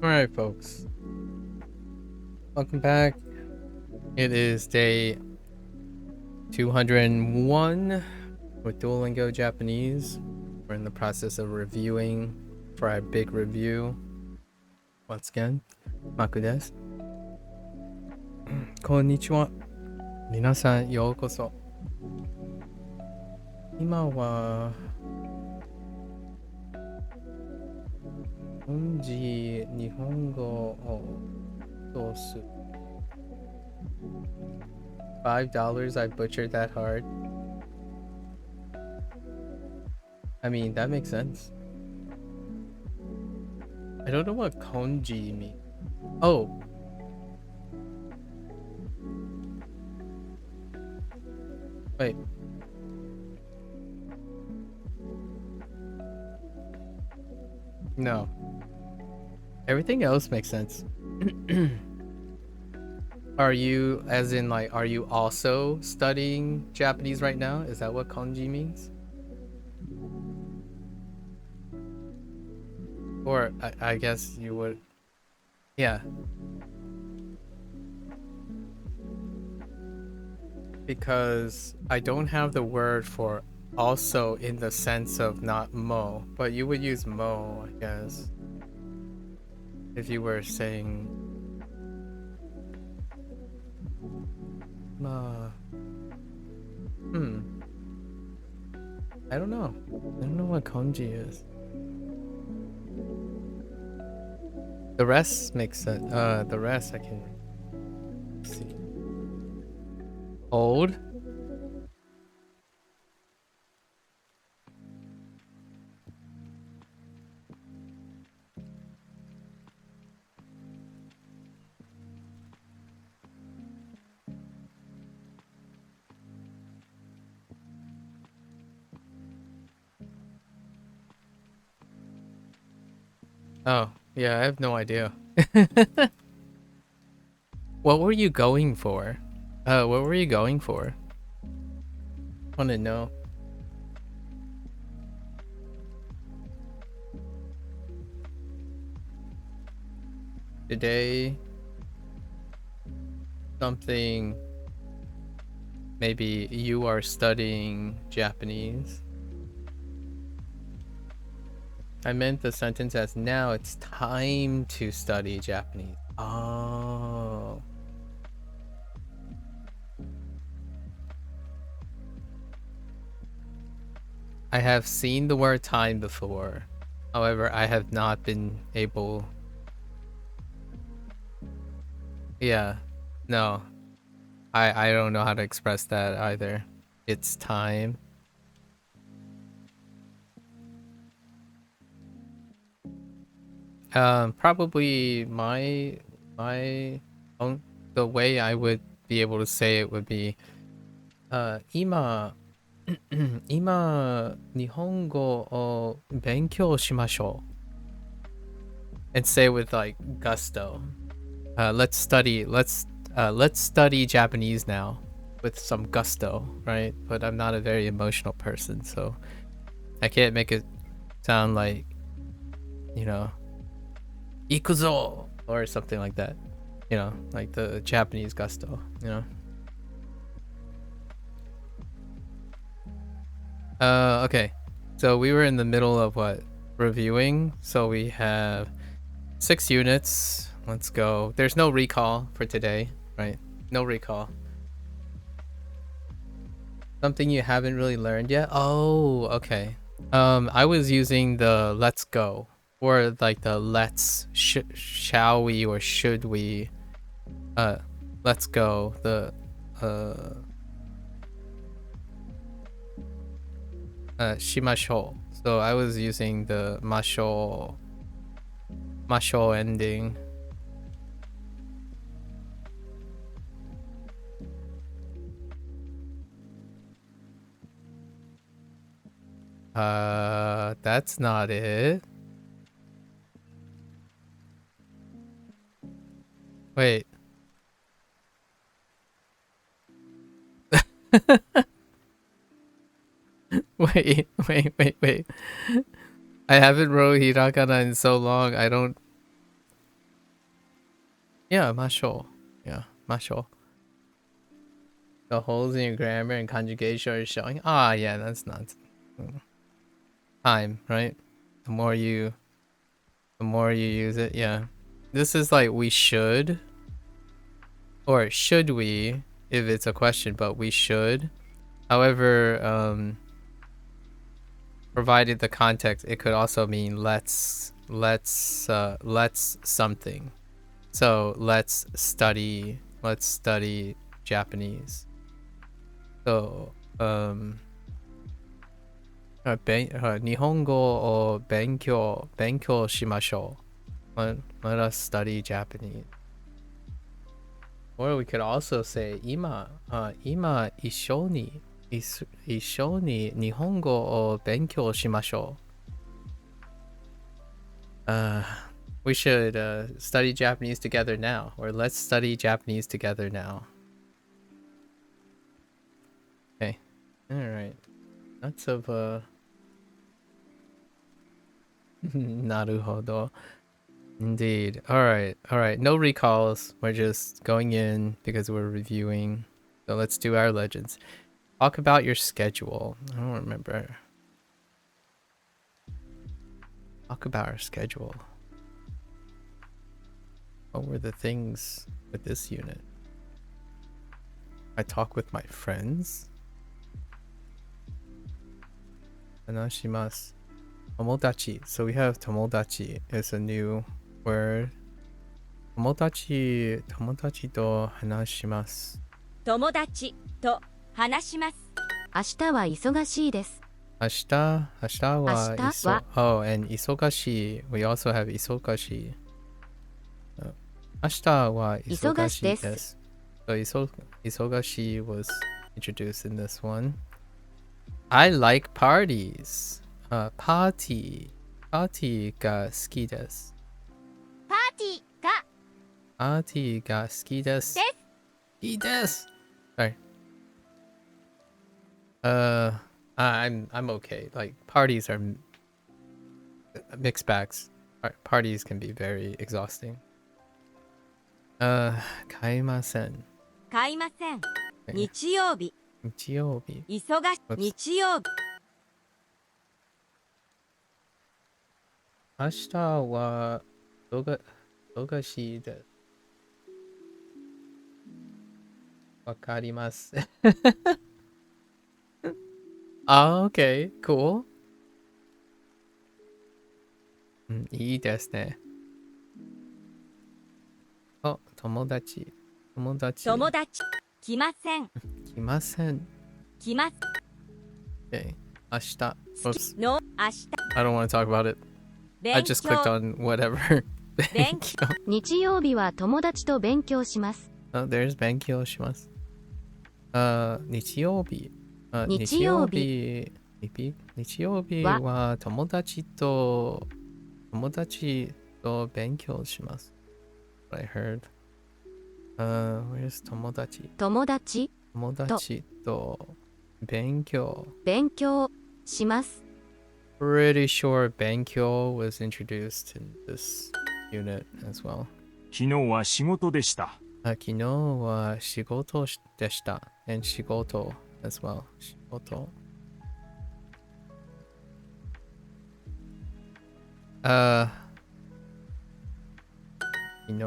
Alright, folks. Welcome back. It is day 201 with Duolingo Japanese. We're in the process of reviewing for our big review. Once again, MAKU desu. Konnichiwa. Minasan youkoso. 今は本日日本語をどうする$5 I butchered that hard. I mean, that makes sense. I don't know what konji means. Oh. Wait. No. Everything else makes sense. Are you, as in like, are you also studying Japanese right now? Is that what kanji means? Or I guess you would, yeah. Because I don't have the word for also in the sense of not mo, but you would use mo, I guess. If you were saying I don't know. I don't know what kanji is. The rest makes sense. The rest I can see. Old. Oh, yeah, I have no idea. What were you going for? What were you going for? I want to know. Today, something, maybe you are studying Japanese. I meant the sentence as now it's time to study Japanese. Oh. I have seen the word time before. However, I have not been able. Yeah. No. I don't know how to express that either. It's time. Probably the way I would be able to say it would be 今日本語を勉強しましょう and say it with like gusto. Let's study Japanese now with some gusto, right? But I'm not a very emotional person, so I can't make it sound like, you know, ikuzo or something like that, you know, like the Japanese gusto, you know. Okay, so we were in the middle of what, reviewing, so we have 6 units. Let's go. There's no recall for today, right? No recall. Something you haven't really learned yet? Oh, okay. I was using the let's go, or like the let's, shall we or should we, let's go, the shimashou. So I was using the masho ending. That's not it. Wait. wait. I haven't wrote hiragana in so long. I don't Yeah, masho. Yeah, masho. The holes in your grammar and conjugation are showing. Ah, yeah, that's not time, right? The more you use it, yeah. This is like we should, or should we, if it's a question, but we should. However, provided the context, it could also mean let's something. So let's study Japanese. So 日本語を勉強しましょう. Let us study Japanese. Or we could also say 今一緒に日本語を勉強しましょう. We should study Japanese together now, or let's study Japanese together now. Okay. All right. Lots of なるほど. Indeed. All right. No recalls. We're just going in because we're reviewing. So let's do our legends. Talk about your schedule. I don't remember. Talk about our schedule. What were the things with this unit? I talk with my friends. Anashimasu. Tomodachi. So we have tomodachi. It's a new word. Tomodachi to hanashimasu. 友達と話します。明日は忙しいです。明日は Oh, and isogashi. We also have isogashi. 明日は忙しいです. So isogashi was introduced in this one. I like parties. Party が好きです。パーティーが好きです。いいです。Sorry. I'm okay. Like parties are mixed bags. Parties can be very exhausting. 買いません。買いません。日曜日。日曜日。日曜日。明日は忙しいです。わかります。Okay, cool. いいですね。友達。来ません。来ません。来ます。Okay. 明日。Oops. の明日。I don't want to talk about it. I just clicked on whatever. 勉強。日曜日は友達と勉強します。Oh, there's 勉強します。日曜日は友達と勉強します。What I heard. Where's 友達と勉強します。Pretty sure 勉強 was introduced in this unit as well. 昨日は仕事でした。昨日は仕事でした。And 仕事 as well. 仕事。昨日。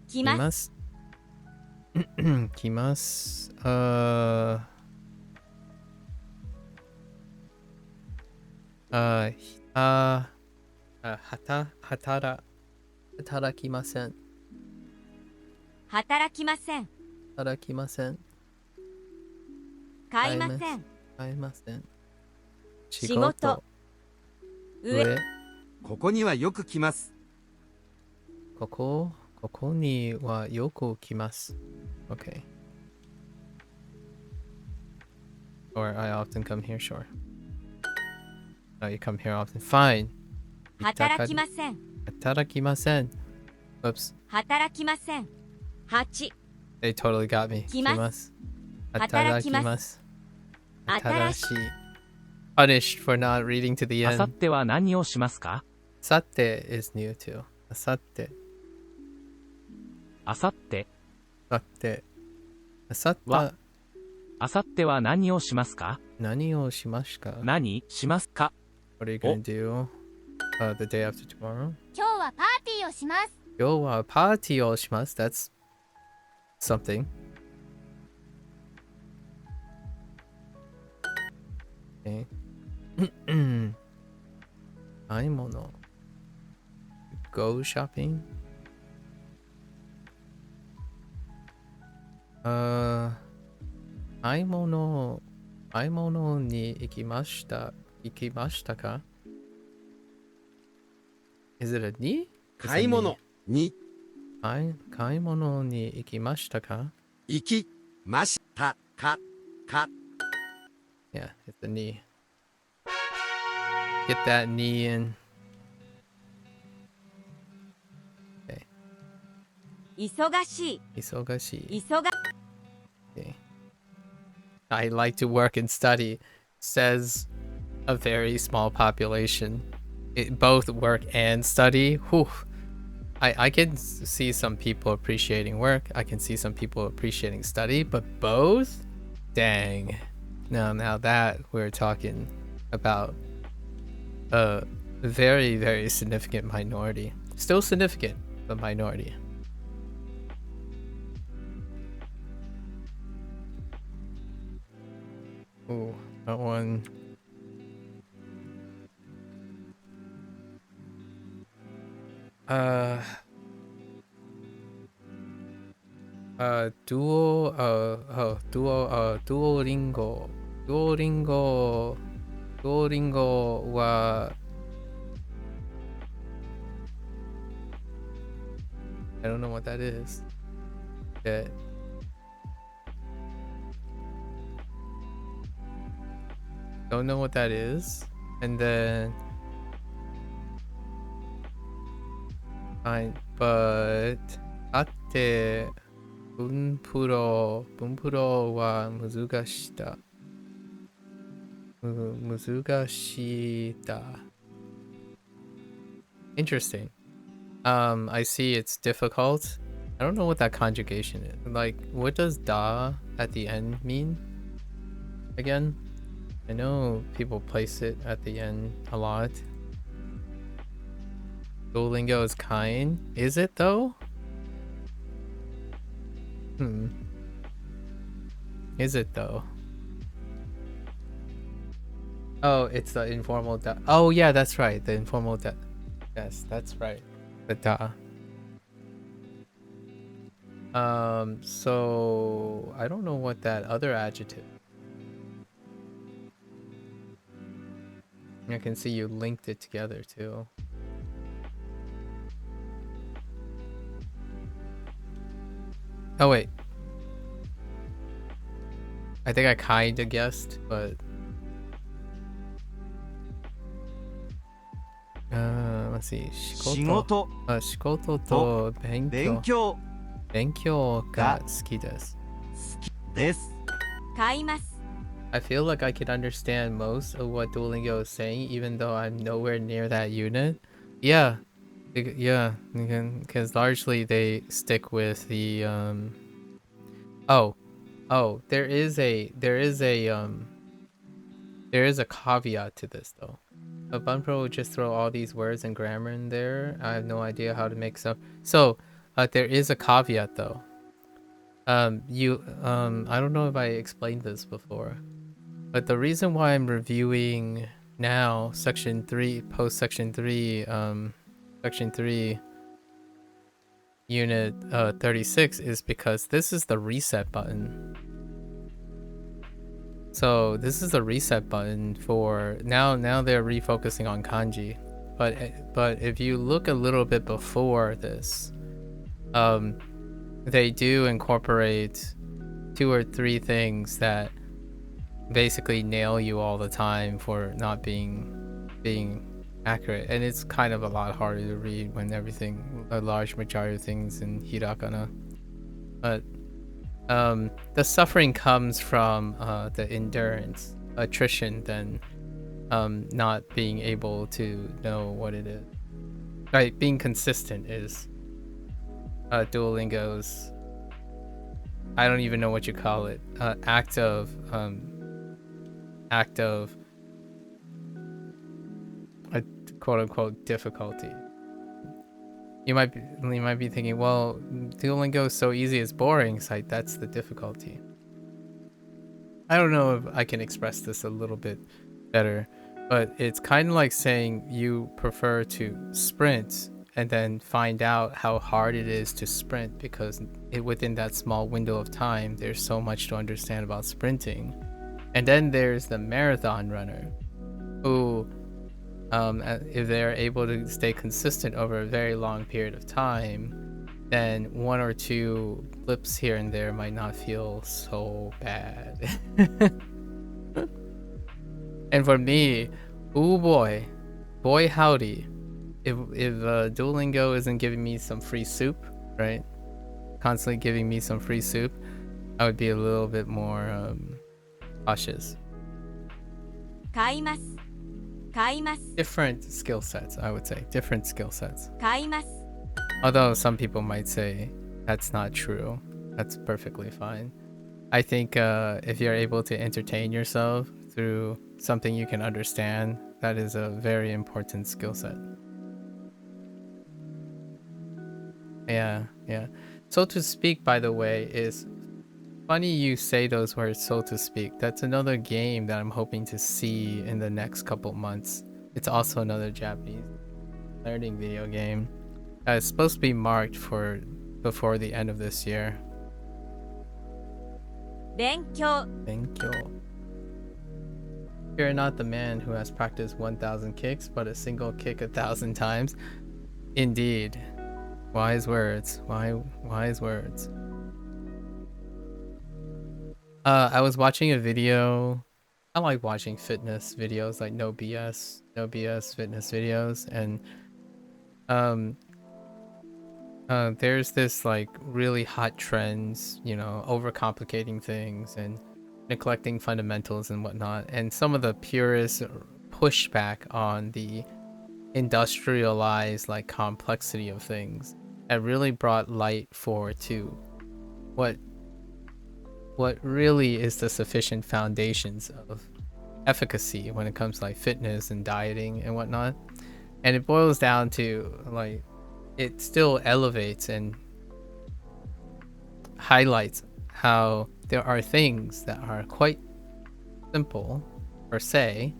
来ます。来ます。働きません。働きません。働きません。買いません。買いません。仕事。上。ここにはよく来ます。ここにはよく来ます。Okay. Or I often come here, sure. Oh, you come here often. Fine. 働きません。働きません。Oops. 働きません。8。They totally got me. 来ます。働きます。新しい。Punished for not reading to the end. あさっては何をしますか？さて is new too. あさって。あさってあってあさっはたあさっては何をしますか？何をしますか？何しますか？ What are you gonna do? The day after tomorrow? 今日はパーティーをします。今日はパーティーをします。That's something. Okay. 買い物 Go shopping? 買い物に行きましたか？ Is it a に？買い物に買い物に行きましたか？行きましたか。 Yeah, it's a に。Get that knee in. Okay. 忙しい。忙しい。忙 Okay. I like to work and study, says a very small population. Both work and study. Whew. I can see some people appreciating work. I can see some people appreciating study, but both? Dang. Now that we're talking about a very, very significant minority. Still significant, but minority. Ooh, that one. Duolingo. Duolingo は I don't know what that is. Okay. Don't know what that is. And then fine, but あって文プロは難しいだ。Interesting. I see it's difficult. I don't know what that conjugation is. Like, what does da at the end mean? Again? I know people place it at the end a lot. Duolingo is kind. Is it though? Is it though? Oh, it's the informal da. Oh yeah, that's right. The informal da. Yes, that's right. The da. So I don't know what that other adjective. I can see you linked it together too. Oh wait. I think I kinda guessed, but let's see. 仕事仕事と勉強が好きです。です。買います。I feel like I can understand most of what Duolingo is saying, even though I'm nowhere near that unit. Yeah, yeah, because largely they stick with the there is a caveat to this though. A Bunpro would just throw all these words and grammar in there. I have no idea how to make some. So, there is a caveat though. I don't know if I explained this before, but the reason why I'm reviewing now section 3, post section 3, section 3 unit 36 is because this is the reset button. So this is the reset button for now they're refocusing on kanji. But if you look a little bit before this, they do incorporate 2 or 3 things that basically nail you all the time for not being accurate, and it's kind of a lot harder to read when a large majority of things in hiragana. But the suffering comes from the endurance, attrition, than not being able to know what it is. right, being consistent is Duolingo's, I don't even know what you call it, act of a quote unquote difficulty. You might be thinking, well, Duolingo is so easy, it's boring. It's like, that's the difficulty. I don't know if I can express this a little bit better, but it's kind of like saying you prefer to sprint and then find out how hard it is to sprint, because within that small window of time, there's so much to understand about sprinting. And then there's the marathon runner who, if they're able to stay consistent over a very long period of time, then one or two blips here and there might not feel so bad. And for me, oh boy, howdy, if Duolingo isn't giving me some free soup, right? Constantly giving me some free soup, I would be a little bit more cautious. 買います。買います。 Different skill sets, I would say. Different skill sets. 買います。 Although some people might say that's not true. That's perfectly fine. I think if you're able to entertain yourself through something you can understand, that is a very important skill set. Yeah. So to speak, by the way, is funny you say those words, so to speak. That's another game that I'm hoping to see in the next couple months. It's also another Japanese learning video game. It's supposed to be marked for before the end of this year. 勉強。 Thank you. You're not the man who has practiced 1,000 kicks, but a single kick 1,000 times. Indeed. Wise words. Wise words. I was watching a video. I like watching fitness videos, like no BS fitness videos, and there's this like really hot trends, overcomplicating things and neglecting fundamentals and whatnot. And some of the purists push back on the industrialized like complexity of things and really brought light forward to what really is the sufficient foundations of efficacy when it comes to like fitness and dieting and whatnot. And it boils down to like, it still elevates and highlights how there are things that are quite simple per se,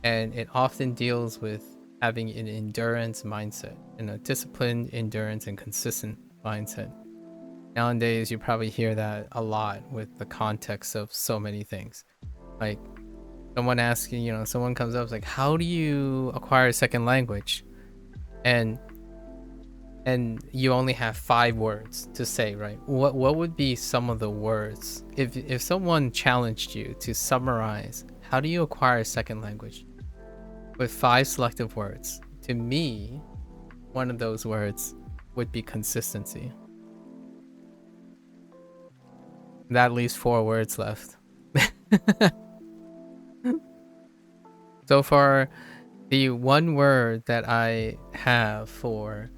and it often deals with having an endurance mindset and a disciplined endurance and consistent mindset. Nowadays, you probably hear that a lot with the context of so many things. Like someone asking, someone comes up like, how do you acquire a second language? And you only have 5 words to say, right? What would be some of the words if someone challenged you to summarize how do you acquire a second language with 5 selective words? To me, one of those words would be consistency. That leaves 4 words left. So far, the one word that I have for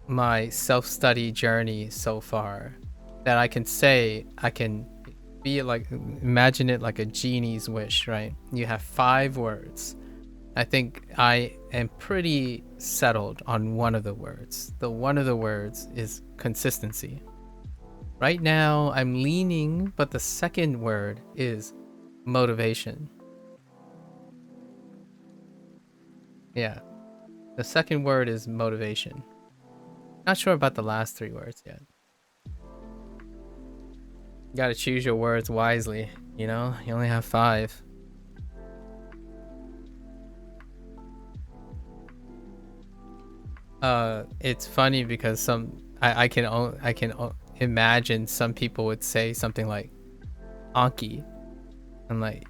my self-study journey so far that I can say, I can be like, imagine it like a genie's wish, right? You have 5 words. I think I am pretty settled on one of the words. The one of the words is consistency. Right now, I'm leaning, but the second word is motivation. Yeah, the second word is motivation. Not sure about the last 3 words yet. You gotta choose your words wisely, you only have 5. It's funny because I can imagine some people would say something like Anki. I'm like,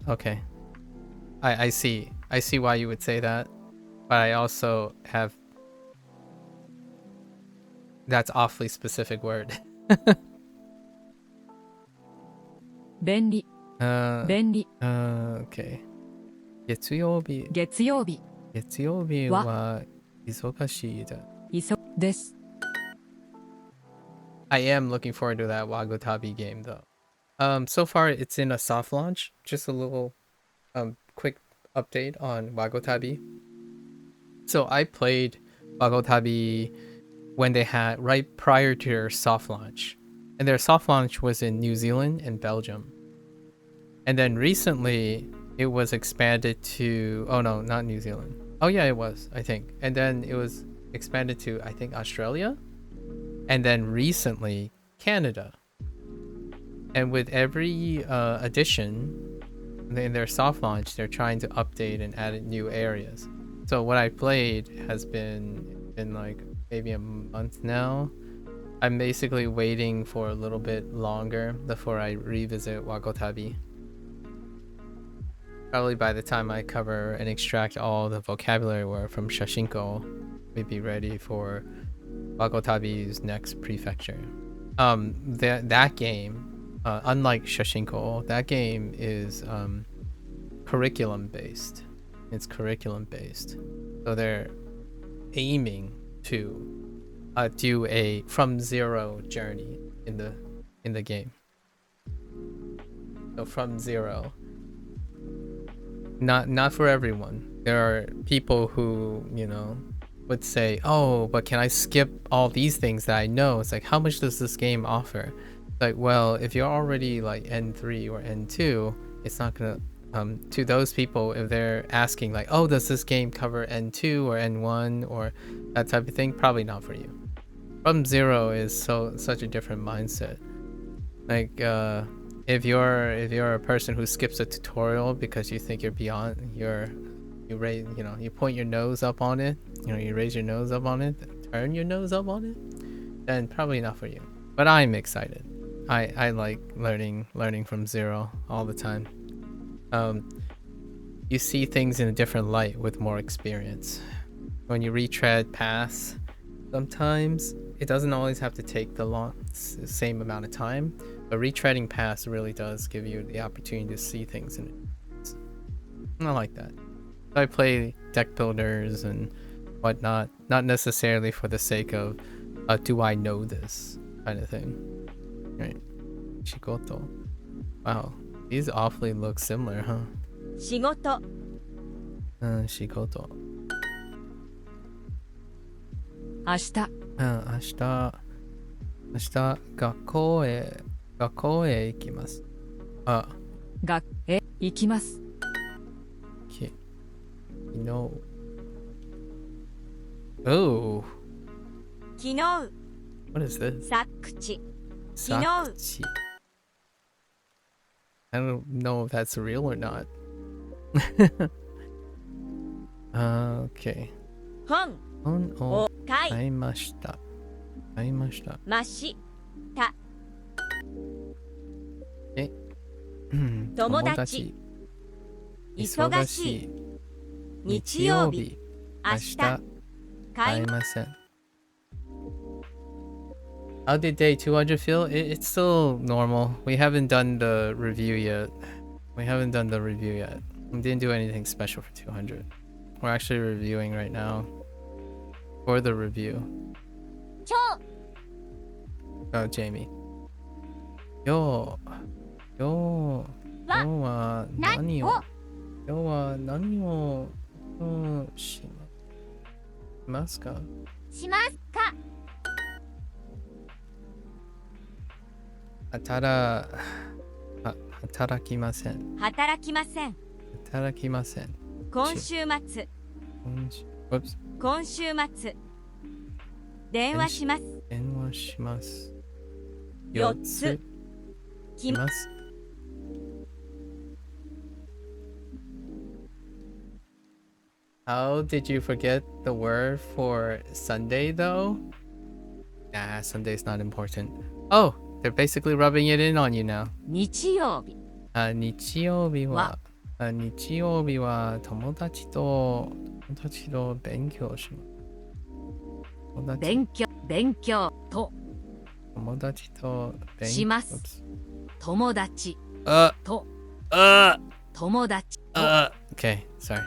okay, I see why you would say that, but I also have, that's awfully specific word. 便利。便利。 Okay. 月曜日。月曜日。月曜日は忙しいだ。です。 I am looking forward to that Wagotabi game though. So far it's in a soft launch. Just a little quick update on Wagotabi. So I played Wagotabi when they had right prior to their soft launch. And their soft launch was in New Zealand and Belgium. And then recently it was expanded to, oh no, not New Zealand. Oh yeah, it was, I think. And then it was expanded to, I think, Australia. And then recently Canada. And with every edition in their soft launch, they're trying to update and add new areas. So what I played has been like maybe a month now. I'm basically waiting for a little bit longer before I revisit Wagotabi. Probably by the time I cover and extract all the vocabulary word from Shashinko, we'd be ready for Wagotabi's next prefecture. That game, unlike Shashinko, that game is curriculum based. It's curriculum based, so they're aiming to do a from zero journey in the game. So from zero. Not for everyone. There are people who, you know, would say, oh, but can I skip all these things that I know? It's like, how much does this game offer? Like, well, if you're already like N3 or N2, it's not gonna to those people, if they're asking like, oh, does this game cover N2 or N1 or that type of thing, probably not for you. From zero is such a different mindset. Like if you're a person who skips a tutorial because you think you're beyond you point your nose up on it, you raise your nose up on it, turn your nose up on it, then probably not for you. But I'm excited. I like learning from zero all the time. You see things in a different light with more experience. When you retread paths, sometimes it doesn't always have to take the same amount of time, but retreading paths really does give you the opportunity to see things in it. I like that. I play deck builders and whatnot, not necessarily for the sake of do I know this kind of thing. Right. Shigoto. Wow. These awfully look similar, huh? 仕事 Shigoto. 明日明日学校へ行きます。学へ行きます。 You know. Oh. 昨日 What is this? さっくち Sakuchi. I don't know if that's real or not. Okay. 本本をを買い買いました。ました友友達忙しい日曜日明日買い買いません。How did day 200 feel? It's still normal. We haven't done the review yet. We didn't do anything special for 200. We're actually reviewing right now. For the review. 今 Oh, Jamie. 今日は何をしますか？日しますか働きません。働きません今週末 Whoops. 今週末電話します電話します。 4つ来ます。How did you forget the word for Sunday though? Nah, Sunday's not important. Oh, they're basically rubbing it in on you now. 日曜日日曜日は友達と勉強します。勉強と友達と勉強します友達と友達と Okay, sorry.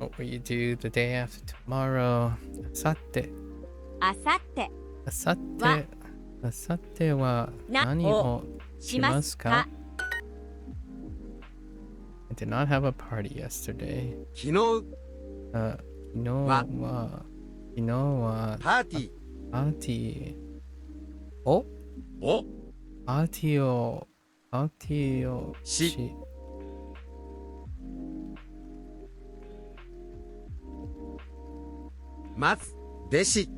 What will you do the day after tomorrow? あさって。あさってあさってはあさってはな何をしますか? し I did not have a party yesterday. 昨日昨日はパーティーパーティーををパーティーをします弟子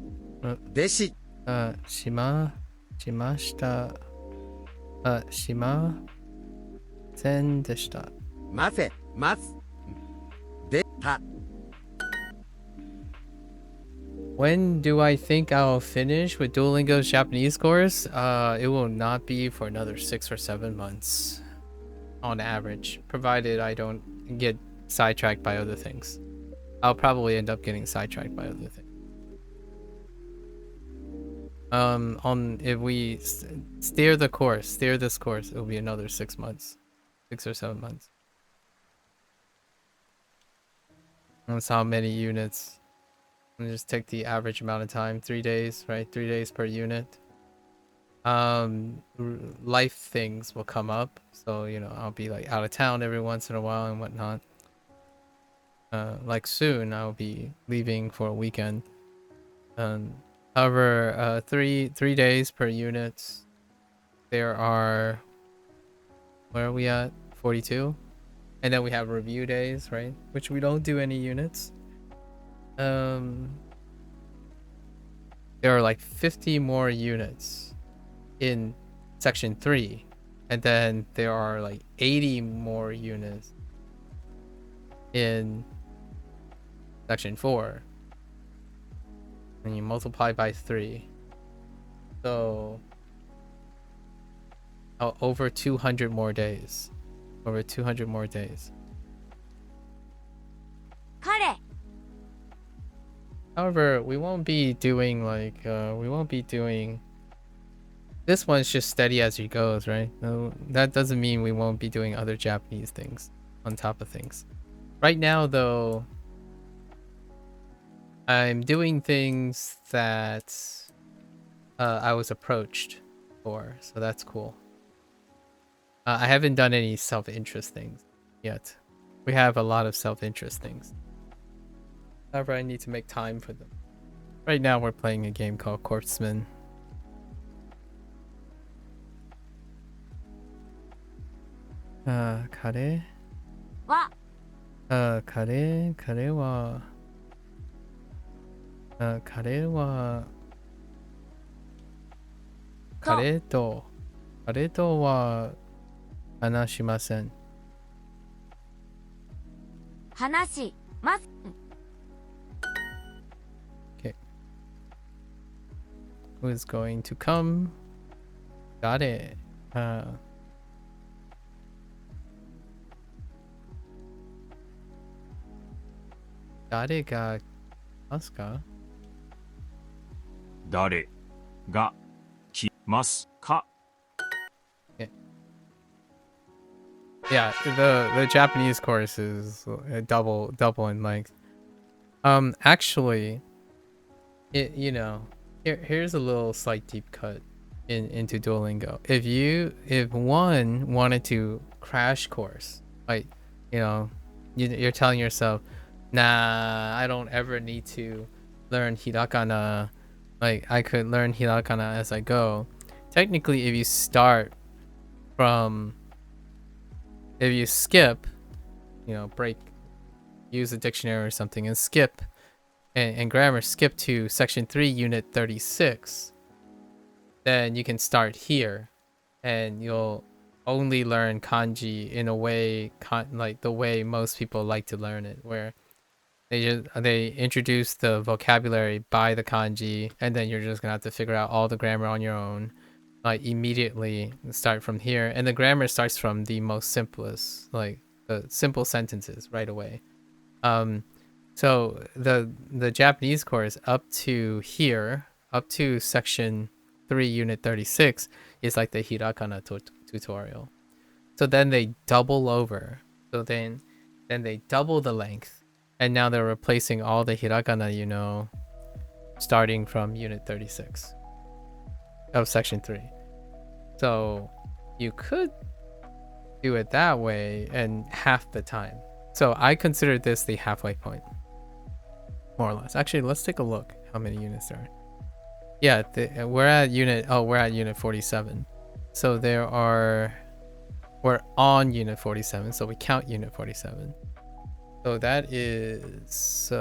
うん弟子しましたしませんでした。ませますでた When do I think I'll finish with Duolingo's Japanese course? It will not be for another 6 or 7 months on average, provided I don't get sidetracked by other things. I'll probably end up getting sidetracked by other things. If we steer this course, it'll be another 6 months, 6 or 7 months. That's how many units. And just take the average amount of time, 3 days, right? 3 days per unit. Life things will come up, so you know I'll be like out of town every once in a while and whatnot. Like soon I'll be leaving for a weekend. However, 3 days per unit. There are, where are we at? 42, and then we have review days, right? Which we don't do any units. There are like 50 more units in section 3, and then there are like 80 more units in section 4, and you multiply by 3, so over 200 more days. Over 200 more days. 彼 However, we won't be doing like this one's just steady as he goes, right? No, that doesn't mean we won't be doing other Japanese things on top of things. Right now though, I'm doing things that I was approached for, so that's cool. I haven't done any self-interest things yet. We have a lot of self-interest things. However, I need to make time for them. Right now, we're playing a game called Corpseman. Kare? は Kare to wa hanashimasen. 話します Okay. Who is going to come? Got it. Dare ga kimasu ka? 誰が来ますか? Yeah, the Japanese course is double in length. Actually, here's a little slight deep cut into Duolingo. If one wanted to crash course, like you're telling yourself, nah, I don't ever need to learn hiragana. Like I could learn hiragana as I go. Technically, if you skip, break, use a dictionary or something and skip, and grammar skip to section 3, unit 36, then you can start here, and you'll only learn kanji in a way, like the way most people like to learn it, where they introduce the vocabulary by the kanji, and then you're just gonna have to figure out all the grammar on your own. Like immediately start from here, and the grammar starts from the most simplest, like the simple sentences right away. So the Japanese course up to here, up to section 3, unit 36, is like the hiragana tutorial. So then they double over. So then they double the length, And now they're replacing all the hiragana, you know, starting from unit 36 of section 3. So you could do it that way and half the time. So I consider this the halfway point, more or less. Actually, let's take a look how many units there are. Yeah, we're at unit 47. So we're on unit 47, so we count unit 47. So that is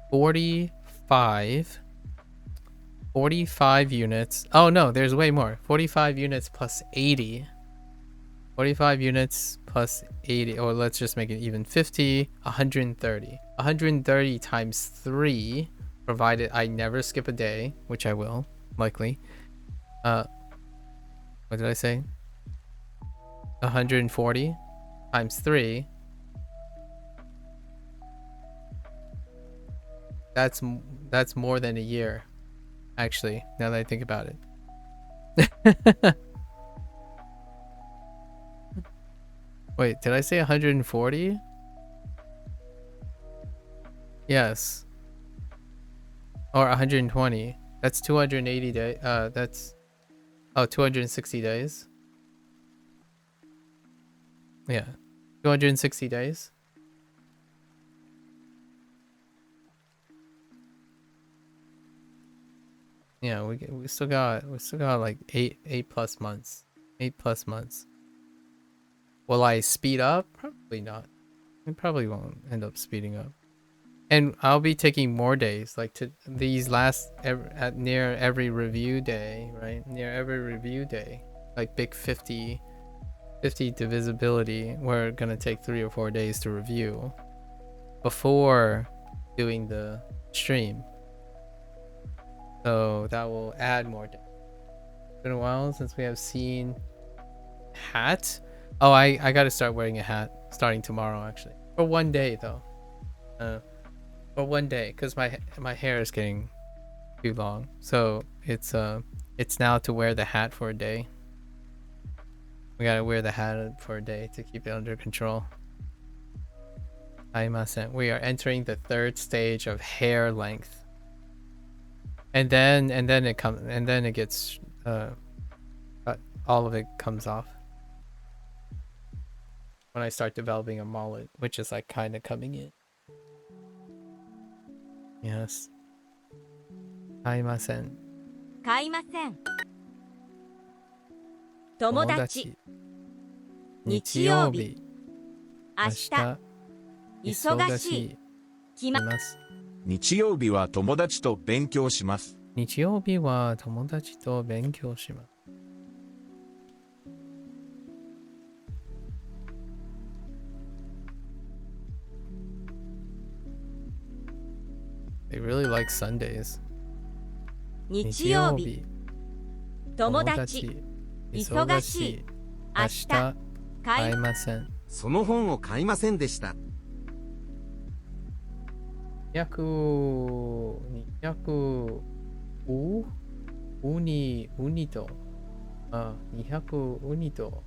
45 units. Oh no, there's way more. 45 units plus 80. 45 units plus 80, or let's just make it even, 50, 130. 130 times 3, provided I never skip a day, which I will, likely. What did I say? 140 times 3. That's more than a year, actually, now that I think about it. Wait, did I say 140? Yes. Or 120. That's 280 days. That's 260 days. Yeah. 260 days. Yeah, we still got like 8 plus months. 8 plus months. Will I speed up? Probably not. I probably won't end up speeding up. And I'll be taking more days, like to these last near every review day, right? Near every review day, like big 50 divisibility. We're gonna take 3 or 4 days to review before doing the stream. So that will add more days. It's been a while since we have seen hat. Oh, I gotta start wearing a hat starting tomorrow, actually. For 1 day though. For 1 day, because my hair is getting too long. So it's now to wear the hat for a day. We gotta wear the hat for a day to keep it under control. We are entering the 3rd stage of hair length. And then it gets all of it comes off. When I start developing a mullet, which is like kind of coming in. Yes. 買いません。買いません。友達。日曜日。明日。忙しい。来ます。日曜日は友達と勉強します。日曜日は友達と勉強します。They really like Sundays. 日曜日。友達。忙しい。明日。買いません。その本を買いませんでした。200ウニと200ウニと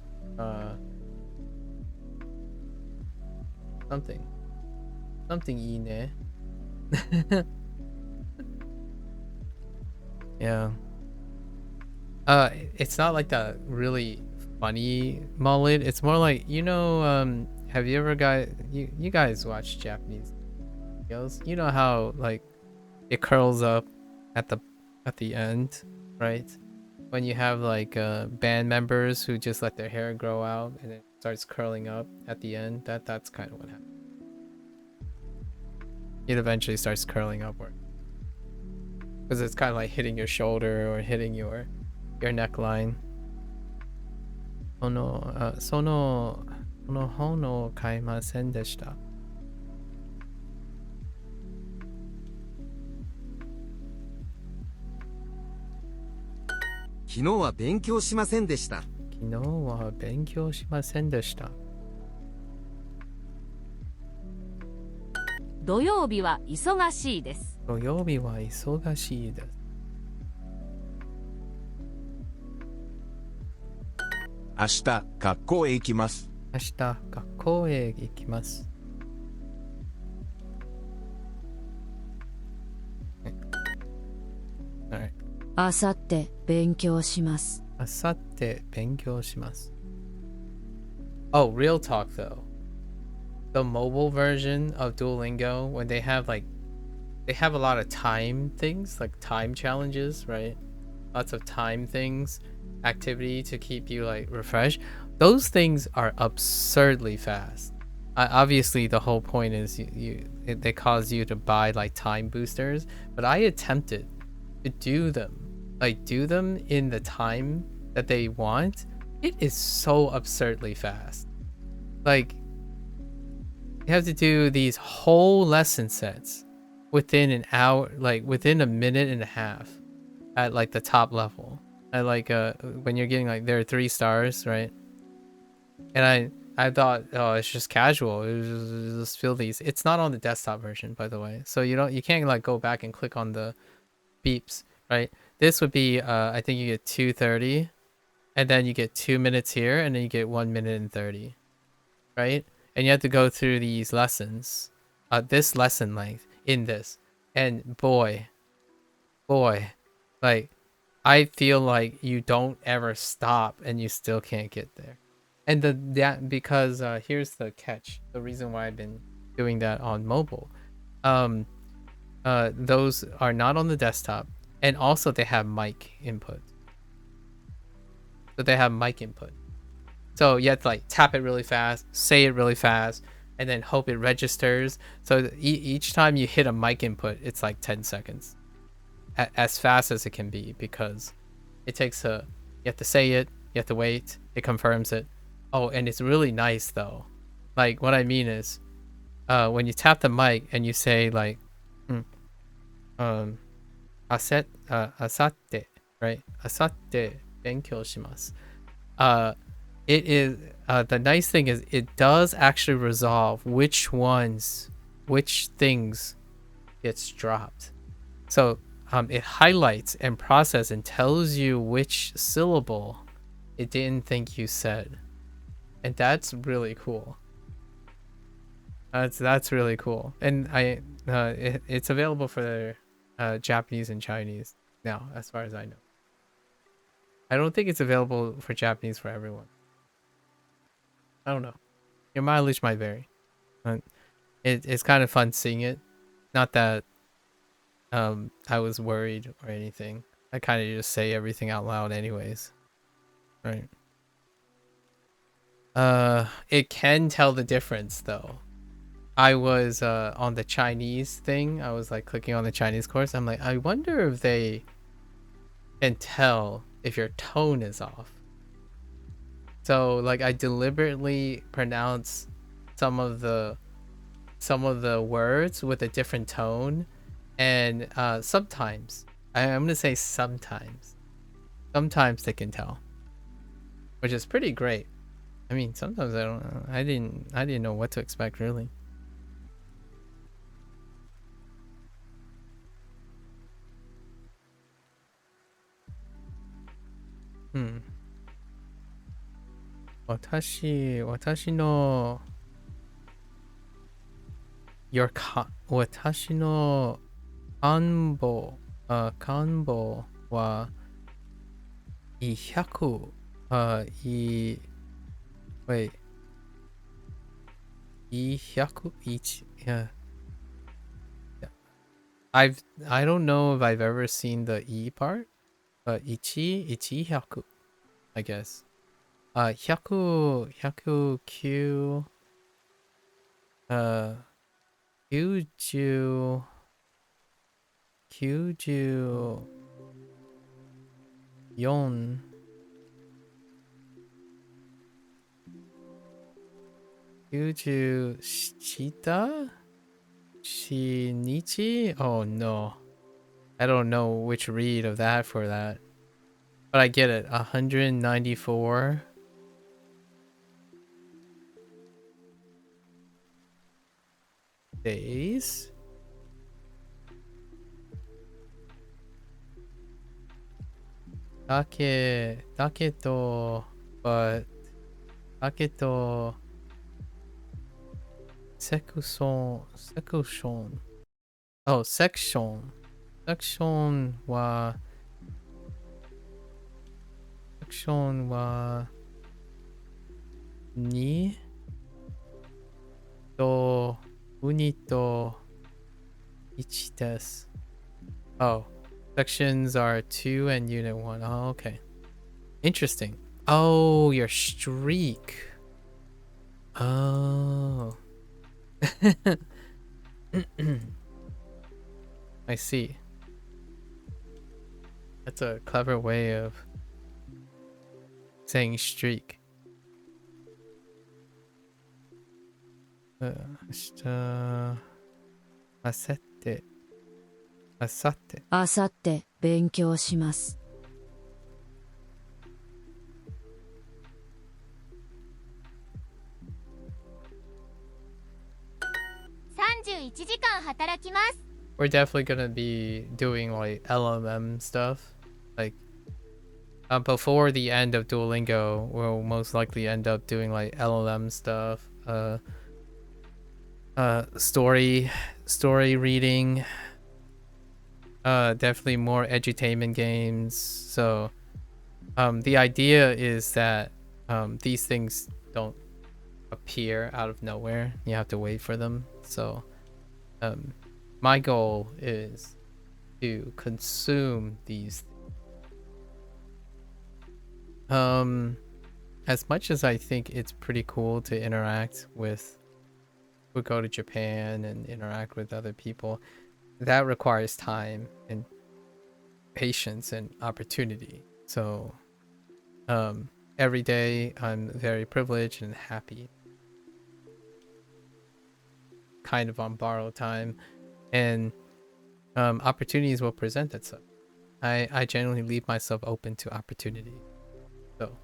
something いいね。Yeah. It's not like that really funny mullet. It's more like, you know, have you ever you guys watch Japanese videos? You know how like it curls up at the end, right? When you have like band members who just let their hair grow out and it starts curling up at the end. That's kind of what happens. It eventually starts curling upward because it's kind of like hitting your shoulder or hitting your neckline. その本を買いませんでした。昨日は勉強しませんでした。昨日は勉強しませんでした。土曜日は忙しいです。土曜日は忙しいです。明日学校へ行きます。明日学校へ行きます。あさって勉強します。あさって勉強します. Oh, real talk though. The mobile version of Duolingo, when they have a lot of time things, like time challenges, right? Lots of time things, activity to keep you like refreshed. Those things are absurdly fast. Obviously, the whole point is they cause you to buy like time boosters, but I attempted to do them in the time that they want. It is so absurdly fast. Like, you have to do these whole lesson sets within an hour, like within a minute and a half at like the top level. At like when you're getting like there are 3 stars, right? And I thought, oh, it's just casual. It was just fill these. It's not on the desktop version, by the way. So you can't like go back and click on the beeps, right? This would be I think you get 2:30, and then you get 2 minutes here, and then you get 1 minute and 30, right? And you have to go through these lessons, this lesson length in this, and boy, like I feel like you don't ever stop, and you still can't get there. And because here's the catch, the reason why I've been doing that on mobile, those are not on the desktop, and also they have mic input. So they have mic input. So you have to like tap it really fast, say it really fast, and then hope it registers. So each time you hit a mic input, it's like 10 seconds, as fast as it can be, because it takes you have to say it, you have to wait, it confirms it. Oh, and it's really nice though. Like what I mean is, when you tap the mic and you say like, asatte, right? Asatte benkyou shimasu. It is the nice thing is it does actually resolve which things gets dropped. So it highlights and processes and tells you which syllable it didn't think you said, and that's really cool. That's really cool, and it's available for Japanese and Chinese now, as far as I know. I don't think it's available for Japanese for everyone. I don't know. Your mileage might vary. It's kind of fun seeing it. Not that I was worried or anything. I kind of just say everything out loud anyways. Right. It can tell the difference though. I was on the Chinese thing. I was like clicking on the Chinese course. I'm like, I wonder if they can tell if your tone is off. So like I deliberately pronounce some of the words with a different tone, and sometimes I'm gonna say sometimes they can tell, which is pretty great. I mean, sometimes I didn't know what to expect really. Hmm. 私の私の官房は100 wait 101 yeah. I don't know if I've ever seen the E part, but 100 I guess. 100 109 90 94 97 Shinichi? Oh no. I don't know which read of that for that. But I get it. 194 days. Daketo, but daketo section. Oh, section wa クションは2とウニと1です。Oh, sections are 2 and unit 1. Oh, okay. Interesting. Oh, your streak. Oh. I see. That's a clever way of saying streak. 明日、あさって、あさって。あさって勉強します。31時間働きます。We're definitely gonna be doing like LLM stuff. Like before the end of Duolingo, we'll most likely end up doing like LLM stuff. Story reading. Definitely more edutainment games. So the idea is that these things don't appear out of nowhere. You have to wait for them. So my goal is to consume these as much as I think it's pretty cool to interact with, we go to Japan and interact with other people, that requires time and patience and opportunity. So every day I'm very privileged and happy, kind of on borrowed time, and opportunities will present itself. I generally leave myself open to opportunity. So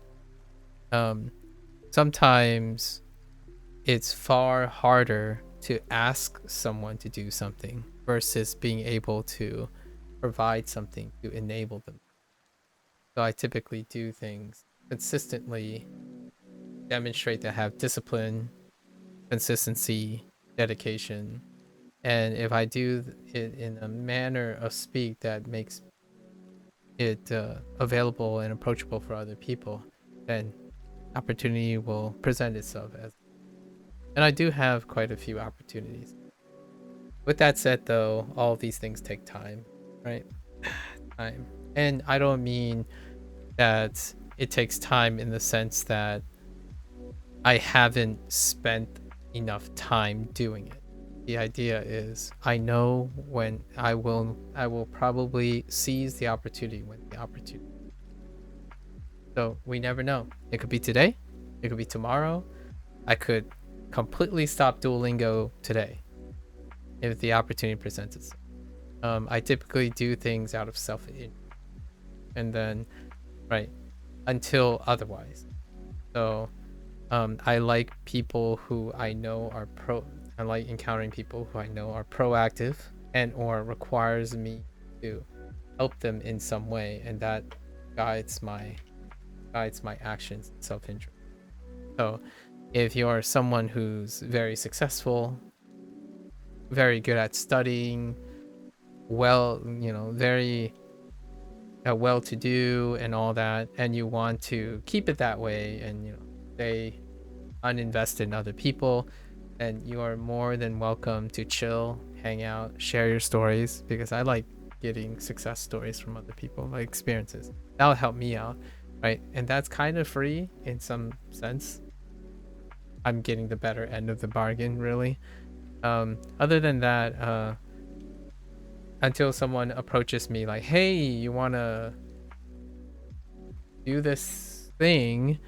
sometimes it's far harder to ask someone to do something versus being able to provide something to enable them. So I typically do things consistently, demonstrate that I have discipline, consistency, dedication, and if I do it in a manner of speak that makes it available and approachable for other people, then opportunity will present itself. And I do have quite a few opportunities. With that said, though, all of these things take time, right? Time. And I don't mean that it takes time in the sense that I haven't spent enough time doing it. The idea is I know when I will probably seize the opportunity when the opportunity. So we never know. It could be today, it could be tomorrow. I could completely stop Duolingo today if the opportunity presents itself. I typically do things out of self-interest, and then right until otherwise. So I like people who I know are I like encountering people who I know are proactive and or requires me to help them in some way, and that guides my actions and self-interest. So if you're someone who's very successful, very good at studying, well, very well-to-do and all that, and you want to keep it that way and stay uninvested in other people, and you are more than welcome to chill, hang out, share your stories, because I like getting success stories from other people, like experiences. That'll help me out, right? And that's kind of free in some sense. I'm getting the better end of the bargain, really. Other than that, until someone approaches me like, hey, you want to do this thing,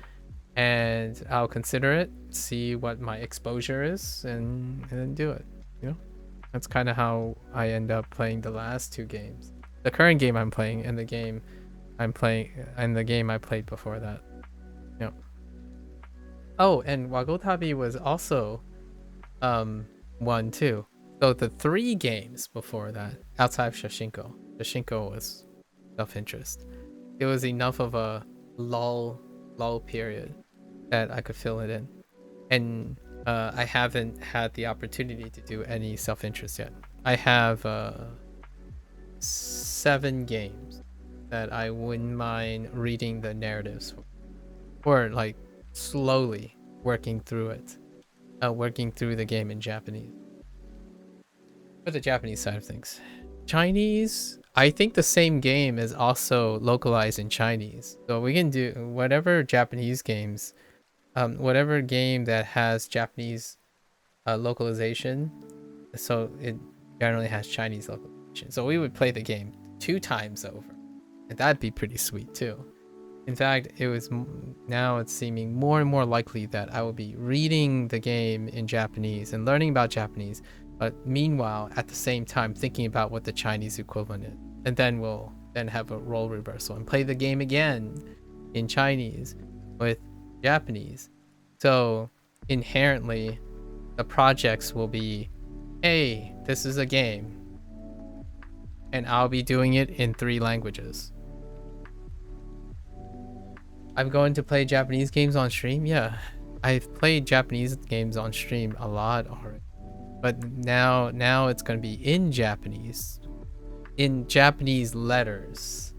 and I'll consider it, see what my exposure is, and then do it. That's kind of how I end up playing the last two games, the current game I'm playing and the game I'm playing and the game I played before that. Oh, and Wagotabi was also one too. So the 3 games before that, outside of Shashinko was self-interest. It was enough of a lull period that I could fill it in, and I haven't had the opportunity to do any self-interest yet. I have 7 games that I wouldn't mind reading the narratives for, or like slowly working through it, working through the game in Japanese. For the Japanese side of things, Chinese, I think the same game is also localized in Chinese, so we can do whatever Japanese games, whatever game that has Japanese localization, so it generally has Chinese localization. So we would play the game 2 times over, and that'd be pretty sweet too. In fact, now it's seeming more and more likely that I will be reading the game in Japanese and learning about Japanese, but meanwhile at the same time thinking about what the Chinese equivalent is, and then we'll have a role reversal and play the game again in Chinese with Japanese. So inherently the projects will be, hey, this is a game, and I'll be doing it in 3 languages. I'm going to play Japanese games on stream. Yeah, I've played Japanese games on stream a lot already, but now it's going to be in Japanese letters.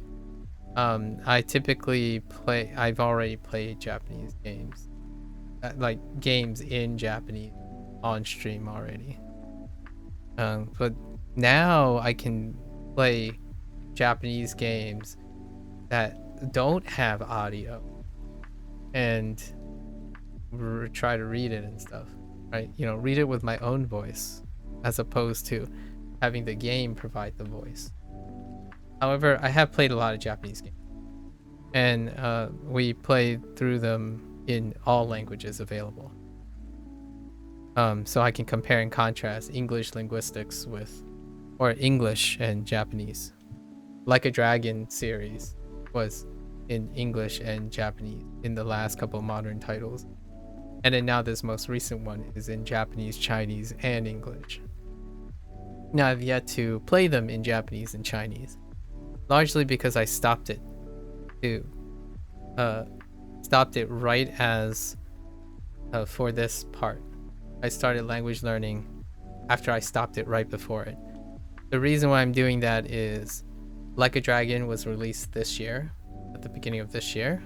I've already played Japanese games, like games in Japanese on stream already. But now I can play Japanese games that don't have audio and try to read it and stuff, right? You know, read it with my own voice as opposed to having the game provide the voice. However, I have played a lot of Japanese games, and we played through them in all languages available. So I can compare and contrast English linguistics or English and Japanese. Like a Dragon series was in English and Japanese in the last couple modern titles. And then now this most recent one is in Japanese, Chinese, and English. Now I've yet to play them in Japanese and Chinese, largely because I stopped it right as for this part. I started language learning after I stopped it right before it. The reason why I'm doing that is Like a Dragon was released this year, at the beginning of this year.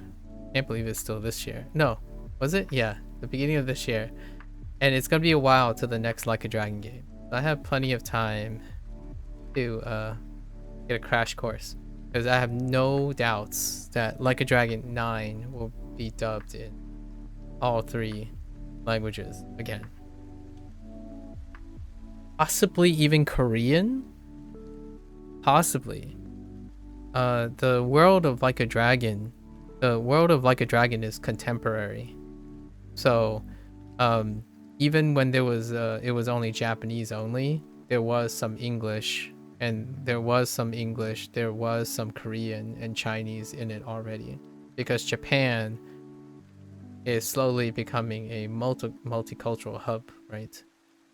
Can't believe it's still this year. No, was it? Yeah, the beginning of this year. And it's gonna be a while till the next Like a Dragon game. I have plenty of time to get a crash course, because I have no doubts that Like a Dragon 9 will be dubbed in all 3 languages again. Possibly even Korean? Possibly. The world of Like a Dragon is contemporary. So even when there was it was only Japanese only, there was some English, there was some Korean and Chinese in it already, because Japan is slowly becoming a multicultural hub, right?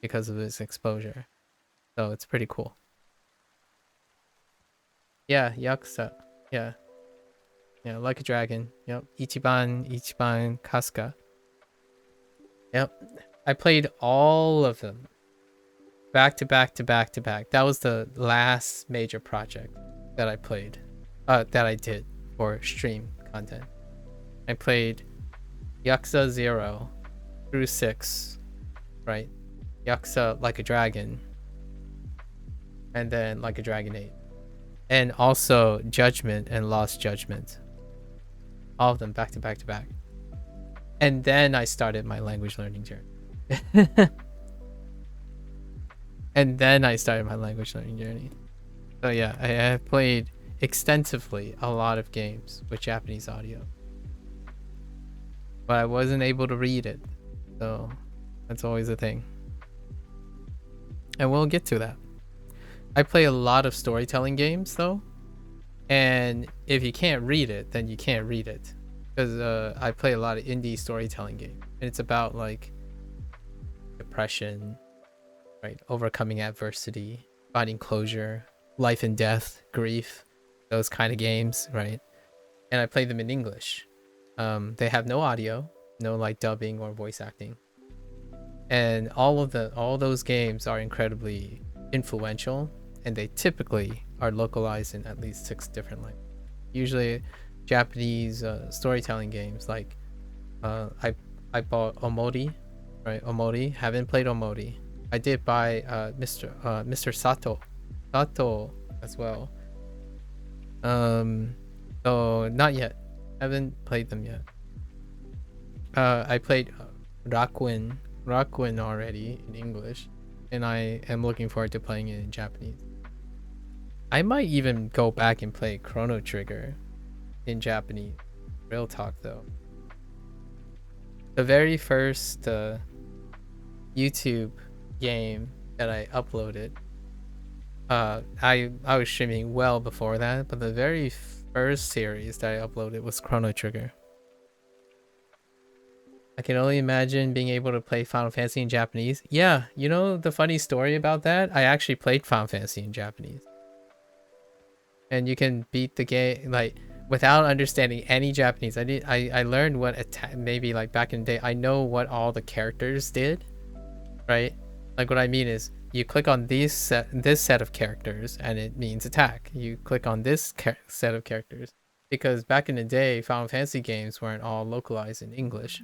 Because of its exposure. So it's pretty cool. Yeah, Yakuza. Yeah, Like a Dragon. Yep. Ichiban Kasuga. Yep. I played all of them back to back to back to back. That was the last major project that I played, that I did for stream content. I played Yakuza 0 through 6, right? Yakuza Like a Dragon, and then Like a Dragon 8, and also Judgment and Lost Judgment. All of them back to back to back. And then I started my language learning journey. So yeah, I have played extensively a lot of games with Japanese audio, but I wasn't able to read it, so that's always a thing. And we'll get to that. I play a lot of storytelling games though, and if you can't read it, then you can't read it, because I play a lot of indie storytelling games, and it's about like depression, right? Overcoming adversity, finding closure, life and death, grief, those kind of games, right? And I play them in English. They have no audio, no like dubbing or voice acting, and all those games are incredibly influential, and they typically are localized in at least 6 different languages. usually Japanese storytelling games. Like I bought Omori, right? Omori. Haven't played Omori. I did buy Mr. Sato as well. So not yet. Haven't played them yet. I played Rakuin already in English, and I am looking forward to playing it in Japanese. I might even go back and play Chrono Trigger in Japanese. Real talk though. The very first YouTube game that I uploaded, I was streaming well before that, but the very first series that I uploaded was Chrono Trigger. I can only imagine being able to play Final Fantasy in Japanese. Yeah, you know the funny story about that? I actually played Final Fantasy in Japanese. And you can beat the game like without understanding any Japanese. I learned what maybe like back in the day, I know what all the characters did, right? Like what I mean is you click on this set of characters and it means attack. You click on this set of characters because back in the day, Final Fantasy games weren't all localized in English.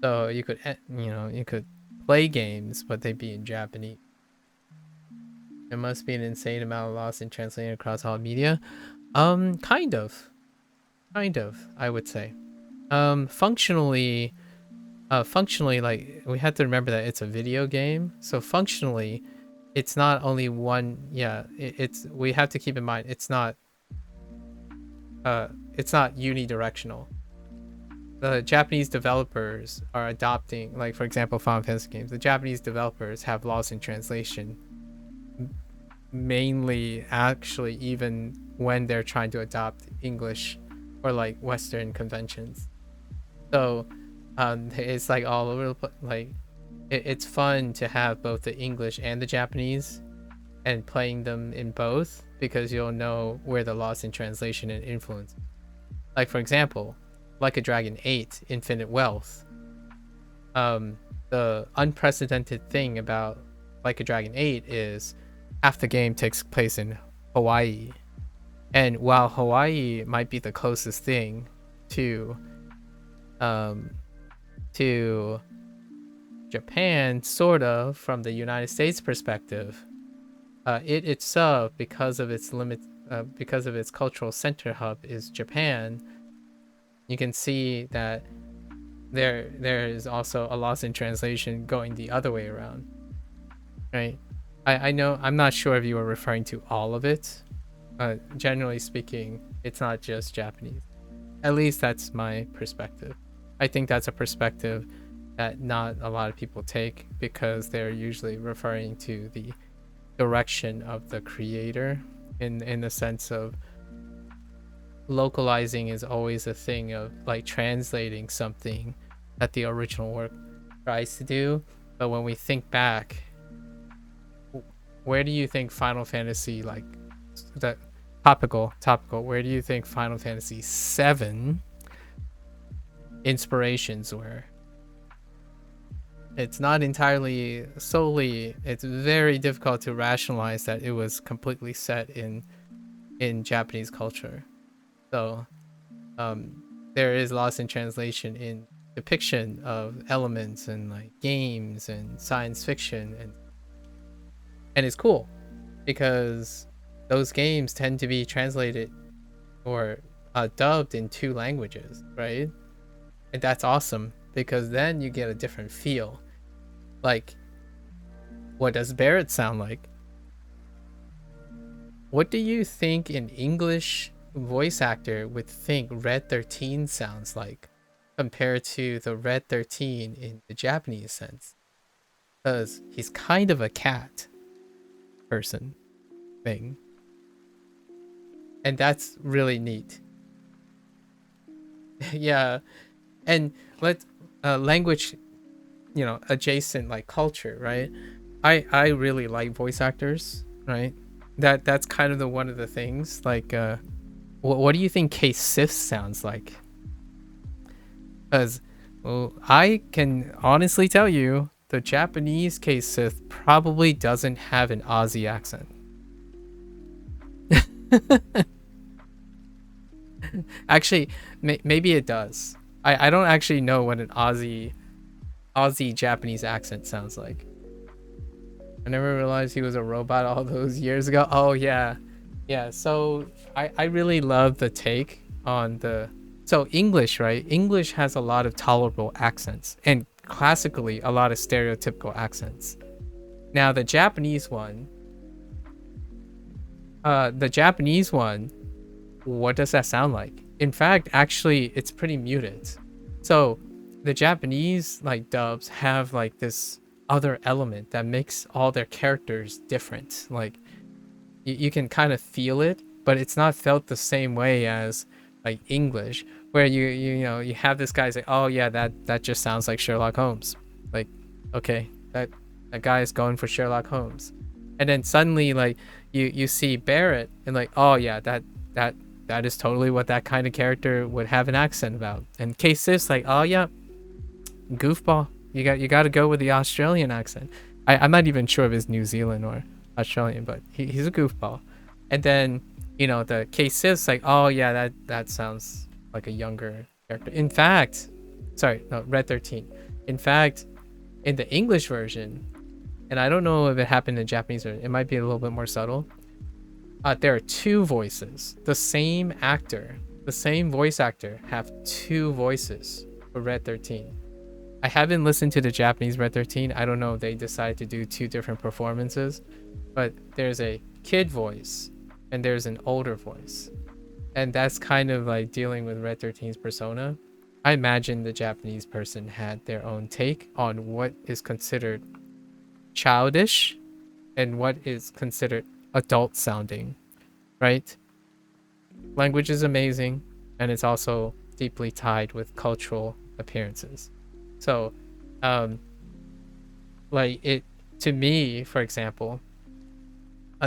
So you could, you could play games, but they'd be in Japanese. There must be an insane amount of loss in translating across all media. Kind of, I would say. Functionally, like we have to remember that it's a video game. So functionally, it's not only one. Yeah, we have to keep in mind it's not unidirectional. The Japanese developers are adopting, like for example, Final Fantasy games. The Japanese developers have loss in translation. Mainly, actually, even when they're trying to adopt English or like Western conventions. So, it's like all over the place. Like, it's fun to have both the English and the Japanese, and playing them in both because you'll know where the loss in translation and influence. Like for example, Like a Dragon 8: Infinite Wealth. The unprecedented thing about Like a Dragon 8 is half the game takes place in Hawaii. And while Hawaii might be the closest thing to Japan, sort of, from the United States perspective, it itself, because of its because of its cultural center hub is Japan, you can see that there is also a loss in translation going the other way around, right? I know, I'm not sure if you were referring to all of it. Generally speaking, it's not just Japanese. At least that's my perspective. I think that's a perspective that not a lot of people take because they're usually referring to the direction of the creator in the sense of localizing is always a thing of like translating something that the original work tries to do. But when we think back, where do you think Final Fantasy, like that topical, where do you think Final Fantasy 7 inspirations were? It's not entirely solely, it's very difficult to rationalize that it was completely set in Japanese culture. So there is loss in translation in depiction of elements and like games and science fiction, and it's cool because those games tend to be translated or dubbed in 2 languages, right? And that's awesome because then you get a different feel. Like, what does Barrett sound like? What do you think an English voice actor would think Red 13 sounds like compared to the Red 13 in the Japanese sense? Because he's kind of a cat person thing. And that's really neat. Yeah. And let's language, adjacent, like culture, right? I really like voice actors, right? That's kind of one of the things. Like, what do you think Case Sith sounds like? Because, well, I can honestly tell you, the Japanese Case Sith probably doesn't have an Aussie accent. Actually, maybe it does. I don't actually know what an Aussie Japanese accent sounds like. I never realized he was a robot all those years ago. Oh yeah. Yeah, so I really love the take on the so English, right? English has a lot of tolerable accents and classically a lot of stereotypical accents. Now the Japanese one, what does that sound like? In fact, actually it's pretty muted. So the Japanese like dubs have like this other element that makes all their characters different. Like you can kind of feel it, but it's not felt the same way as like English, where you know you have this guy say, oh yeah, that just sounds like Sherlock Holmes. Like, okay, that guy is going for Sherlock Holmes, and then suddenly like you see Barrett and like, oh yeah, that is totally what that kind of character would have an accent about. And K6 like, oh yeah, goofball, you got to go with the Australian accent. I'm not even sure if it's New Zealand or Australian, but he's a goofball. And then you know the K6 like, oh yeah, that sounds like a younger character. In fact, sorry, no, Red 13. In fact, in the English version, and I don't know if it happened in Japanese version, it might be a little bit more subtle. There are two voices. The same actor, the same voice actor, have two voices for Red 13. I haven't listened to the Japanese Red 13. I don't know if they decided to do two different performances, but there's a kid voice and there's an older voice. And that's kind of like dealing with Red 13's persona. I imagine the Japanese person had their own take on what is considered childish and what is considered adult sounding, right? Language is amazing, and it's also deeply tied with cultural appearances. So, like it, to me, for example,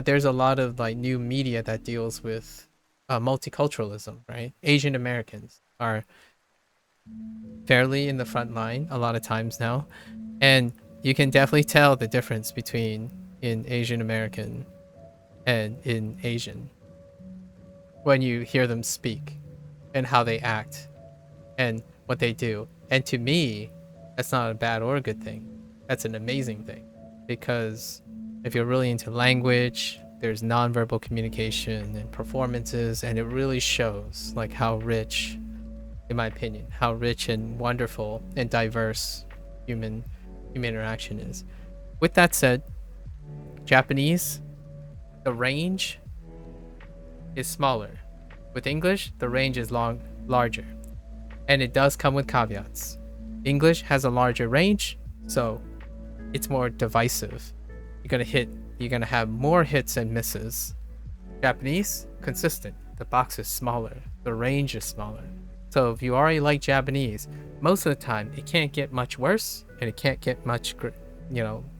there's a lot of like new media that deals with multiculturalism, right? Asian Americans are fairly in the front line a lot of times now, and you can definitely tell the difference between in Asian American and in Asian when you hear them speak and how they act and what they do. And to me, that's not a bad or a good thing. That's an amazing thing, because if you're really into language, there's nonverbal communication and performances, and it really shows like how rich, in my opinion, how rich and wonderful and diverse human interaction is. With that said, Japanese, the range is smaller. With English, the range is larger. And it does come with caveats. English has a larger range, so it's more divisive. You're gonna have more hits and misses. Japanese, consistent. The box is smaller. The range is smaller. So if you already like Japanese, most of the time it can't get much worse, and it can't get much,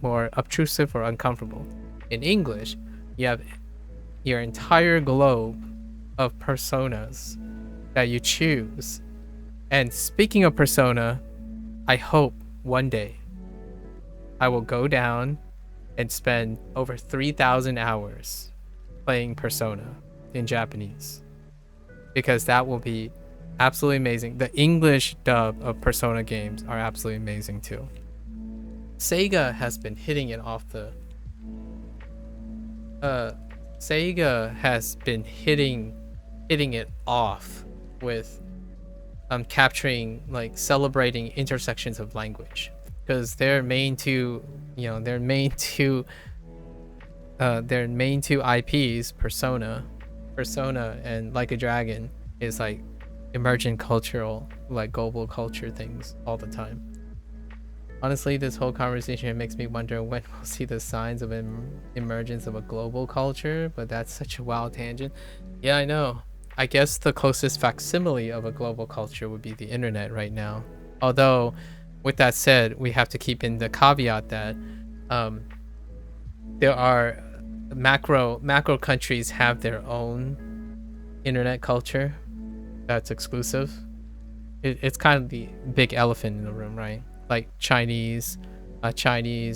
more obtrusive or uncomfortable. In English, you have your entire globe of personas that you choose. And speaking of persona, I hope one day I will go down and spend over 3,000 hours playing Persona in Japanese, because that will be absolutely amazing. The English dub of Persona games are absolutely amazing too. Sega has been hitting it off the Sega has been hitting it off with capturing, like, celebrating intersections of language, because their main two IPs, Persona and Like a Dragon, is like emergent cultural, like global culture things all the time. Honestly, this whole conversation makes me wonder when we'll see the signs of emergence of a global culture, but that's such a wild tangent. Yeah, I know. I guess the closest facsimile of a global culture would be the internet right now. Although, with that said, we have to keep in the caveat that there are macro countries have their own internet culture that's exclusive. It's kind of the big elephant in the room, right? Like Chinese,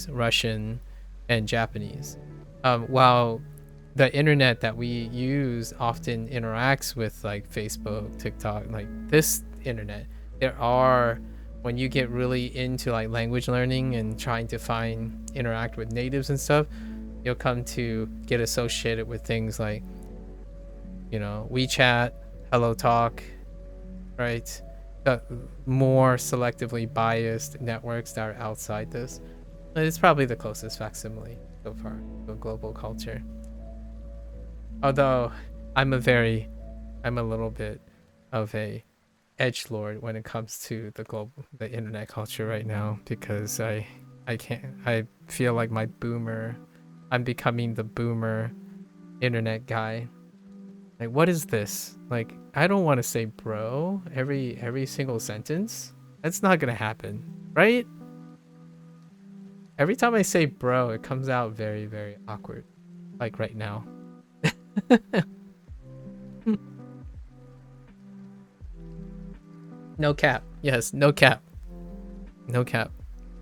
Russian, and Japanese. While the internet that we use often interacts with like Facebook, TikTok, like this internet. There are, when you get really into like language learning and trying to interact with natives and stuff, you'll come to get associated with things like, you know, WeChat, Hello Talk, right? The more selectively biased networks that are outside this. It's probably the closest facsimile so far to a global culture. Although I'm a little bit of a edgelord when it comes to the internet culture right now, because I feel like I'm becoming the boomer internet guy. Like, what is this? Like, I don't want to say bro every single sentence. That's not gonna happen, right? Every time I say bro, it comes out very, very awkward. Like right now. No cap. Yes, no cap. No cap.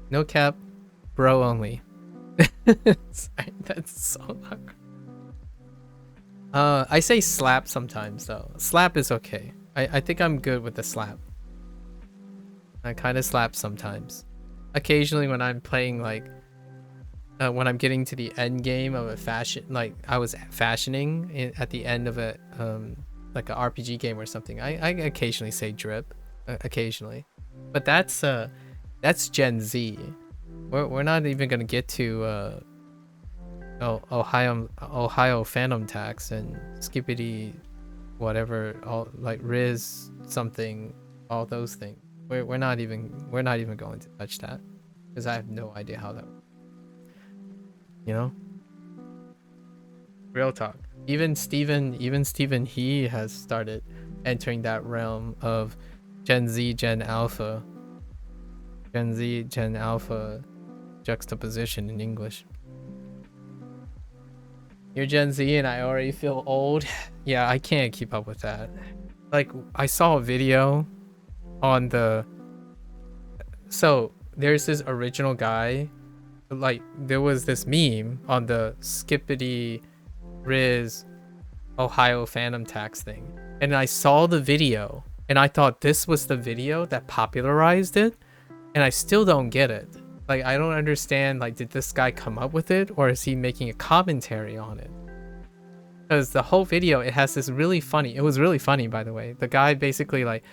No cap. Bro only. Sorry, that's so awkward. I say slap sometimes though. Slap is okay. I think I'm good with the slap. I kind of slap sometimes. Occasionally when I'm playing like when I'm getting to the end game of a fashion, like I was fashioning at the end of a like an RPG game or something, I occasionally say drip, occasionally, but that's Gen Z. We're not even gonna get to Ohio Phantom Tax and Skippity, whatever, all like Riz something, all those things. We're not even going to touch that because I have no idea how that works. You know, real talk. Even Steven he has started entering that realm of Gen Z, Gen Alpha juxtaposition in English. You're Gen Z and I already feel old. Yeah, I can't keep up with that. Like, I saw a video on so there's this original guy, like there was this meme on the Skippity Riz Ohio Phantom Tax thing, and I saw the video and I thought this was the video that popularized it, and I still don't get it. Like, I don't understand, like, did this guy come up with it or is he making a commentary on it? Because the whole video, it has this really funny, it was really funny, by the way. The guy basically like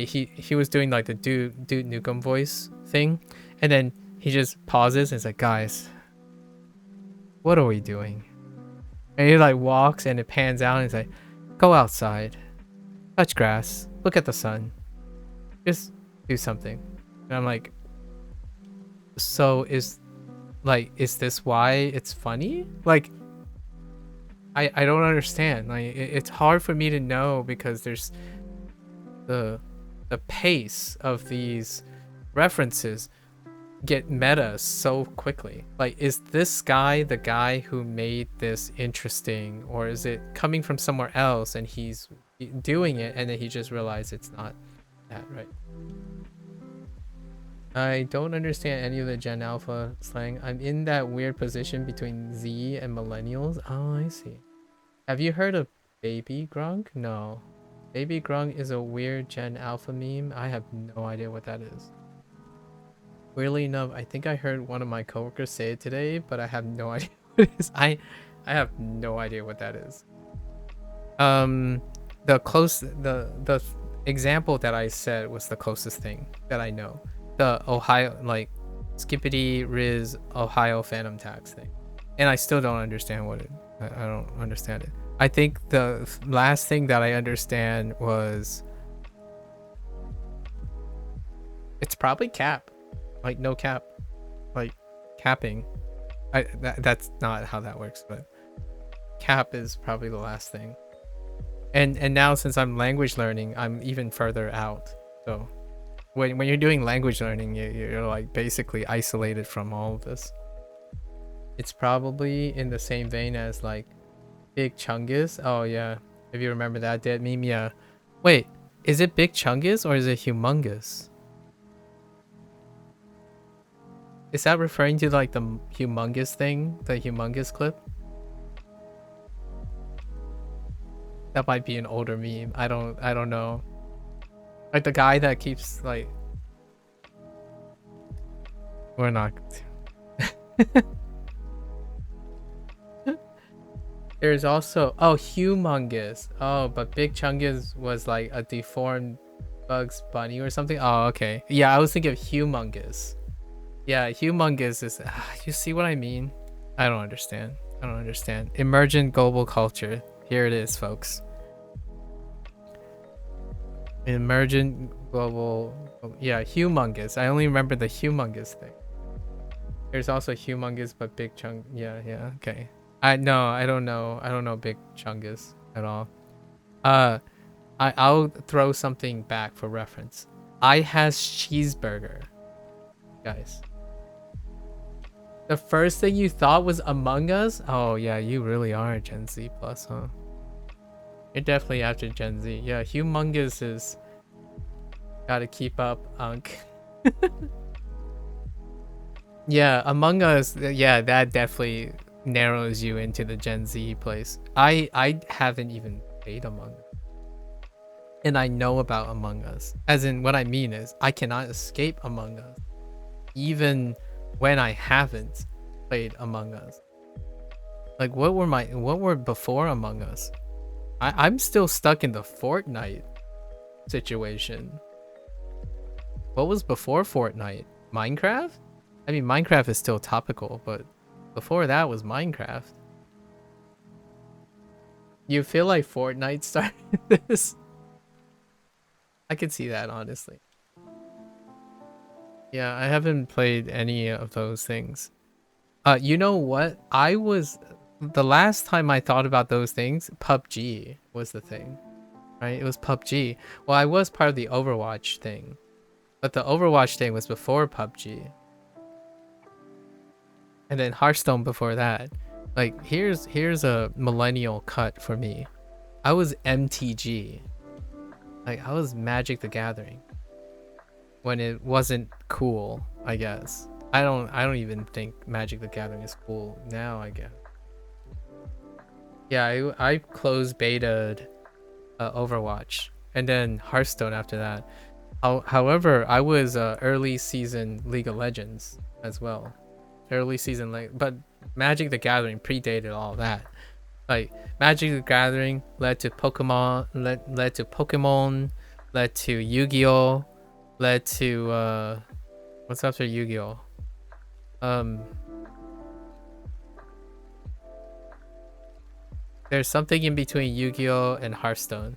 he was doing like the Duke Nukem voice thing, and then he just pauses and it's like, guys, what are we doing? And he like walks and it pans out and it's like, go outside, touch grass, look at the sun, just do something. And I'm like, so is this why it's funny? Like, I don't understand. Like, it's hard for me to know because there's the pace of these references get meta so quickly. Like, is this guy the guy who made this interesting, or is it coming from somewhere else and he's doing it and then he just realized it's not that, right? I don't understand any of the Gen Alpha slang. I'm in that weird position between Z and millennials. Oh, I see. Have you heard of Baby Grunk? No. Baby Grunk is a weird Gen Alpha meme. I have no idea what that is. Weirdly enough, I think I heard one of my coworkers say it today, but I have no idea what it is. I have no idea what that is. The example that I said was the closest thing that I know. The Ohio, like, Skippity Riz Ohio Phantom Tax thing. And I still don't understand what it, I don't understand it. I think the last thing that I understand was, it's probably cap. Like, no cap. Like, capping. That's not how that works, but cap is probably the last thing. And now, since I'm language learning, I'm even further out. So when you're doing language learning, you're like basically isolated from all of this. It's probably in the same vein as like Big Chungus. Oh yeah, if you remember that dead meme. Yeah, wait, is it Big Chungus or is it Humongous? Is that referring to like the humongous thing, the humongous clip? That might be an older meme. I don't know. Like the guy that keeps like. We're not. There's also humongous. Oh, but Big Chungus was like a deformed Bugs Bunny or something. Oh, okay. Yeah, I was thinking of humongous. Yeah, humongous is. You see what I mean? I don't understand. Emergent global culture. Here it is, folks. Emergent global. Yeah, humongous. I only remember the humongous thing. There's also humongous, but Big Chunk. Yeah, okay. I don't know Big Chungus at all. I'll throw something back for reference. I has cheeseburger, guys. The first thing you thought was Among Us? Oh yeah, you really are Gen Z plus, huh? You're definitely after Gen Z. Yeah, humongous is gotta keep up, Unk. Yeah, Among Us. Yeah, that definitely narrows you into the Gen Z place. I haven't even played Among Us. And I know about Among Us. As in, what I mean is, I cannot escape Among Us. Even when I haven't played Among Us. Like, what were before Among Us? I'm still stuck in the Fortnite situation. What was before Fortnite? Minecraft? I mean, Minecraft is still topical, but before that was Minecraft. You feel like Fortnite started this? I could see that, honestly. Yeah, I haven't played any of those things. You know what? The last time I thought about those things, PUBG was the thing, right? It was PUBG. Well, I was part of the Overwatch thing, but the Overwatch thing was before PUBG. And then Hearthstone before that. Like, here's a millennial cut for me. I was MTG. Like, I was Magic the Gathering. When it wasn't cool, I guess. I don't even think Magic the Gathering is cool now, I guess. Yeah, I closed betaed Overwatch and then Hearthstone after that. However, I was early season League of Legends as well. Early season, but Magic the Gathering predated all that. Like, Magic the Gathering led to Pokemon, led to Pokemon, led to Yu-Gi-Oh, led to what's after Yu-Gi-Oh? There's something in between Yu-Gi-Oh and Hearthstone.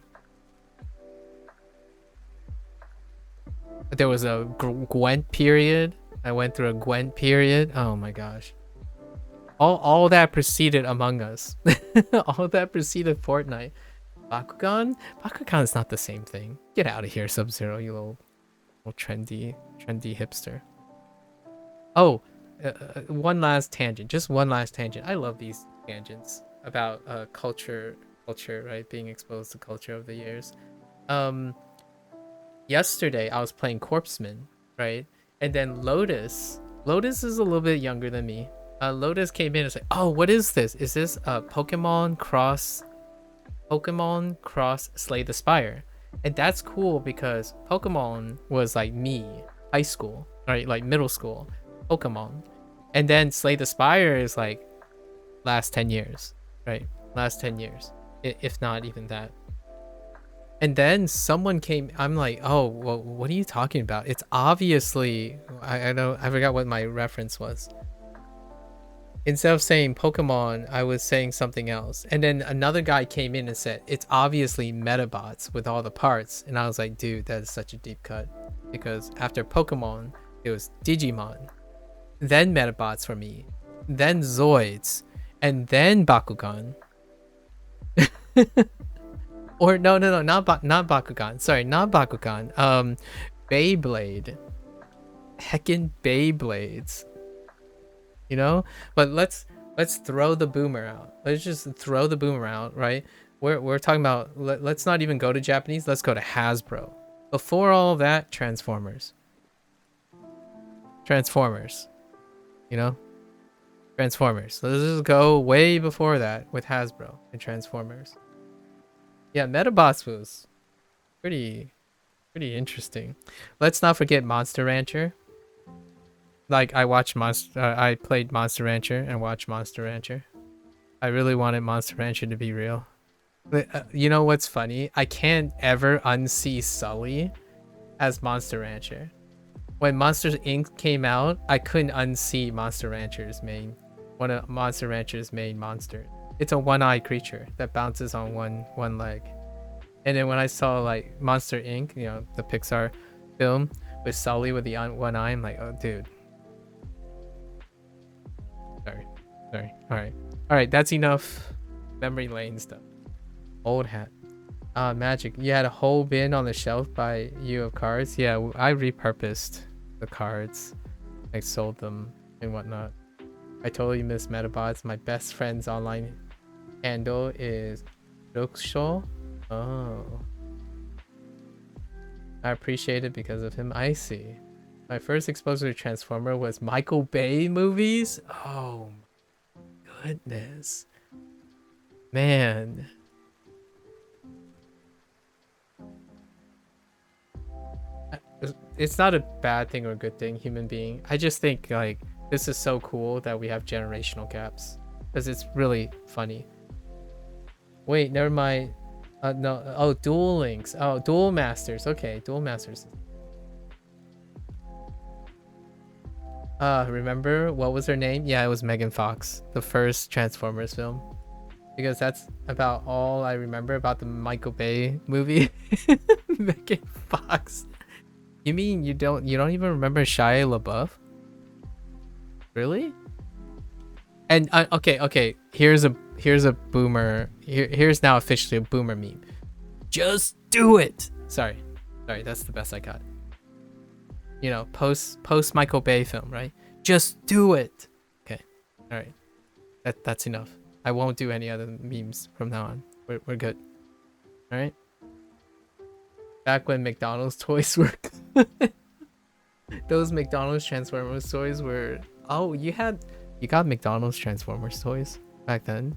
There was a Gwent period. I went through a Gwent period. Oh my gosh. All that preceded Among Us. All that preceded Fortnite. Bakugan? Bakugan is not the same thing. Get out of here, Sub-Zero, you little trendy hipster. Oh, one last tangent. Just one last tangent. I love these tangents about culture, right? Being exposed to culture over the years. Yesterday I was playing Corpseman, right? And then Lotus is a little bit younger than me. Lotus came in and said, "Oh, what is this? Is this a Pokemon cross Slay the Spire?" And that's cool because Pokemon was like me, high school, right? Like middle school, Pokemon. And then Slay the Spire is like last 10 years, right? Last 10 years, if not even that. And then someone came, I'm like, oh, well, what are you talking about? It's obviously, I forgot what my reference was. Instead of saying Pokemon, I was saying something else. And then another guy came in and said, it's obviously Metabots with all the parts. And I was like, dude, that is such a deep cut. Because after Pokemon, it was Digimon. Then Metabots for me. Then Zoids. And then Bakugan. Or no, not Bakugan. Sorry, not Bakugan. Beyblade. Heckin' Beyblades. You know? But let's throw the boomer out. Let's just throw the boomer out, right? We're talking about, let's not even go to Japanese. Let's go to Hasbro. Before all of that, Transformers. You know? Transformers. Let's just go way before that with Hasbro and Transformers. Yeah, Metabots was pretty interesting. Let's not forget Monster Rancher. Like I played Monster Rancher and watched Monster Rancher. I really wanted Monster Rancher to be real. You know what's funny? I can't ever unsee Sully as Monster Rancher. When Monsters Inc. came out, I couldn't unsee one of Monster Rancher's main monsters. It's a one-eyed creature that bounces on one leg. And then when I saw like Monster Inc., you know, the Pixar film with Sully with the one eye, I'm like, oh dude. Sorry. All right. That's enough memory lane stuff. Old hat. Magic. You had a whole bin on the shelf by you of cards. Yeah, I repurposed the cards. I sold them and whatnot. I totally miss Metabots. My best friend's online handle is Ruksho. Oh. I appreciate it because of him. I see. My first exposure to Transformer was Michael Bay movies. Oh my goodness. Man. It's not a bad thing or a good thing, human being. I just think like this is so cool that we have generational gaps because it's really funny. Wait, never mind. No. Oh, Duel Links. Oh, Duel Masters. Okay, Duel Masters. Remember what was her name? Yeah, it was Megan Fox, the first Transformers film. Because that's about all I remember about the Michael Bay movie. Megan Fox. You mean you don't even remember Shia LaBeouf? Really? And okay. Here's a boomer. Here's now officially a boomer meme. Just do it. Sorry, that's the best I got. You know, post Michael Bay film, right? Just do it. Okay, all right. That's enough. I won't do any other memes from now on. We're good. All right. Back when McDonald's toys were those McDonald's Transformers toys were. Oh, you got McDonald's Transformers toys back then.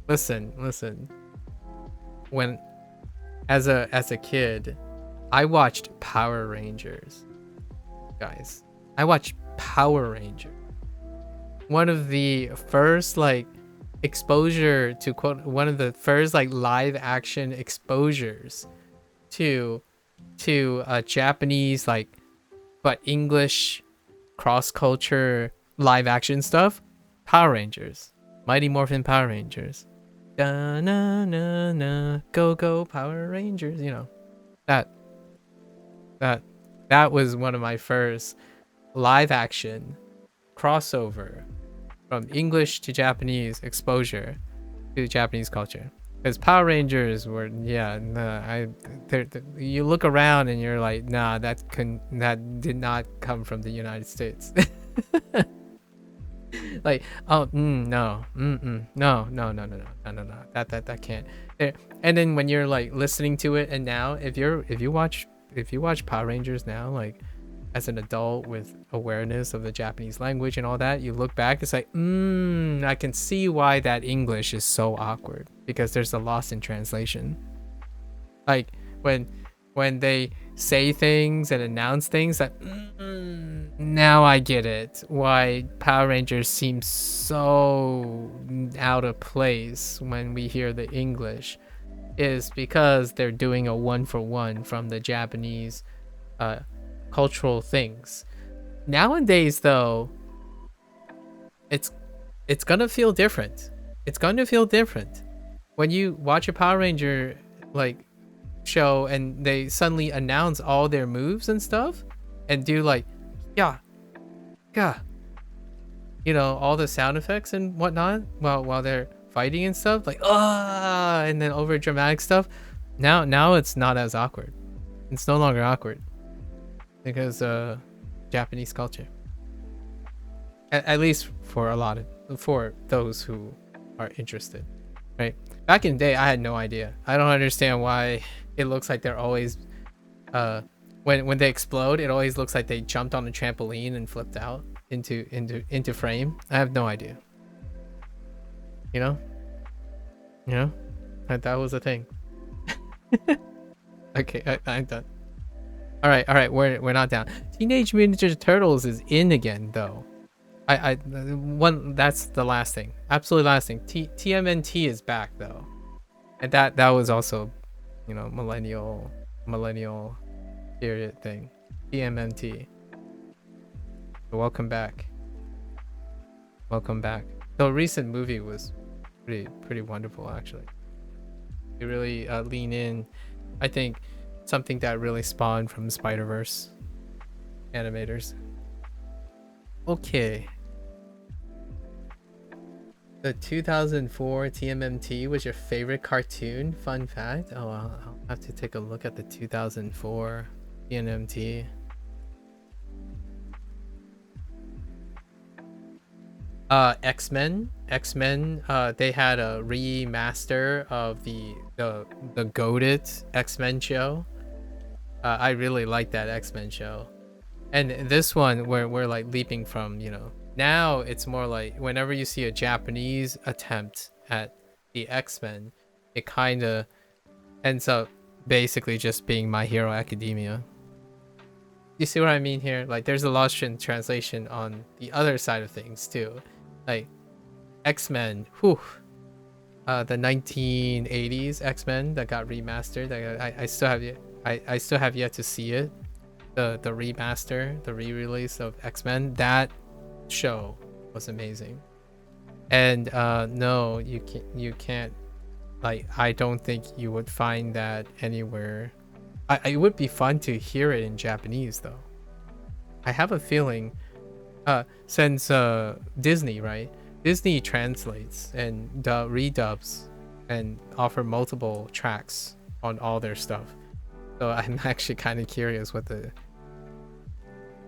Listen. When as a kid, I watched Power Rangers. Guys, I watched Power Rangers. One of the first like exposure to quote one of the first like live action exposures to Japanese like but English cross culture live action stuff. Power Rangers, Mighty Morphin Power Rangers, da na na na, go Power Rangers. You know, that was one of my first live action crossover from English to Japanese exposure to the Japanese culture. Because Power Rangers were, you look around and you're like, nah, that did not come from the United States. Like, oh, no, that can't. And then when you're like listening to it, and now if you watch Power Rangers now, like as an adult with awareness of the Japanese language and all that, you look back, it's like, I can see why that English is so awkward, because there's a loss in translation. Like when they say things and announce things that now I get it why Power Rangers seems so out of place when we hear the English, is because they're doing a one-for-one from the Japanese cultural things. Nowadays though, it's gonna feel different. When you watch a Power Ranger like show and they suddenly announce all their moves and stuff and do like yeah, you know, all the sound effects and whatnot while they're fighting and stuff, like and then over dramatic stuff. Now it's not as awkward. It's no longer awkward because Japanese culture, at least for those who are interested, right? Back in the day, I had no idea. I don't understand why it looks like they're always when they explode, it always looks like they jumped on a trampoline and flipped out into frame. I have no idea, you know. You know, that was a thing. Okay, I'm done. All right, we're not down. Teenage Mutant Ninja Turtles is in again though. That's the last thing. Absolutely last thing. TMNT is back though, and that was also, you know, millennial period thing. TMNT. So welcome back. Welcome back. The recent movie was pretty wonderful actually. They really lean in. I think something that really spawned from Spider-Verse animators. Okay. The 2004 TMNT was your favorite cartoon? Fun fact? Oh, I'll have to take a look at the 2004 TMNT. X-Men, they had a remaster of the goated X-Men show. I really like that X-Men show, and this one we're like leaping from, you know, now it's more like whenever you see a Japanese attempt at the X-Men, it kind of ends up basically just being My Hero Academia. You see what I mean here? Like there's a lost in translation on the other side of things too. Like X-Men, the 1980s X-Men that got remastered. I still have yet to see it. The remaster, the re-release of X-Men. That show was amazing. And no, you can't. Like I don't think you would find that anywhere. It would be fun to hear it in Japanese though. I have a feeling. Since Disney, right? Disney translates and redubs and offer multiple tracks on all their stuff. So I'm actually kind of curious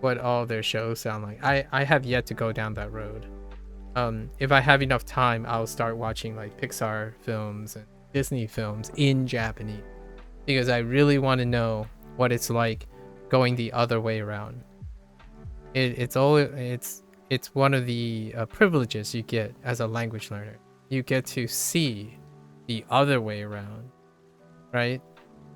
what all their shows sound like. I have yet to go down that road. If I have enough time, I'll start watching like Pixar films and Disney films in Japanese, because I really want to know what it's like going the other way around. It's one of the privileges you get as a language learner. You get to see the other way around, right?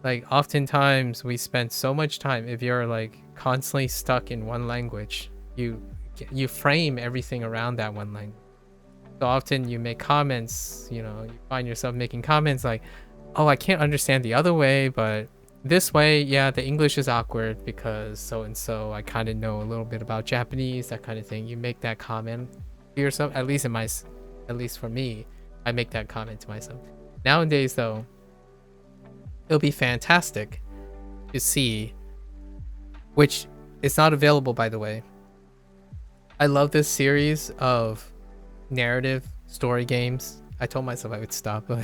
Like oftentimes we spend so much time, if you're like constantly stuck in one language, you frame everything around that one language. So often you make comments, you know, you find yourself making comments like, oh, I can't understand the other way, but this way, yeah, the English is awkward because so and so. I kind of know a little bit about Japanese, that kind of thing. You make that comment to yourself. At least for me, I make that comment to myself. Nowadays, though, it'll be fantastic to see, which is not available, by the way. I love this series of narrative story games. I told myself I would stop, but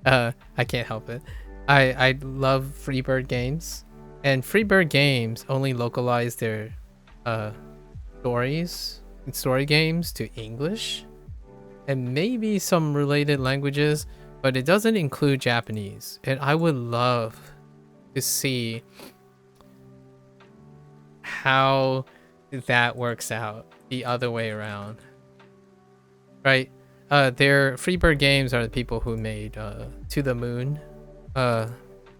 I can't help it. I love Freebird games, and Freebird games only localize their story games to English and maybe some related languages, but it doesn't include Japanese. And I would love to see how that works out the other way around, right? Their Freebird games are the people who made To the Moon, To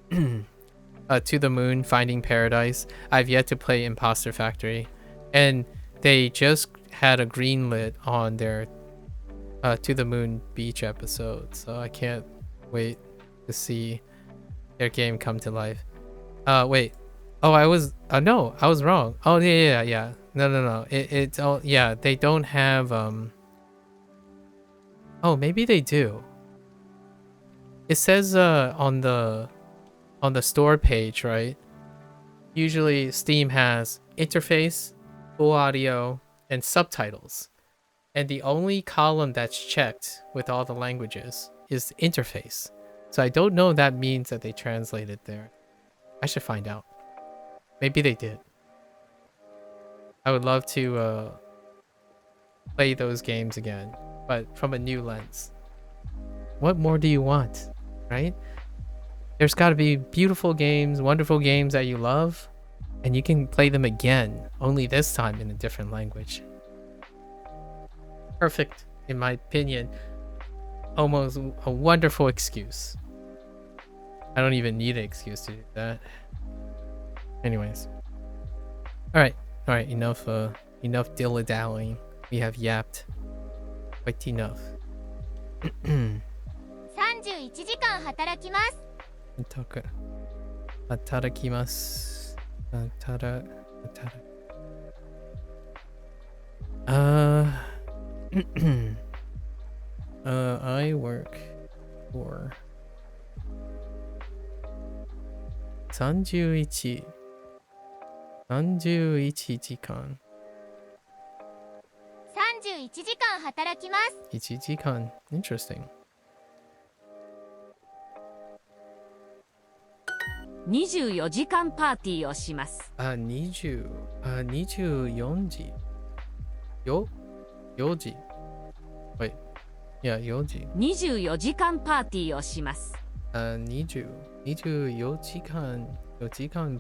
the Moon, Finding Paradise. I've yet to play Imposter Factory, and they just had a greenlit on their To the Moon Beach episode, so I can't wait to see their game come to life. Wait. Oh, I was wrong. Oh, yeah. No. It's all, yeah, they don't have oh, maybe they do. It says on the store page, right? Usually Steam has interface, full audio, and subtitles. And the only column that's checked with all the languages is interface. So I don't know if that means that they translated there. I should find out. Maybe they did. I would love to play those games again, but from a new lens. What more do you want, right? There's got to be beautiful games, wonderful games that you love, and you can play them again, only this time in a different language. Perfect, in my opinion. almost a wonderful excuse. I don't even need an excuse to do that. Anyways. Alright, enough dilly-dallying. We have yapped quite enough. 31時間働きます。働きます。I work for 31時間。31時間働きます。1時間。Interesting. 24時間パーティーをします。24時。4時。Wait. Yeah, 4時。24時間パーティーをします。24時間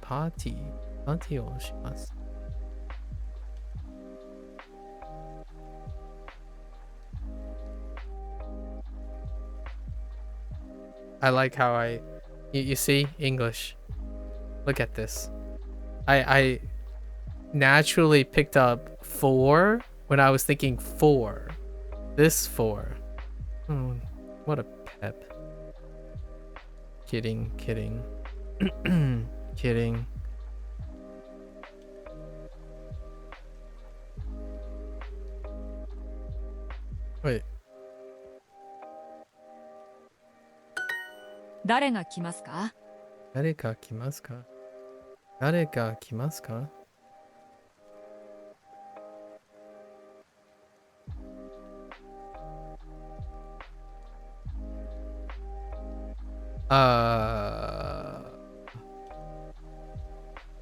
パーティーをします。I like how you see English. Look at this. I naturally picked up 4 when I was thinking 4. This 4. What a pep. Kidding. Kidding. Wait. 誰が来ますか？誰か来ますか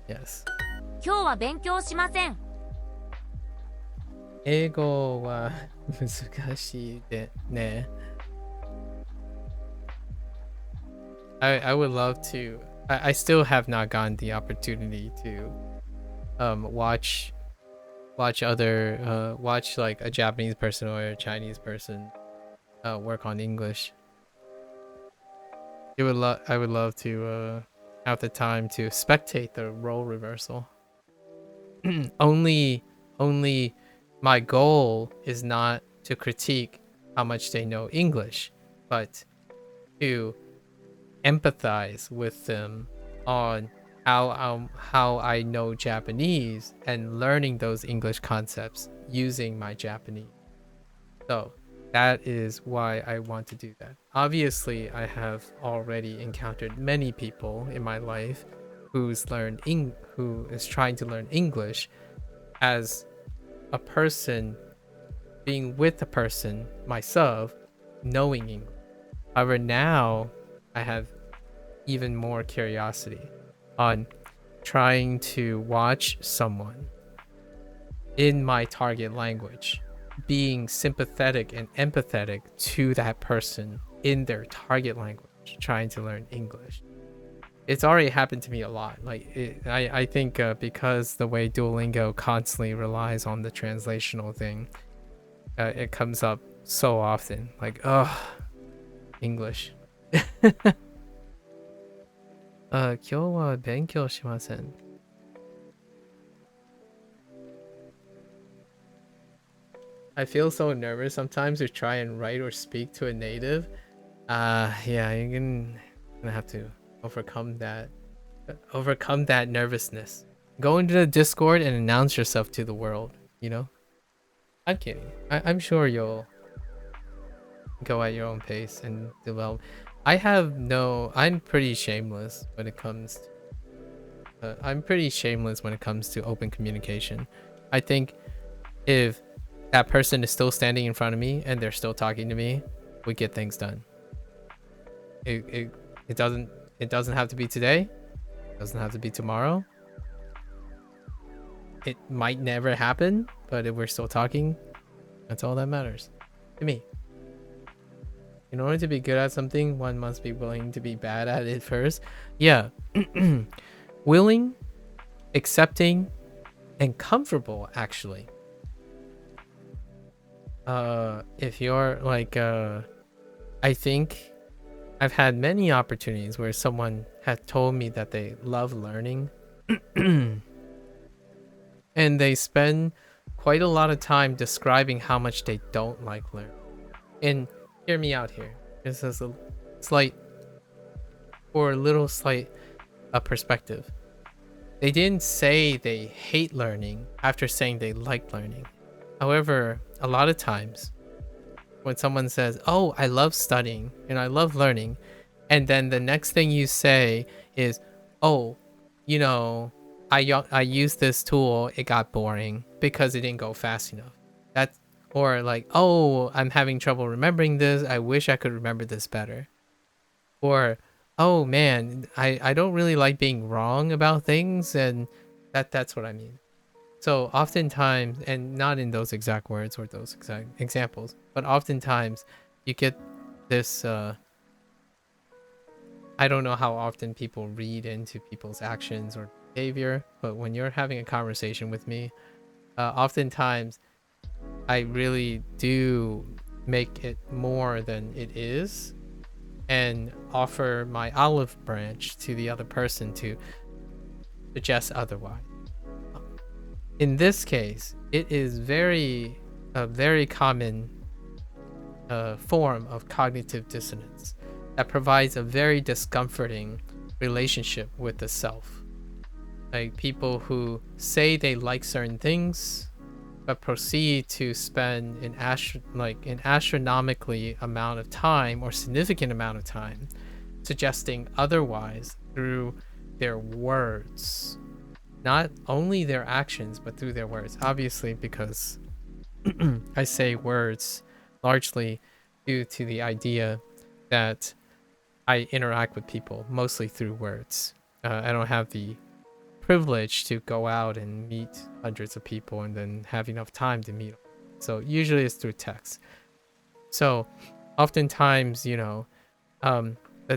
？Yes. 今日は勉強しません。英語は難しいでね。I would love to. I still have not gotten the opportunity to watch other watch like a Japanese person or a Chinese person work on English. I would love to have the time to spectate the role reversal. only my goal is not to critique how much they know English, but to empathize with them on how I know Japanese and learning those English concepts using my Japanese. So that is why I want to do that. Obviously, I have already encountered many people in my life who is trying to learn English as a person, being with a person myself, knowing English. However, now I have even more curiosity on trying to watch someone in my target language, being sympathetic and empathetic to that person in their target language, trying to learn English. It's already happened to me a lot. I think because the way Duolingo constantly relies on the translational thing, it comes up so often. Like, English. 今日は勉強しません。I feel so nervous sometimes to try and write or speak to a native. Yeah, you're gonna have to overcome that nervousness. Go into the Discord and announce yourself to the world, you know? I'm kidding. I'm sure you'll go at your own pace and develop. I'm pretty shameless when it comes to open communication. I think if that person is still standing in front of me and they're still talking to me, we get things done. It doesn't have to be today. It doesn't have to be tomorrow. It might never happen, but if we're still talking, that's all that matters to me. In order to be good at something, one must be willing to be bad at it first. Yeah. Willing, accepting, and comfortable, actually. If you're like I think I've had many opportunities where someone had told me that they love learning and they spend quite a lot of time describing how much they don't like learning. And hear me out here. This is a slight or a little slight perspective. They didn't say they hate learning after saying they like learning. However, a lot of times when someone says, "Oh, I love studying and I love learning," and then the next thing you say is, "Oh, you know, I used this tool, it got boring because it didn't go fast enough." That's or like, "Oh, I'm having trouble remembering this. I wish I could remember this better." Or, "Oh man, I don't really like being wrong about things," and that's what I mean. So oftentimes, and not in those exact words or those exact examples, but oftentimes you get this I don't know how often people read into people's actions or behavior, but when you're having a conversation with me, oftentimes I really do make it more than it is and offer my olive branch to the other person to suggest otherwise. In this case, it is a very common form of cognitive dissonance that provides a very discomforting relationship with the self. Like people who say they like certain things, but proceed to spend an astronomically amount of time or significant amount of time suggesting otherwise through their words. Not only their actions, but through their words. Obviously, because I say words largely due to the idea that I interact with people mostly through words. I don't have the privilege to go out and meet hundreds of people and then have enough time to meet them. So usually it's through text. So oftentimes, the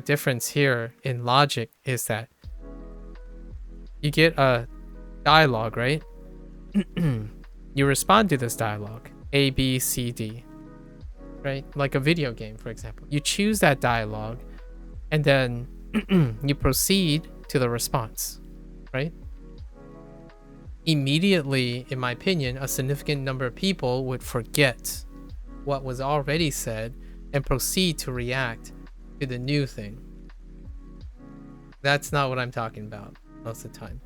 difference here in logic is that you get a dialogue, right? You respond to this dialogue, A, B, C, D, right? Like a video game, for example. You choose that dialogue and then you proceed to the response, right? Immediately, in my opinion, a significant number of people would forget what was already said and proceed to react to the new thing. That's not what I'm talking about most of the time.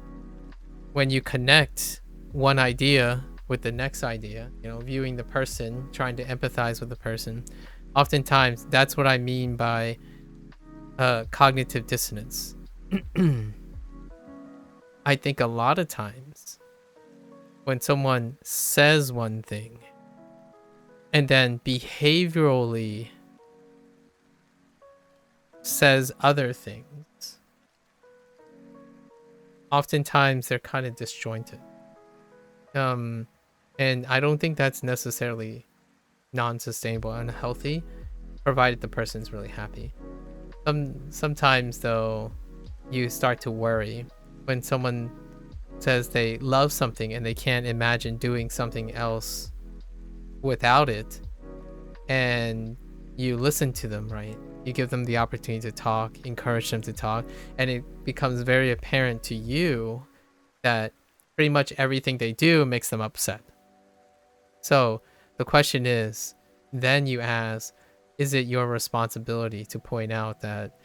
When you connect one idea with the next idea, viewing the person, trying to empathize with the person, oftentimes that's what I mean by cognitive dissonance. I think a lot of times when someone says one thing and then behaviorally says other things, oftentimes they're kind of disjointed. And I don't think that's necessarily non-sustainable and unhealthy, provided the person's really happy. Sometimes though, you start to worry when someone says they love something and they can't imagine doing something else without it, and you listen to them, right? You give them the opportunity to talk, encourage them to talk, and it becomes very apparent to you that pretty much everything they do makes them upset. So the question is, then you ask, is it your responsibility to point out that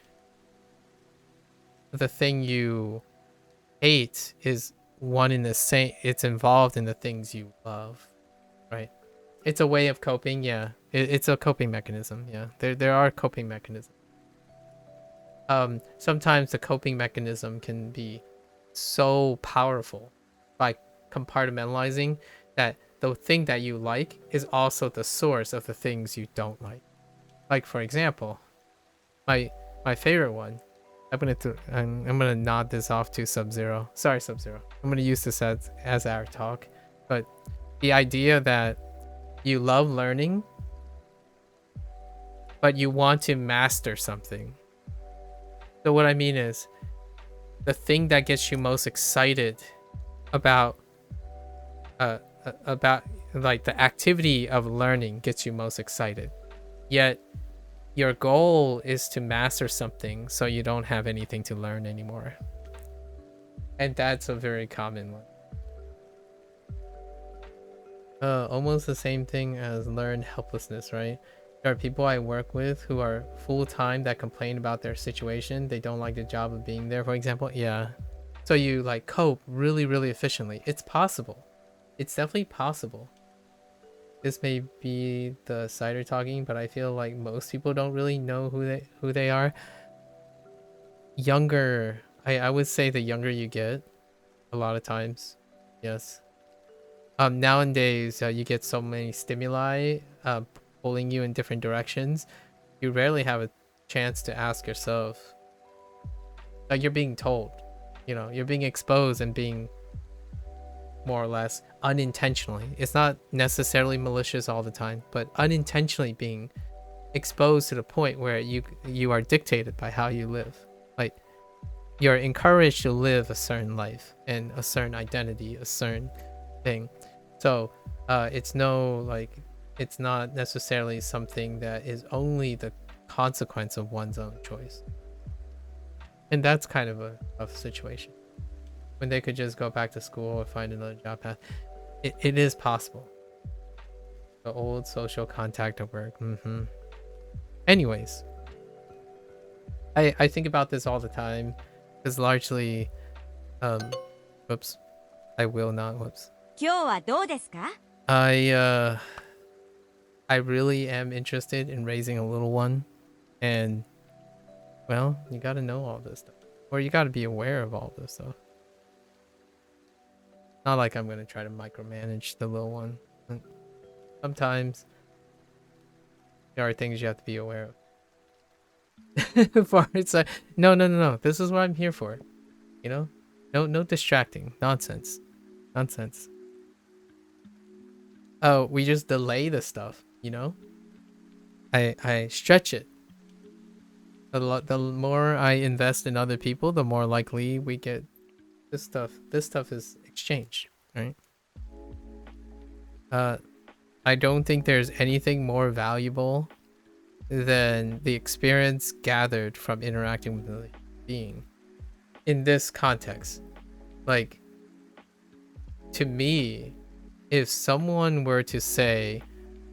the thing you hate is one in the same, it's involved in the things you love, right? It's a way of coping, yeah. It's a coping mechanism, yeah. There are coping mechanisms. Sometimes the coping mechanism can be so powerful by compartmentalizing that the thing that you like is also the source of the things you don't like. Like for example, my favorite one. I'm gonna nod this off to Sub-Zero. Sorry, Sub-Zero. I'm gonna use this as our talk, but the idea that you love learning, but you want to master something. So what I mean is, the thing that gets you most excited about like the activity of learning gets you most excited, yet your goal is to master something so you don't have anything to learn anymore. And that's a very common one. Almost the same thing as learned helplessness, right? There are people I work with who are full-time that complain about their situation. They don't like the job of being there, for example. Yeah. So you like cope really, really efficiently. It's possible. It's definitely possible. This may be the cider talking, but I feel like most people don't really know who they are. Younger, I would say the younger you get, a lot of times, yes. Nowadays, you get so many stimuli pulling you in different directions. You rarely have a chance to ask yourself. Like you're being told, you're being exposed and being more or less unintentionally. It's not necessarily malicious all the time, but unintentionally being exposed to the point where you are dictated by how you live. Like you're encouraged to live a certain life and a certain identity, a certain thing. So it's not necessarily something that is only the consequence of one's own choice. And that's kind of a situation when they could just go back to school or find another job path. It is possible. The old social contact at work. Anyways, I think about this all the time because largely whoops, I will not whoops. 今日はどうですか? I really am interested in raising a little one, and well, you got to know all this stuff, or you got to be aware of all this stuff. Not like I'm gonna try to micromanage the little one. Sometimes there are things you have to be aware of. For it's like no. This is what I'm here for. No distracting nonsense. Oh, we just delay the stuff, I stretch it. The more I invest in other people, the more likely we get this stuff. This stuff is exchanged, right? I don't think there's anything more valuable than the experience gathered from interacting with a being in this context. Like, to me, if someone were to say,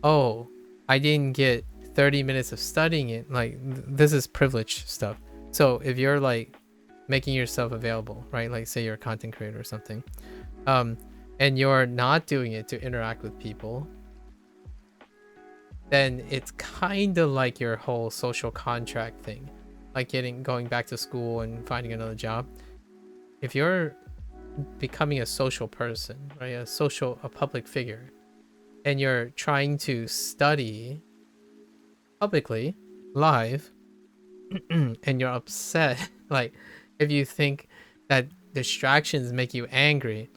oh, I didn't get 30 minutes of studying it, like this is privilege stuff. So if you're like making yourself available, right? Like say you're a content creator or something, and you're not doing it to interact with people, then it's kind of like your whole social contract thing, like going back to school and finding another job. If you're becoming a social person, right, a public figure, and you're trying to study publicly live and you're upset, like if you think that distractions make you angry,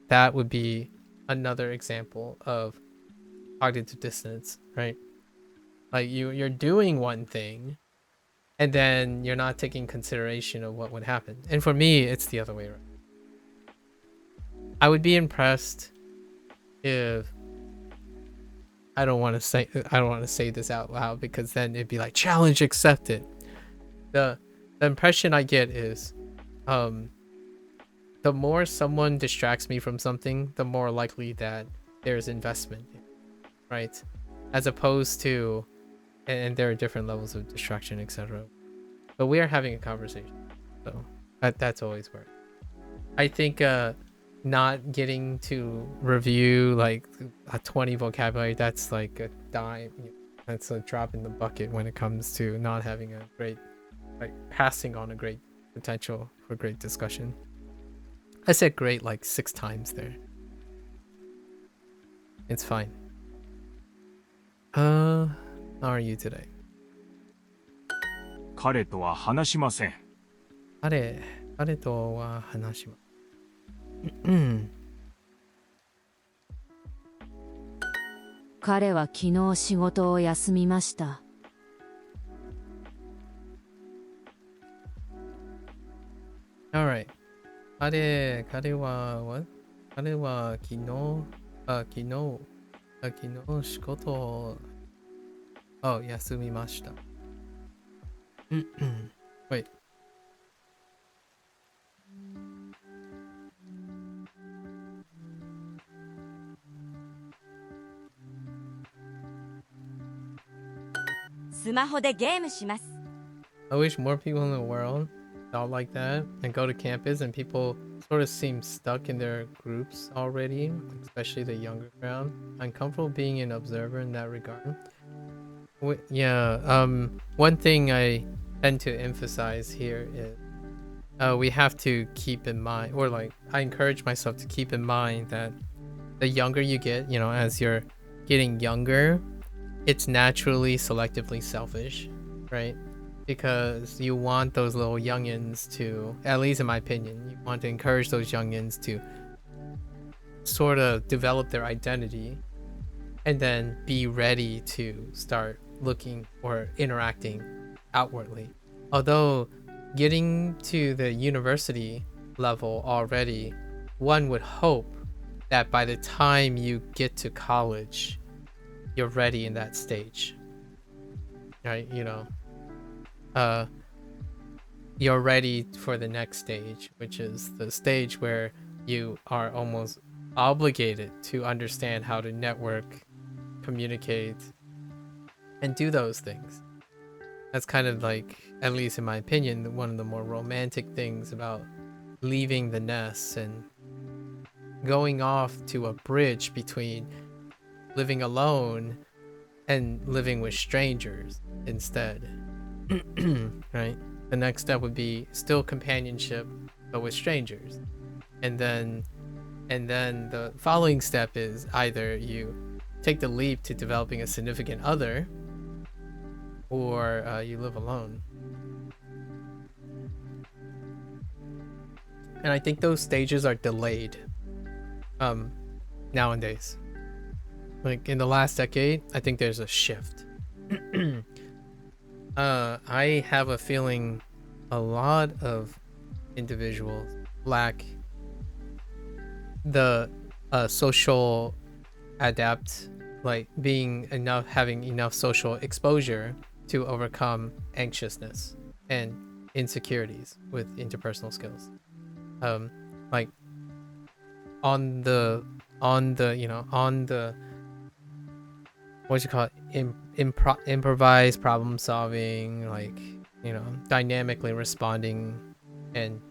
that would be another example of cognitive dissonance, right? Like you're doing one thing and then you're not taking consideration of what would happen. And for me, it's the other way around. I would be impressed if I don't want to say this out loud because then it'd be like challenge accepted. The impression I get is the more someone distracts me from something, the more likely that there's investment, right? As opposed to, and there are different levels of distraction, etc. But we are having a conversation, so that's always worked. I think not getting to review like a 20 vocabulary, that's like a dime. That's a drop in the bucket when it comes to not having a great, like passing on a great potential for great discussion. I said great like 6 times there. It's fine. How are you today? 彼とは話しません。彼とは話します。彼は昨日仕事を休みました。Alright. 彼は what? 彼は昨日仕事を休みました。Wait. I wish more people in the world thought like that and go to campus and people sort of seem stuck in their groups already, especially the younger crowd. I'm comfortable being an observer in that regard. One thing I tend to emphasize here is we have to keep in mind, or like I encourage myself to keep in mind that the younger you get, you know, as you're getting younger, it's naturally selectively selfish, right? Because you want those little youngins to, at least in my opinion, you want to encourage those youngins to sort of develop their identity and then be ready to start looking or interacting outwardly. Although getting to the university level already, one would hope that by the time you get to college, you're ready in that stage, right? You know, you're ready for the next stage, which is the stage where you are almost obligated to understand how to network, communicate, and do those things. That's kind of like, at least in my opinion, one of the more romantic things about leaving the nest and going off to a bridge between living alone and living with strangers instead. Right? The next step would be still companionship, but with strangers. And then the following step is either you take the leap to developing a significant other, or you live alone. And I think those stages are delayed nowadays. Like in the last decade, I think there's a shift. I have a feeling a lot of individuals lack the social adapt, like having enough social exposure to overcome anxiousness and insecurities with interpersonal skills. Like on the what you call it, improvised problem solving, like, you know, dynamically responding and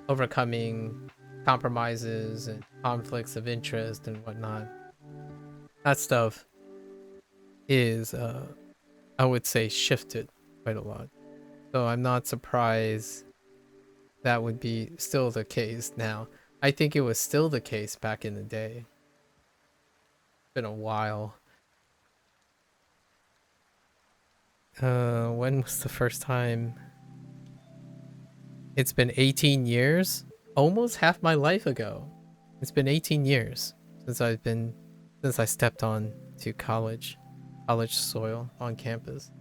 overcoming compromises and conflicts of interest and whatnot. That stuff is I would say shifted quite a lot. So I'm not surprised that would be still the case now. I think it was still the case back in the day. It's been a while. When was the first time? It's been 18 years? Almost half my life ago. It's been 18 years since I stepped on to college soil on campus.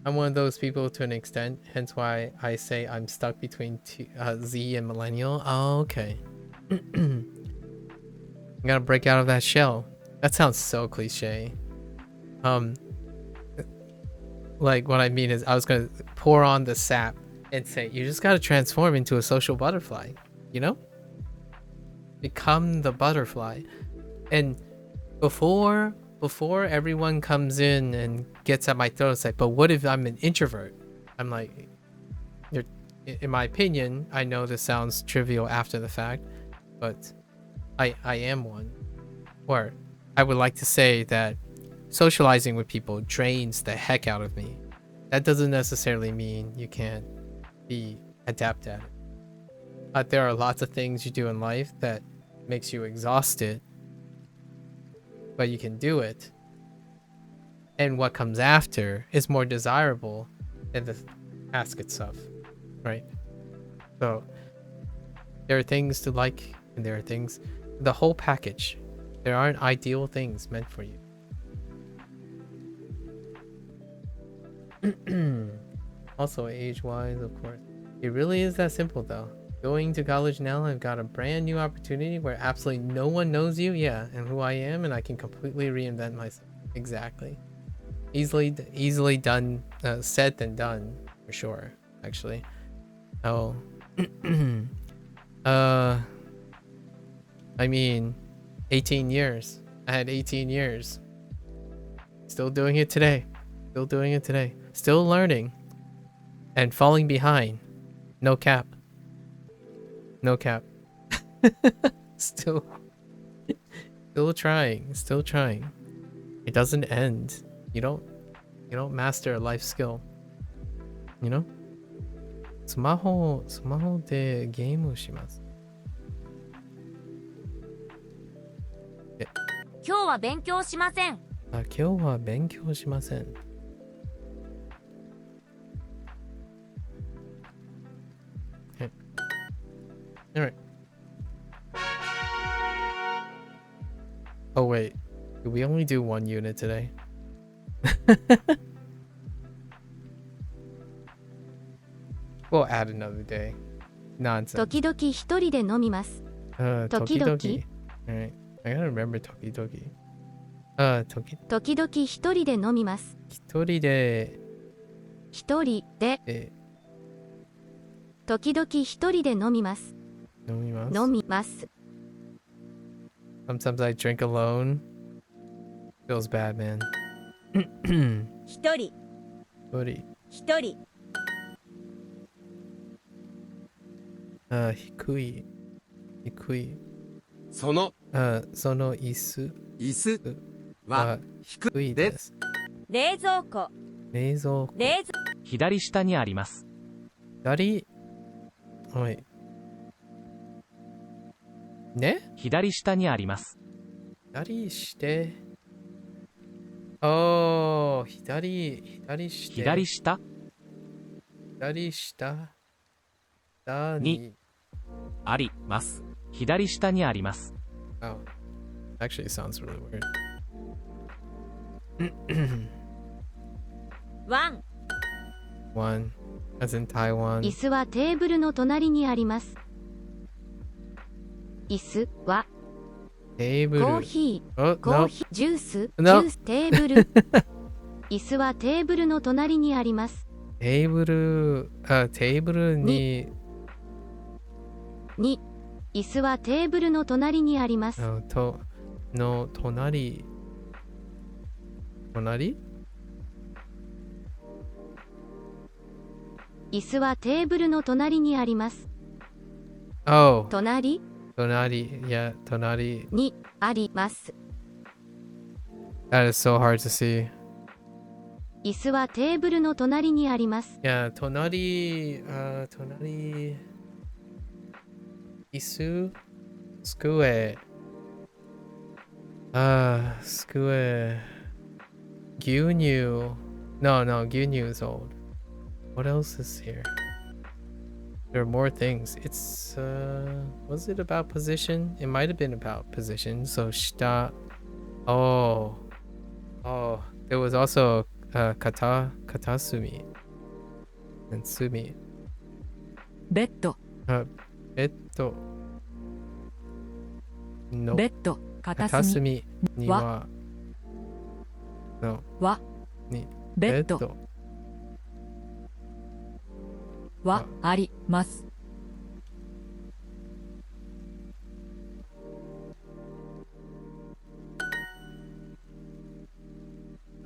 I'm one of those people to an extent, hence why I say I'm stuck between Z and millennial. Oh, okay. I'm gonna break out of that shell. That sounds so cliche. Like what I mean is I was gonna pour on the sap and say you just gotta transform into a social butterfly, you know? Become the butterfly. And before everyone comes in and gets at my throat, it's like, but what if I'm an introvert? I'm like, in my opinion, I know this sounds trivial after the fact, but I am one. Or I would like to say that socializing with people drains the heck out of me. That doesn't necessarily mean you can't be adept at it. There are lots of things you do in life that makes you exhausted, but you can do it. And what comes after is more desirable than the task itself, right? So there are things to like, and there are things, the whole package. There aren't ideal things meant for you. Also, age-wise, of course, it really is that simple though. Going to college now, I've got a brand new opportunity where absolutely no one knows you, yeah, and who I am, and I can completely reinvent myself. Exactly. easily done, said than done for sure. Actually, oh, I mean, 18 years. I had 18 years. Still doing it today. Still doing it today. Still learning, and falling behind. No cap. No cap. Still trying. Still trying. It doesn't end. You don't master a life skill. You know? スマホでゲームをします。今日は勉強しません。今日は勉強しません。Okay. All right. Oh wait, did we only do one unit today? We'll add another day. Nonsense. 時々一人で飲みます。時々。 Alright, I gotta remember 時々。時々一人で飲みます。一人で。時々一人で飲みます。飲みます。飲みます。 Sometimes I drink alone. Feels bad, man. 一人。一人。低い。その椅子は低いです。冷蔵庫。左下にあります。はい。ね？左下にあります。左下。左下にあります。左下にあります。Oh, actually sounds really weird. One, as in Taiwan. 椅子はテーブルの隣にあります。椅子はテーブル。コーヒー、ジュース、テーブル。椅子はテーブルの隣にあります。テーブルに。椅子はテーブルの隣にあります。隣。椅子はテーブルの隣にあります。Oh. 隣 Yeah, 隣にあります。That is so hard to see. 椅子はテーブルの隣にあります。Yeah, 隣。椅子机。机。牛乳。No, 牛乳 is old. What else is here? There are more things. It's was it about position? It might have been about position. So shita. Oh, there was also katasumi and sumi. ベッド。ベッドのベッド。片隅。にはのはにベッドはあります。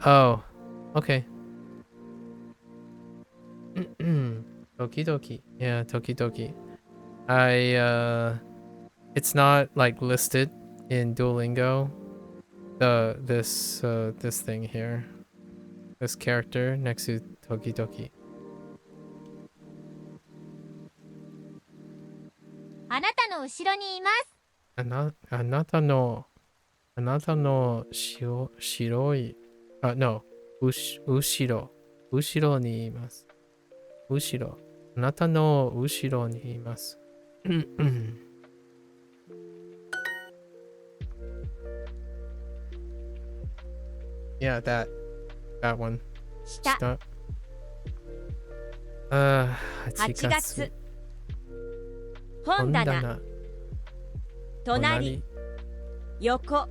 Oh, okay. 時々 Yeah, 時々 it's not like listed in Duolingo. This thing here. This character next to Tokidoki. あなたの後ろにいます。あなたの白いno 後ろにいます。あなたの後ろにいます。Yeah, that one. 下。8月。本棚。隣。横。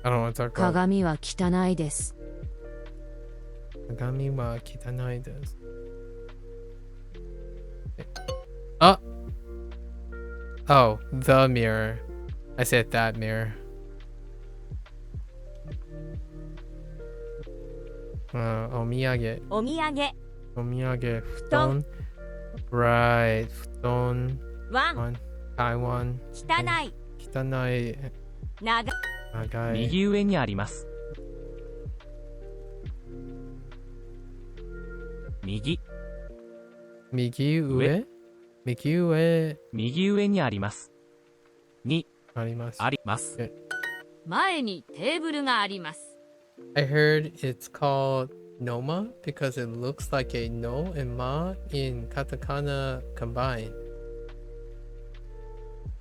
I don't want to talk about 鏡は汚いです。鏡は汚いです。あ Oh, the mirror. I said that mirror. お土産。お土産。お土産。布団。Right. 布団。ワン。台湾。汚い。汚い。長い。長い。右上にあります。右。右上右上右上にあります。にあります。あります。前にテーブルがあります。I heard it's called Noma because it looks like a no and ma in katakana combined.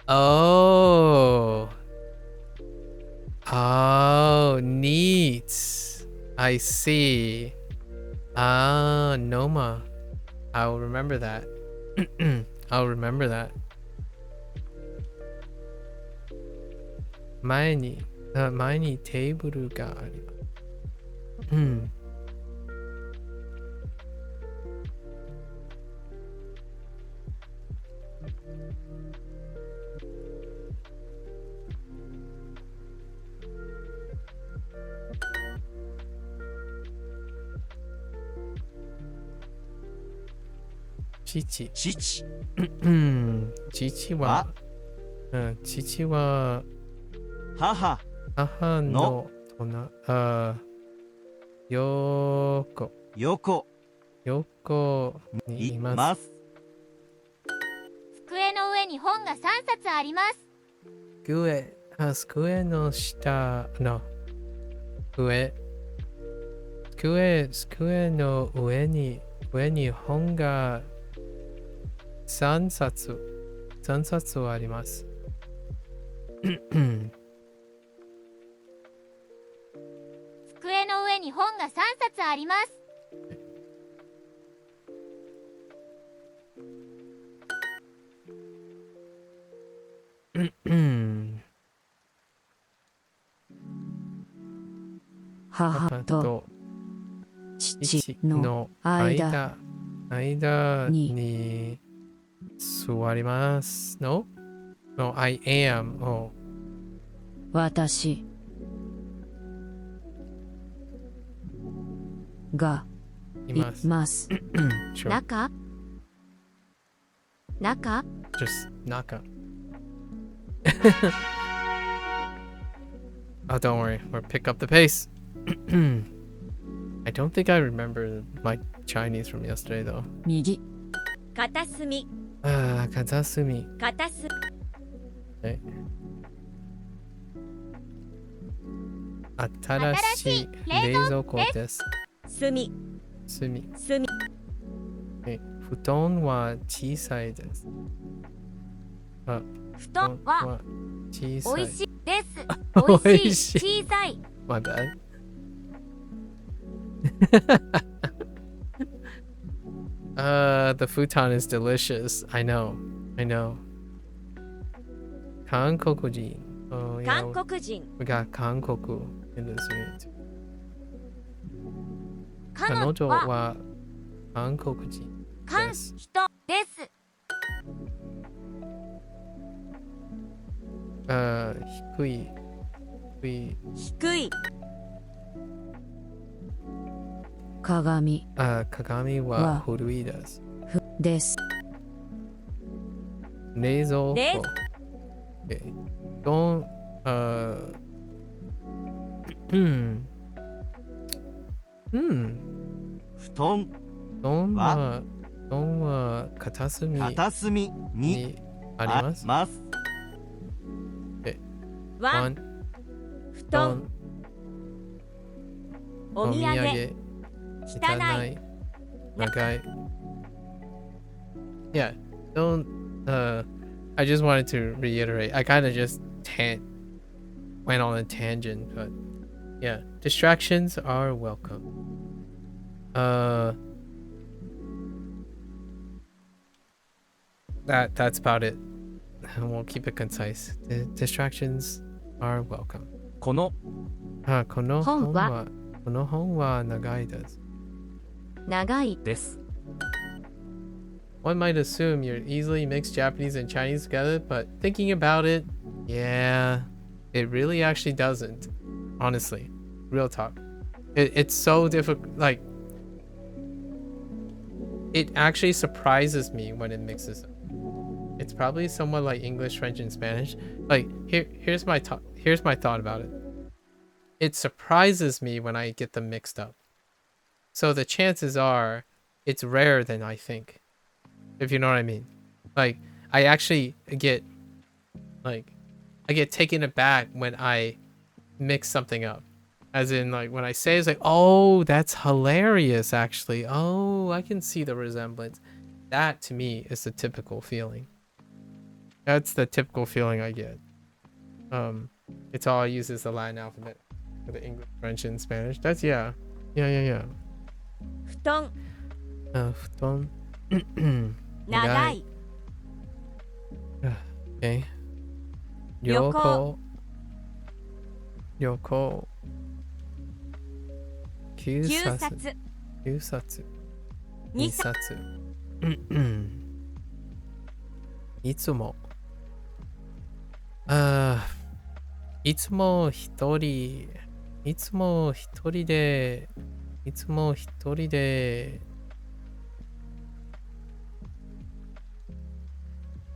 Oh. Oh, neat. I see. Ah, Noma. I'll remember that. I'll remember that. 前にテーブルがあります。うん。父。父は、父は、母の横にいます。机の上に本が3冊あります。机の下の上。机の上に本が3冊あります。机の上に本が3冊あります。母と父の間に座ります。No? No, I am. Oh. 私がいます。Sure. 中 Just naka. Oh, don't worry. We'll pick up the pace. I don't think I remember my Chinese from yesterday, though. 右片隅 片隅。片隅 Okay. 新しい冷蔵庫です。隅隅。隅 Okay. 布団は小さいです。布団は小さい。おいしいです。おおいいしいしい。小さい。My bad. The futon is delicious. I know. 韓国人。Oh, yeah, 韓国人。 we got 韓国 in this unit. 彼彼女女はは韓国人韓です。人です。低い。低い。鏡鏡は古いです。です。冷蔵庫。冷 Okay. Don't. Hmm. 布団布団は片隅片隅ににあります。ワン。布団。お土産。汚い。長い。Yeah, don't. I just wanted to reiterate. I kind of just went on a tangent, but yeah, distractions are welcome. That's about it. We'll keep it concise. Distractions are welcome. このこの本はこの本は長いです。長い。です。 One might assume you'd easily mix Japanese and Chinese together, but thinking about it, yeah, it really actually doesn't. Honestly, real talk. It's so difficult. Like, it actually surprises me when it mixes up. It's probably somewhat like English, French, and Spanish. Like, here's my thought about it. It surprises me when I get them mixed up. So the chances are it's rarer than I think. If you know what I mean. Like, I actually get taken aback when I mix something up. As in, like, when I say it's like, oh, that's hilarious, actually. Oh, I can see the resemblance. That, to me, is the typical feeling. That's the typical feeling I get. It's all I use is the Latin alphabet for the English, French, and Spanish. That's, yeah. 布団。布団。長い。 Okay. 旅行。旅行。99冊。冊。 9冊。 2 2冊。冊。いつも。いつも一人。いつも一人で。いつも一人で。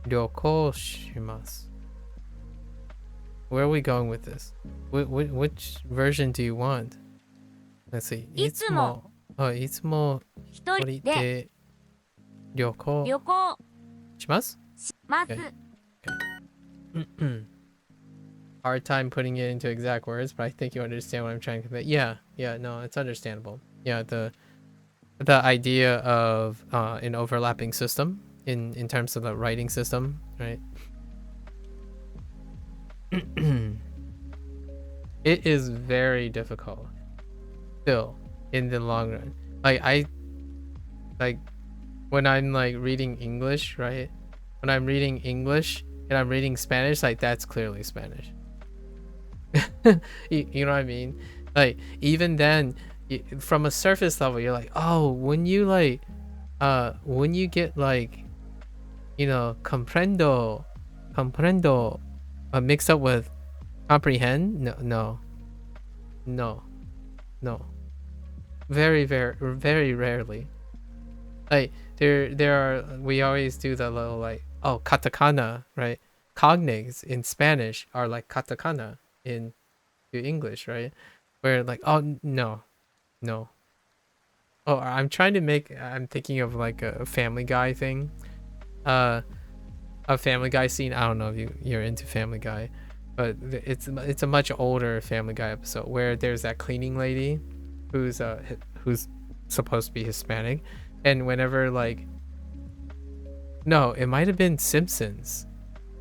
旅行します。Where are we going with this? Which version do you want? Let's see. いつも。いつも一一人人でで旅行旅行します。します。 Hard time putting it into exact words, but I think you understand what I'm trying to convey. Yeah, no, it's understandable. Yeah, the idea of an overlapping system in terms of the writing system, right? It is very difficult still in the long run. Like when I'm like reading English, right? When I'm reading English and I'm reading Spanish, like that's clearly Spanish. You know what I mean? Like even then, from a surface level, you're like, oh, when you get like, you know, comprendo mixed up with comprehend, no. Very rarely. Like there are, we always do the little like, oh, katakana, right? Cognates in Spanish are like katakana in English, right? Where like, oh no. Oh, I'm thinking of like a Family Guy thing. A Family Guy scene. I don't know if you're into Family Guy, but it's a much older Family Guy episode where there's that cleaning lady who's supposed to be Hispanic, and whenever like, no, it might have been Simpsons.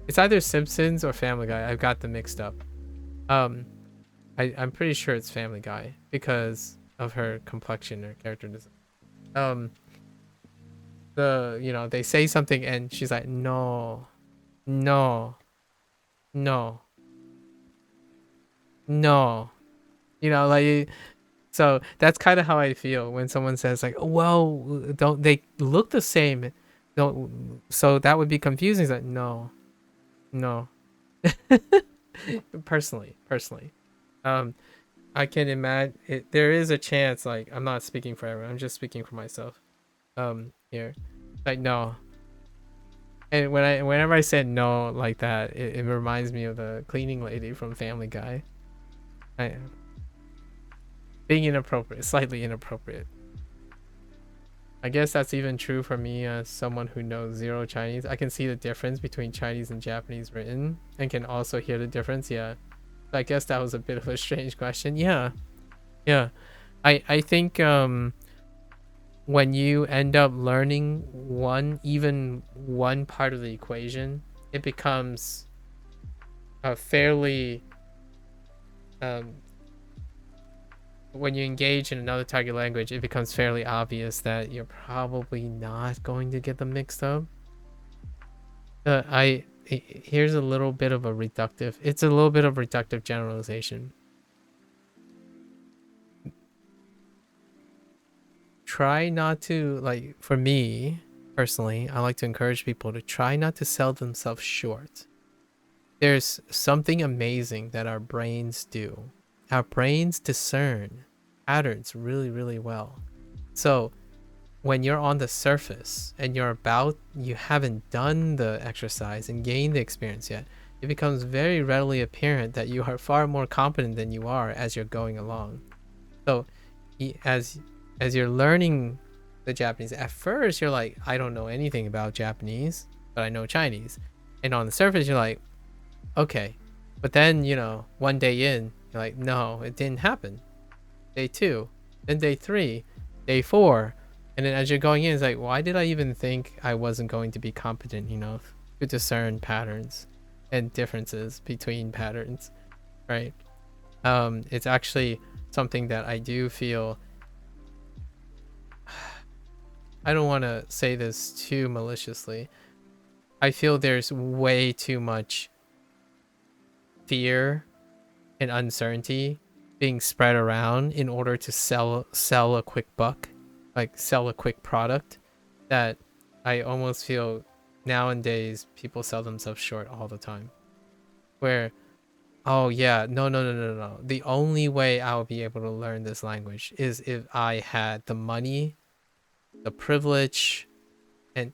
It's either Simpsons or Family Guy. I've got them mixed up. I'm pretty sure it's Family Guy because of her complexion or character design. You know, they say something and she's like, no. You know, like, so that's kind of how I feel when someone says like, well, don't they look the same? Don't, so that would be confusing. It's like, no. personally, I can imagine it. There is a chance, like, I'm not speaking for everyone, I'm just speaking for myself here, like, no. And whenever I said no like that, it reminds me of the cleaning lady from Family Guy. Being inappropriate, slightly inappropriate. I guess that's even true for me as someone who knows zero Chinese. I can see the difference between Chinese and Japanese written and can also hear the difference. Yeah. I guess that was a bit of a strange question. Yeah. I think when you end up learning even one part of the equation, it becomes a fairly when you engage in another target language, it becomes fairly obvious that you're probably not going to get them mixed up. I here's a little bit of a reductive. It's a little bit of reductive generalization. Try not to, like, for me personally, I like to encourage people to try not to sell themselves short. There's something amazing that our brains do. Our brains discern patterns really, really well. So when you're on the surface and you haven't done the exercise and gained the experience yet, it becomes very readily apparent that you are far more competent than you are as you're going along. So as you're learning the Japanese, at first you're like, I don't know anything about Japanese, but I know Chinese. And on the surface you're like, okay. But then, you know, one day in, you're like, no, it didn't happen. Day 2, then day 3, day 4. And then as you're going in, it's like, why did I even think I wasn't going to be competent enough to discern patterns and differences between patterns, right? It's actually something that I do feel, I don't want to say this too maliciously. I feel there's way too much fear and uncertainty being spread around in order to sell a quick buck, like sell a quick product, that I almost feel nowadays people sell themselves short all the time. Where, oh yeah, no. The only way I'll be able to learn this language is if I had the money, the privilege, and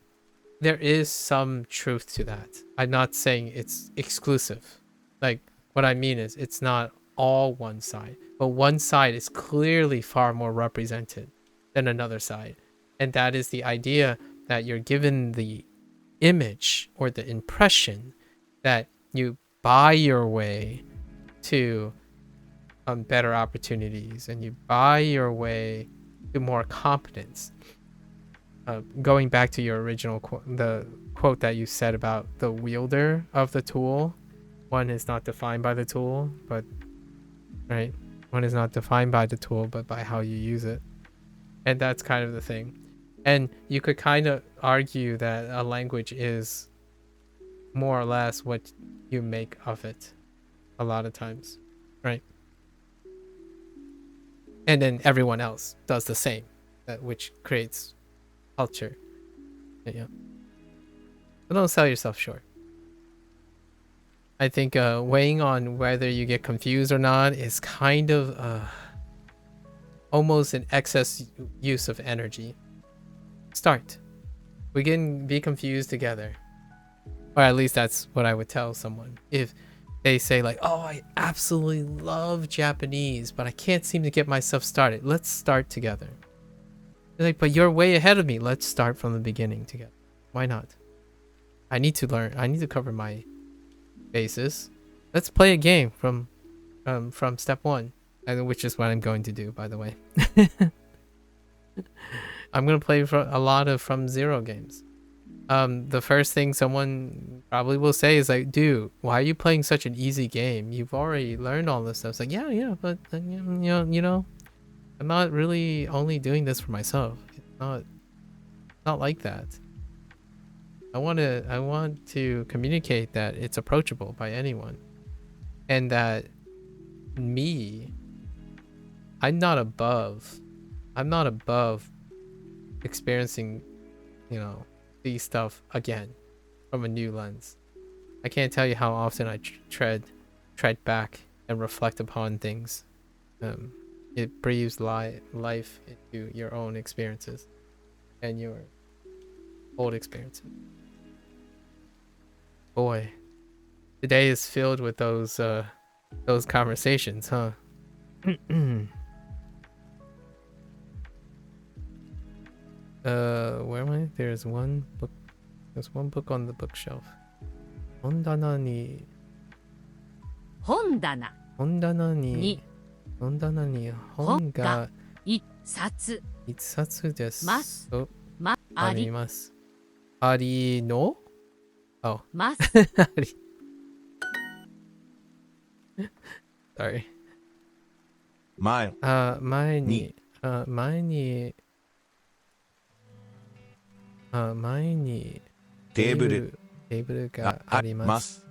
there is some truth to that. I'm not saying it's exclusive. Like, what I mean is it's not all one side, but one side is clearly far more represented than another side. And that is the idea that you're given the image or the impression that you buy your way to better opportunities and you buy your way to more competence. Going back to your original the quote that you said about the wielder of the tool, one is not defined by the tool, but right, one is not defined by the tool, but by how you use it. And that's kind of the thing. And you could kind of argue that a language is more or less what you make of it a lot of times, right? And then everyone else does the same, which creates culture. Yeah. But don't sell yourself short. I think weighing on whether you get confused or not is kind of almost an excess use of energy. Start. We can be confused together. Or at least that's what I would tell someone. If they say like, oh, I absolutely love Japanese, but I can't seem to get myself started. Let's start together. They're like, but you're way ahead of me. Let's start from the beginning together. Why not? I need to learn. I need to cover my basis. Let's play a game from step 1, which is what I'm going to do, by the way. I'm going to play for a lot of from zero games. The first thing someone probably will say is like, dude, why are you playing such an easy game? You've already learned all this stuff. It's like, yeah, but you know, I'm not really only doing this for myself. It's not like that. I want to communicate that it's approachable by anyone, and that I'm not above experiencing, these stuff again from a new lens. I can't tell you how often I tread back and reflect upon things. It breathes life into your own experiences and your old experiences. Boy, today is filled with those conversations, huh? Where am I? There's one book on the bookshelf. 本棚に本棚本棚にに本が一冊一冊ですますとありあります。ありの Oh. ます Sorry. 前前にテーブルテーブルがあります。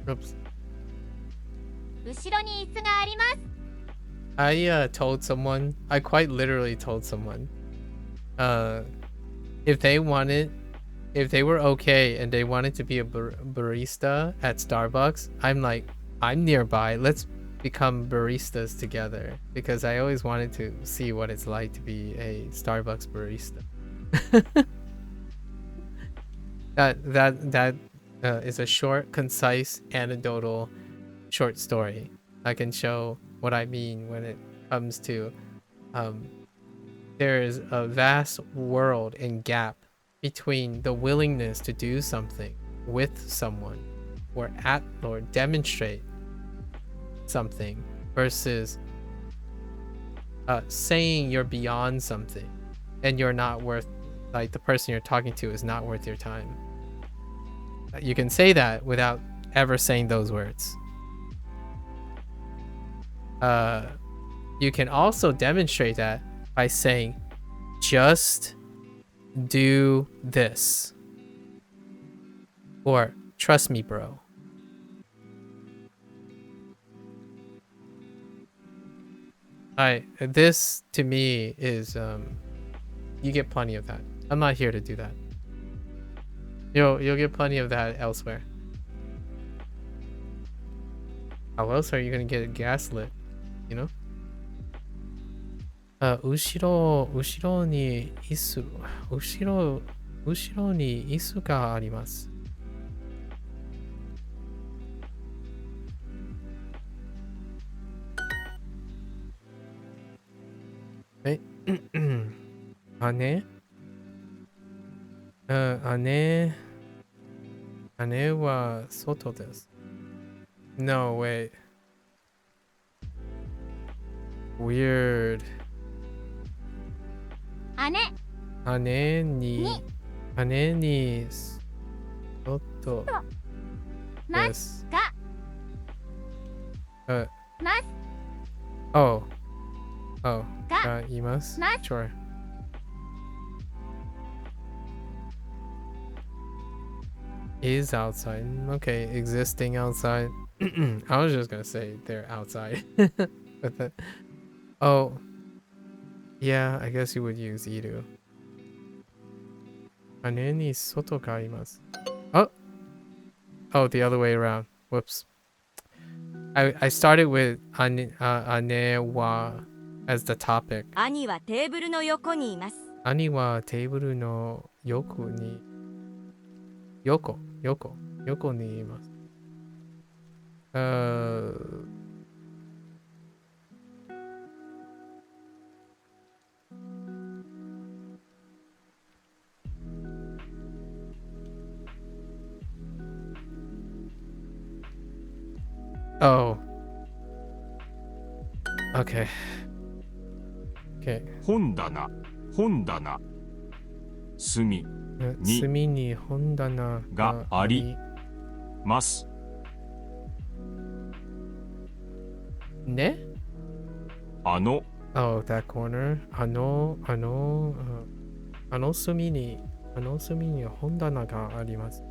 Oops. 後ろに椅子があります。told someone, I quite literally told someone, if they were okay and they wanted to be a barista at Starbucks, I'm like, I'm nearby. Let's become baristas together because I always wanted to see what it's like to be a Starbucks barista. That is a short, concise, anecdotal short story. I can show what I mean when it comes to there is a vast world and gap between the willingness to do something with someone or demonstrate something versus saying you're beyond something and you're not worth, like the person you're talking to is not worth your time. You can say that without ever saying those words. You can also demonstrate that by saying, just do this. Or, trust me, bro. This to me is, you get plenty of that. I'm not here to do that. You'll get plenty of that elsewhere. How else are you gonna get gaslit? You know? 後ろに椅子があります。姉は外です。No, wait. Weird. 姉に外ですがます。Oh. がいます。Sure. Is outside. Okay, existing outside. I was just gonna say they're outside. But that. Oh. Yeah, I guess you would use iru. 姉に外があります。Oh, the other way around. Whoops. I started with 姉は as the topic. 兄はテーブルの横にいます。兄はテーブルの横にいます。Oh. Okay. 本棚隅に本棚がありますね。Oh, that corner. 隅に本棚があります。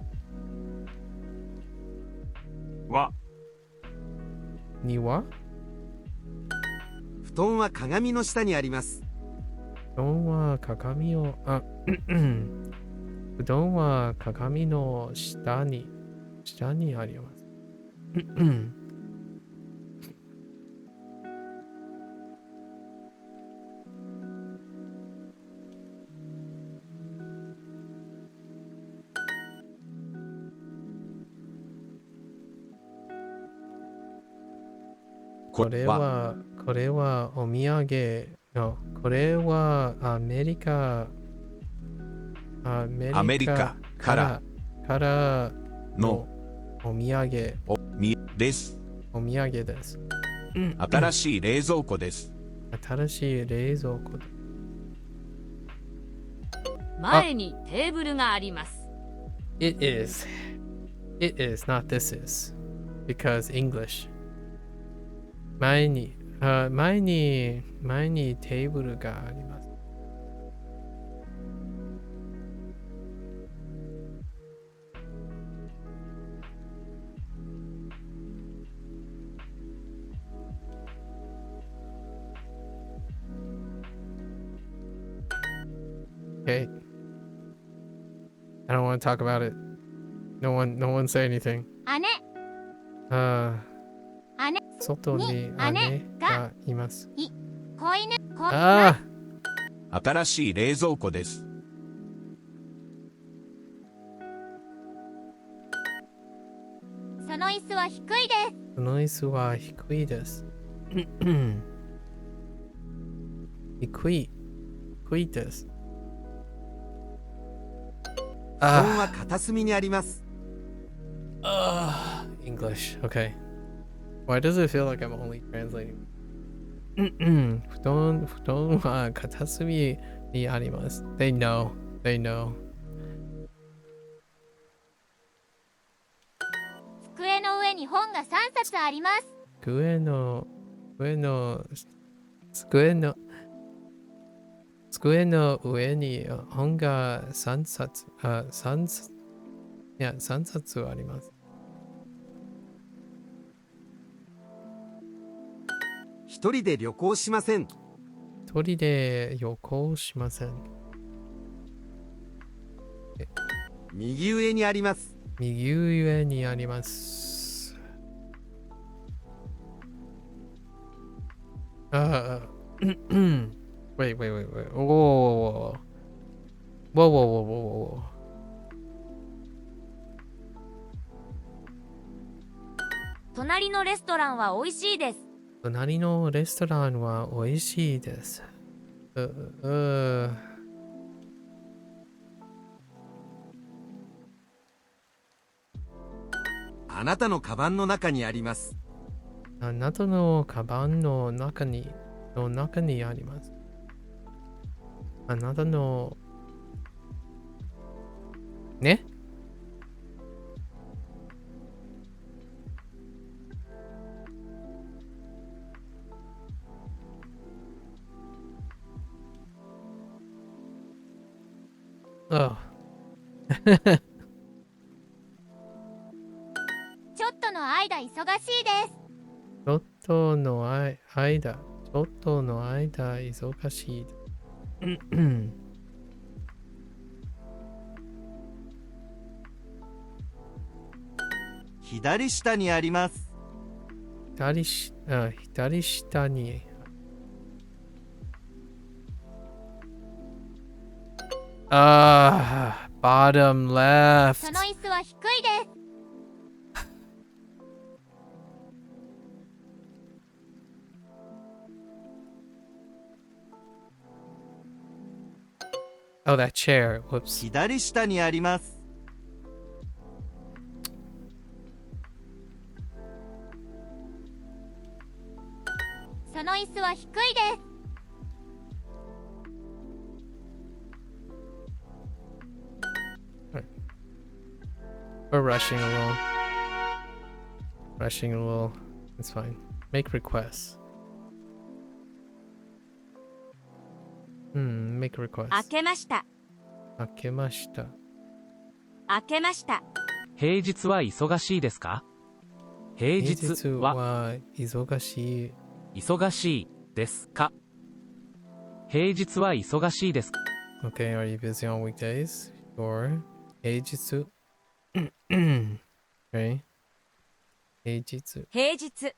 布団は鏡の下にあります。布団は鏡の下にあります。これはお土産の、これはアメリカからのお土産です。お土産です。新しい冷蔵庫です。前にテーブルがあります。It is, not this is. Because English. 前に前にテーブルがあります。Okay. I don't want to talk about it. No one say anything. 姉、姉、外に姉がいます。子犬、あ新しい冷蔵庫です。その椅子は低いです。その椅子は低いです。低いです。布団は片隅にあります。English. Okay. Why does it feel like I'm only translating? 布団は片隅にあります。They know. 机の上に本が3冊あります。机の上に本が3冊、3冊あります。一人で旅行しません。一人で旅行しません。右上にあります。右上にあります。Wait. Whoa. 隣のレストランは美味しいです。隣のレストランは美味しいです。あなたのカバンの中にあります。あなたのカバンの中にあります。あなたのねちょっとの間忙しいです。ちょっとの間忙しい。左下にあります。左下に。bottom left. その椅子は低いです。Oh, that chair. Whoops. 左下にあります。その椅子は低いです。We're rushing a little. It's fine. Make requests. Make requests. 開けました。開けました。開けました。平日は忙しいですか？平日は忙しい。忙しいですか？平日は忙しいですか？ Okay, are you busy on weekdays? Or 平日okay. 平日。平日。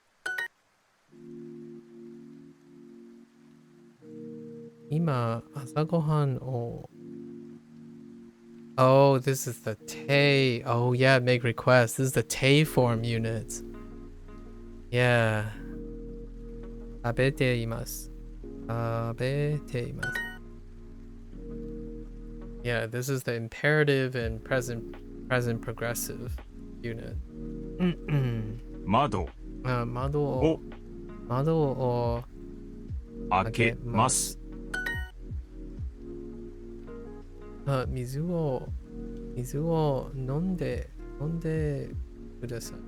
今、朝ごはんを。Oh, this is the Tay. Oh, yeah, make requests. This is the Tay form units. Yeah. 食べています。食べています。Yeah, this is the imperative and present progressive unit. 窓窓を開けます。水を飲んでください。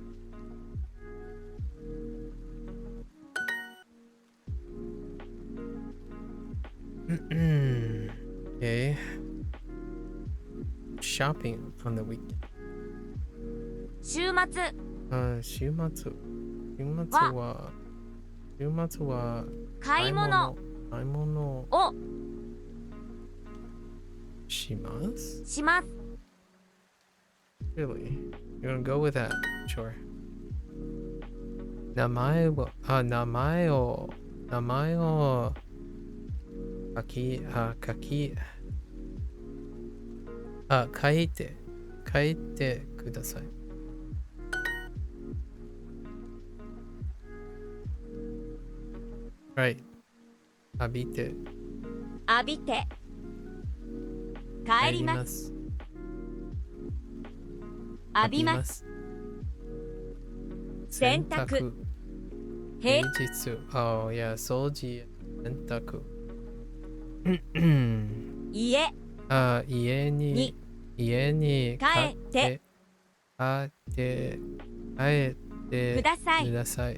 Okay. Shopping on the weekend. 週末、週末は買い物買い物をします。します。 Really? You're gonna go with that? Sure. 名前を書いてください。Right. 浴びて帰ります。浴びます。洗濯。平日。Oh yeah, 掃除、洗濯。家に帰ってください。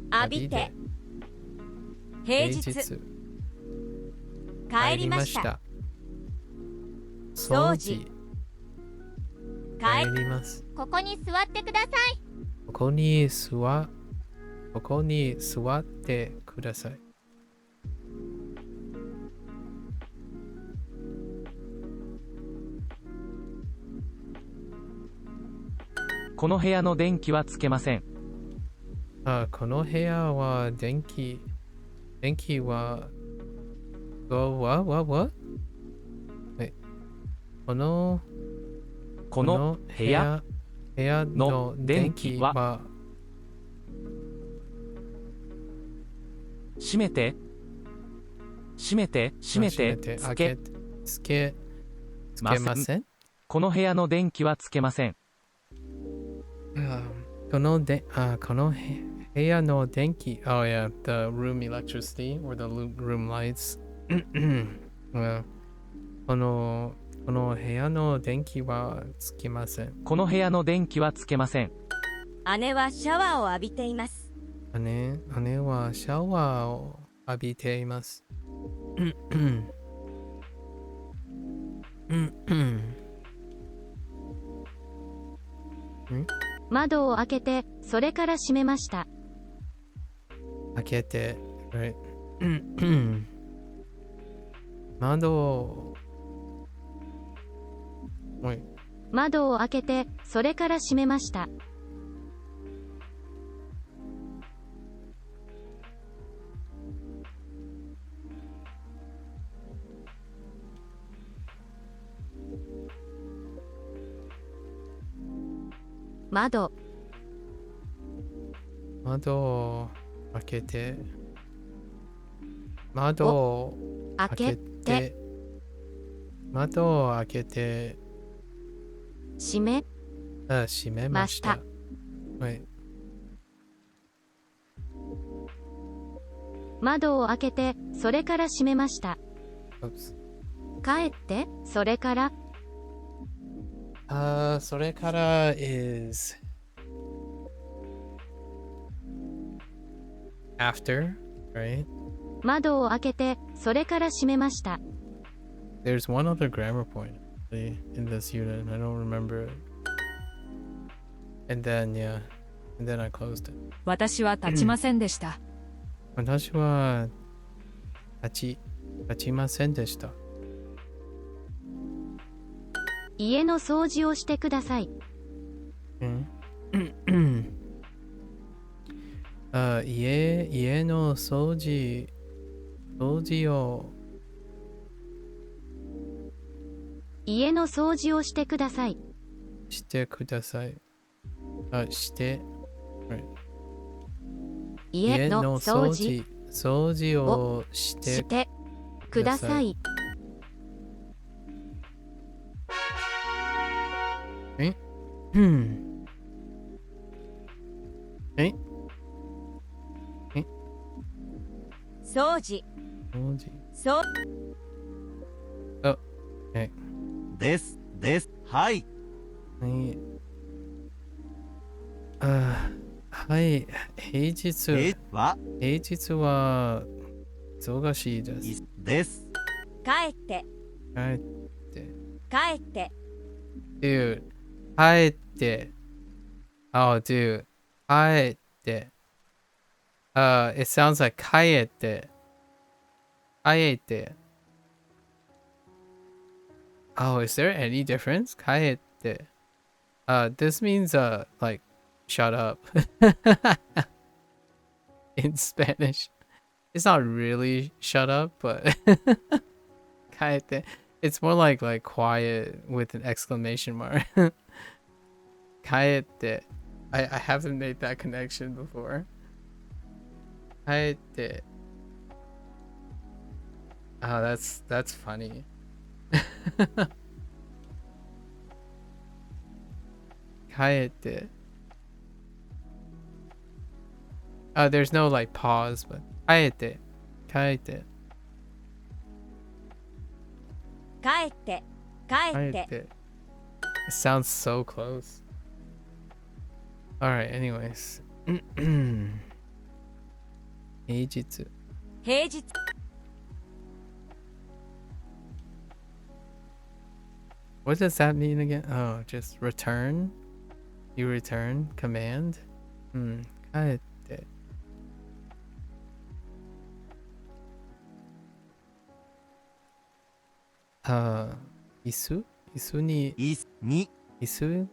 浴びて平日帰りました。掃除帰ります。ここに座ってください。ここに座ってください。この部屋の電気はつけません。この部屋は電気はwhat? この部屋の電気は閉めてつけません。この部屋の電気はつけません。この部屋の電気 Oh yeah, the room electricity or the room lights この部屋の電気はつけません。この部屋の電気はつけません。姉はシャワーを浴びています。姉はシャワーを浴びています。窓を開けて、それから閉めました。開けて、right. 窓を開けて、それから閉めました。窓を開けて窓を開けて閉めました。はい。窓を開けて、それから閉めました。帰って、それからそれから is after, right? 窓を開けて、それから閉めました。There's one other grammar point in this unit, and I don't remember it. And then I closed it. 私は立ちませんでした。私は立ちませんでした。家の掃除をしてください。家の掃除を家の掃除をしてください。してください。家の掃除をしてください。掃除。はい。はい。平日は忙しいです。です。帰って、帰って。帰って。 Dude, 帰って。Oh, dude, 帰って。It sounds like 帰って。帰って。Oh, is there any difference? 帰って。This means, like, shut up. In Spanish. It's not really shut up, but 帰って. It's more like quiet with an exclamation mark. 帰って. I haven't made that connection before. 帰って. Oh, that's funny.帰って. There's no like pause, but 帰って. 帰って. 帰って、帰って。 It sounds so close. Alright, anyways. 平日. 平日。 What does that mean again? Oh, just return? You return? Command? 帰って.椅子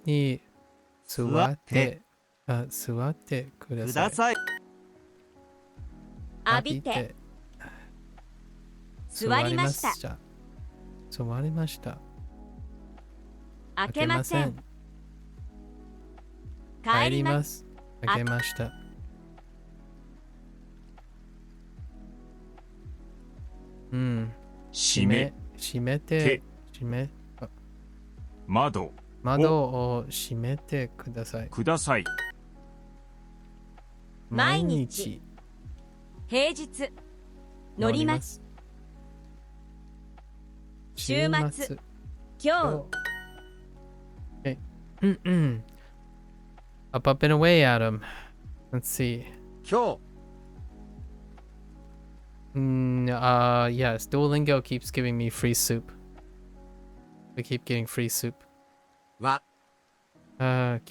に座ってください。浴びて。座りました。座りました。開けません。帰ります。開けました。閉めて。窓を閉めてください。毎日。平日。乗ります。週末。今日。Up and away, Adam. Let's see. 今日。Yes, Duolingo keeps giving me free soup. We keep getting free soup. は。今日。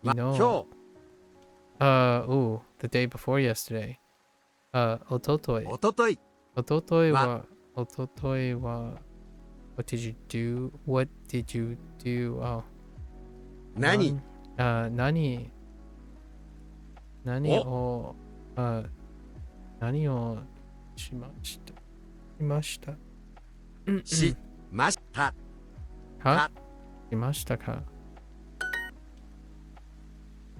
You know. 今日。The day before yesterday. おととい。おととい。What did you do? What did you do? Oh. 何をしました。しました。しましたか。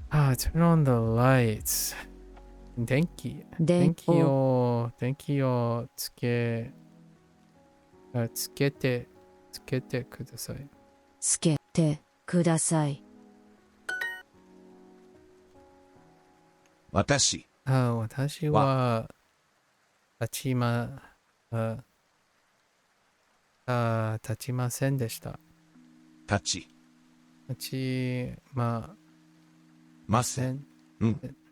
Turn on the lights. 電気をつけてください。つけてください。私は立ちませんでした。立ちません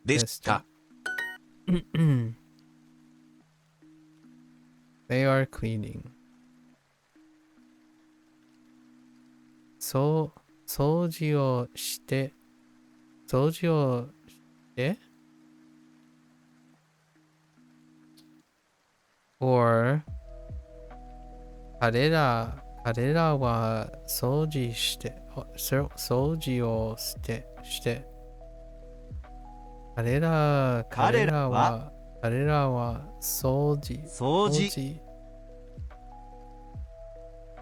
でした。They are cleaning. 掃除をしてor 彼らは掃除をして彼らは掃除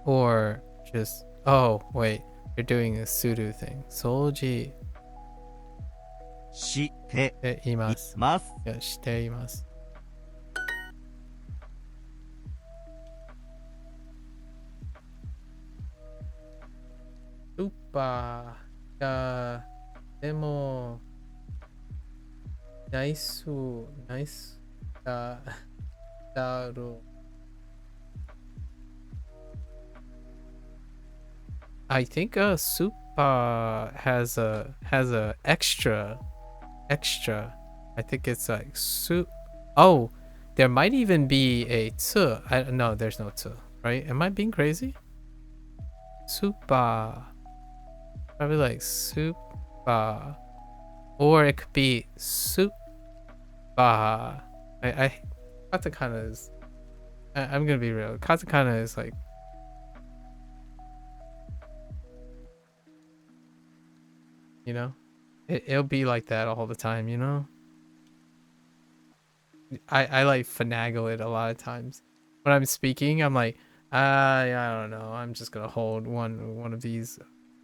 or just oh wait, you're doing a pseudo thing. 掃除しています。しています。スーパーがでもナイスだろう。I think a super has a extra. I think it's like soup. Oh, There might even be a tsu. No, there's no tsu, right? Am I being crazy? Supa. Probably like supa. Or it could be supa. Katakana is... I'm gonna be real. Katakana is like... You know? It'll be like that all the time, you know? I like finagle it a lot of times. When I'm speaking, I'm like, yeah, I don't know. I'm just gonna hold one of these.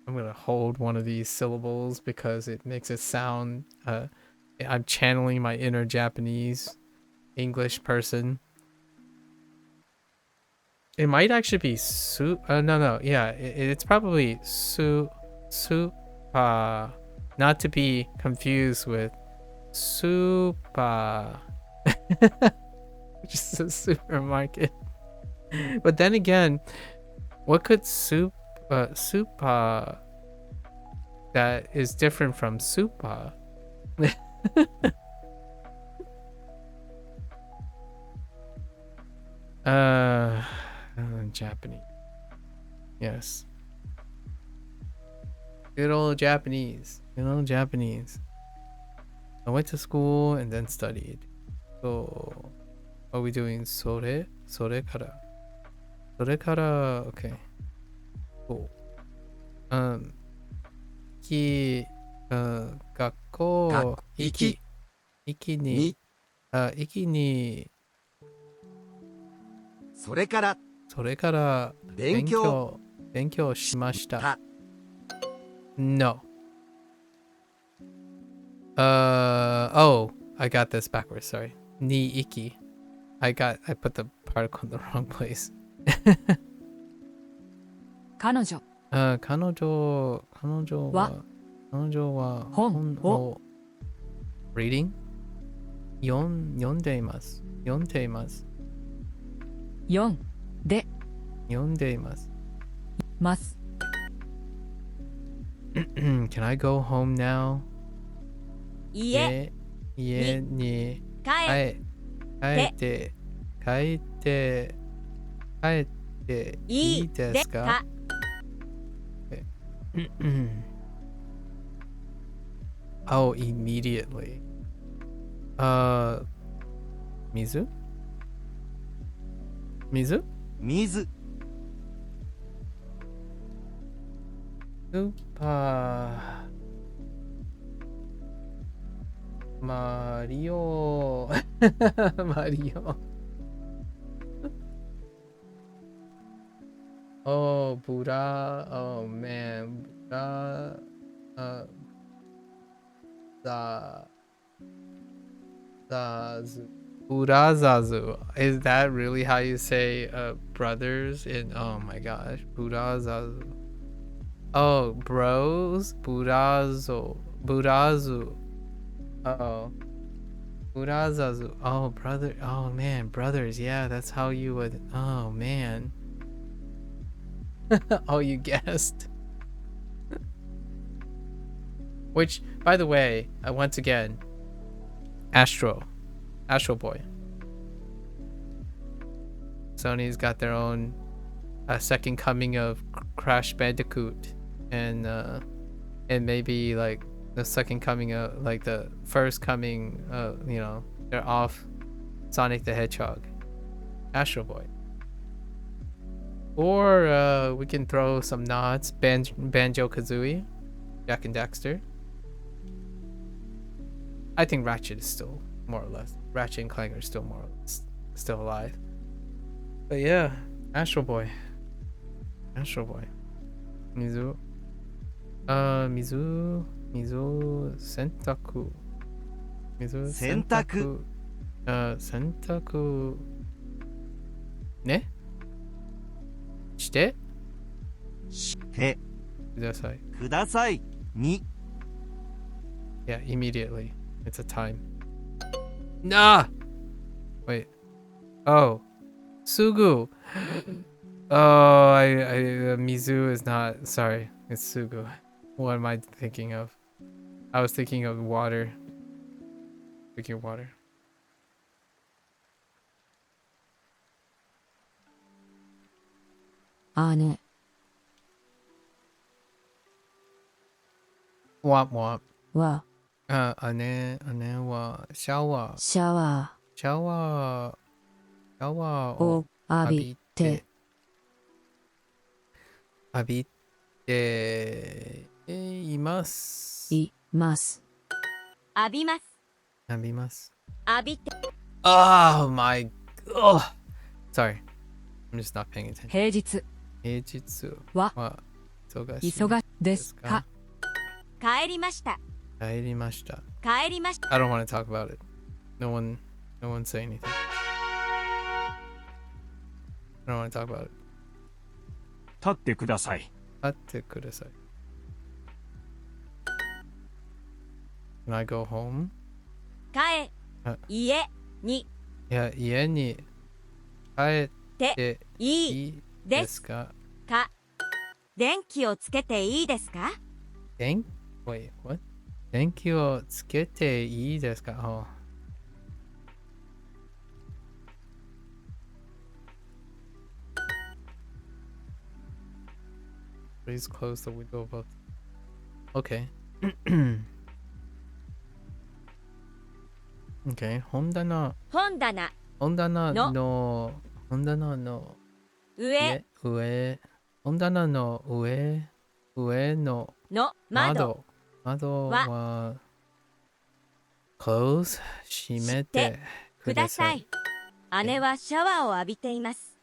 I'm gonna hold one of these syllables because it makes it sound. I'm channeling my inner Japanese English person. It might actually be no, yeah, it's probably not to be confused with supa. Just a supermarket. But then again, what could supa that is different from supa? Japanese. Yes. Good old Japanese. Good old Japanese. I went to school and then studied. So, are we doing sore? Sore kara. Sore kara. Okay. Cool. Gakko. Iki ni. Iki ni. それから それから勉強しました。No. Oh, I got this backwards, sorry. Ni iki. I put the particle in the wrong place. 彼女彼女は本を reading 読んでいます。読んでいます。読んでます。Can I go home now? 家に帰帰っていいですか? Oh, immediately. 水水スーパーマリオマリオOh, Buddha. Oh, man. Buddha. Burazazu. Is that really how you say brothers in... Oh, my gosh. Burazazu. Oh, bros? Burazu. Oh. Burazazu. Oh, brother. Oh, man. Brothers. Yeah, that's how you would... Oh, man. Oh, you guessed. Which, by the way, once again, Astro Boy. Sony's got their own second coming of Crash Bandicoot, and maybe like the second coming of like the first coming. You know, they're off Sonic the Hedgehog, Astro Boy. Or we can throw some nods. Banjo-Kazooie, Jak and Daxter. I think Ratchet is still more or less. Ratchet and Clank are still more or less still alive. But yeah, Astro Boy. Mizu. Sentaku. Sentaku. Ne? してくださいに Yeah, immediately. It's a time. Nah! Wait. Oh. Sugu. Oh, Mizu is not... Sorry. It's Sugu. What am I thinking of? I was thinking of water. Thinking of water. 姉 Womp womp. は 姉はシャワー。シャワシャワー。シャワーーをを浴びて浴びています。います。浴びます。浴びます。浴びて。 Oh my. Oh. Sorry. I'm just not paying attention. 平日平日はは忙しい忙しですか。帰りました。帰りました。帰りました。 I don't want to talk about it. No one say anything. I don't want to talk about it. 立ってください。立ってください。Can I go home? 帰あ家にいや、家に帰っていいいいですか？か。電気をつけていいですか？ Wait, what? 電気をつけていいですか？ Oh. Please close the window above. Okay. Okay. 本棚本棚の上本棚の上のの窓窓は close 閉めてください。姉はシャワーを浴びています。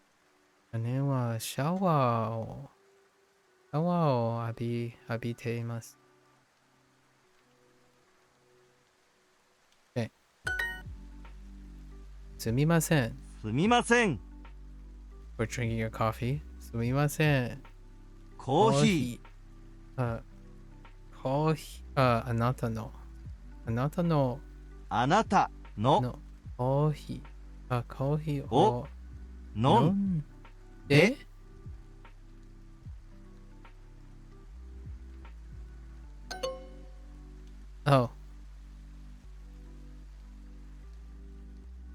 姉はシャワーを浴びています。すみません。すみません。 For drinking your coffee. すみません。コーヒー。コーヒー。あなたの。あなたのコーヒー。コーヒーをを飲んでOh.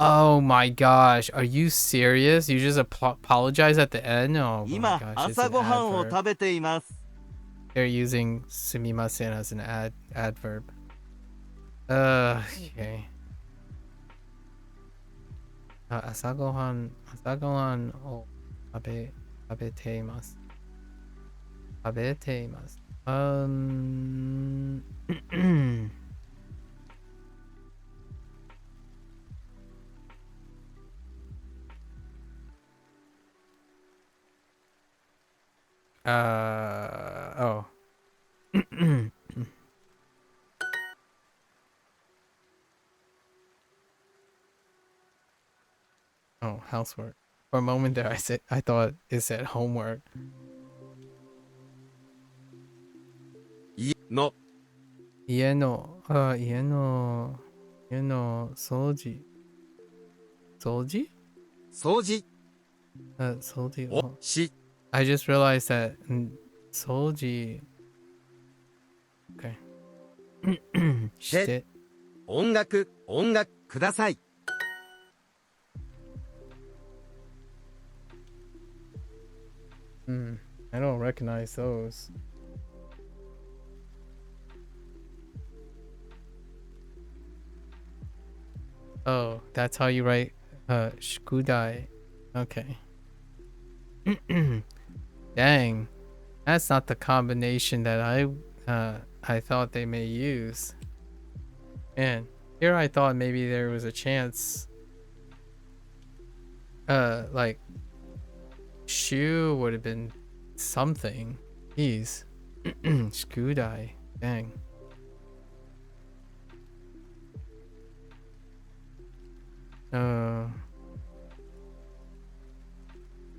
Oh my gosh. Are you serious? You just apologize at the end? Oh my 今 gosh. It's 朝 an ごはんを adverb. 食べています。 They're using sumimasen as an adverb. Okay. 朝ごはんを食べています。食べています。Oh. Oh, housework. For a moment there, I thought it said homework. の家の掃除。掃除をを。し I just realized that 掃除。Okay. して音楽ください。 I don't recognize those. Oh, that's how you write shikudai. Okay. Dang. That's not the combination that I thought they may use. Man, here I thought maybe there was a chance like shoe would have been something. Jeez. Shikudai. Dang.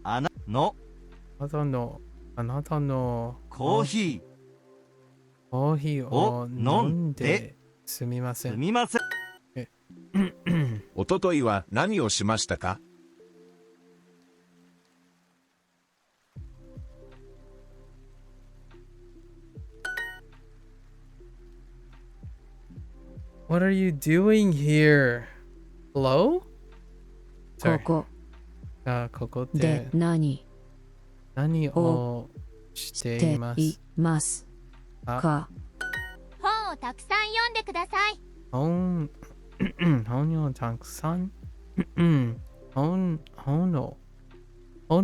あなのあなたのコーヒーを飲んですみません。ーすみません。おとといは何をしましたか？ What are you doing here? Hello? ここここってで何何をしていますいますか本をたくさん読んでください。本本をたくさん本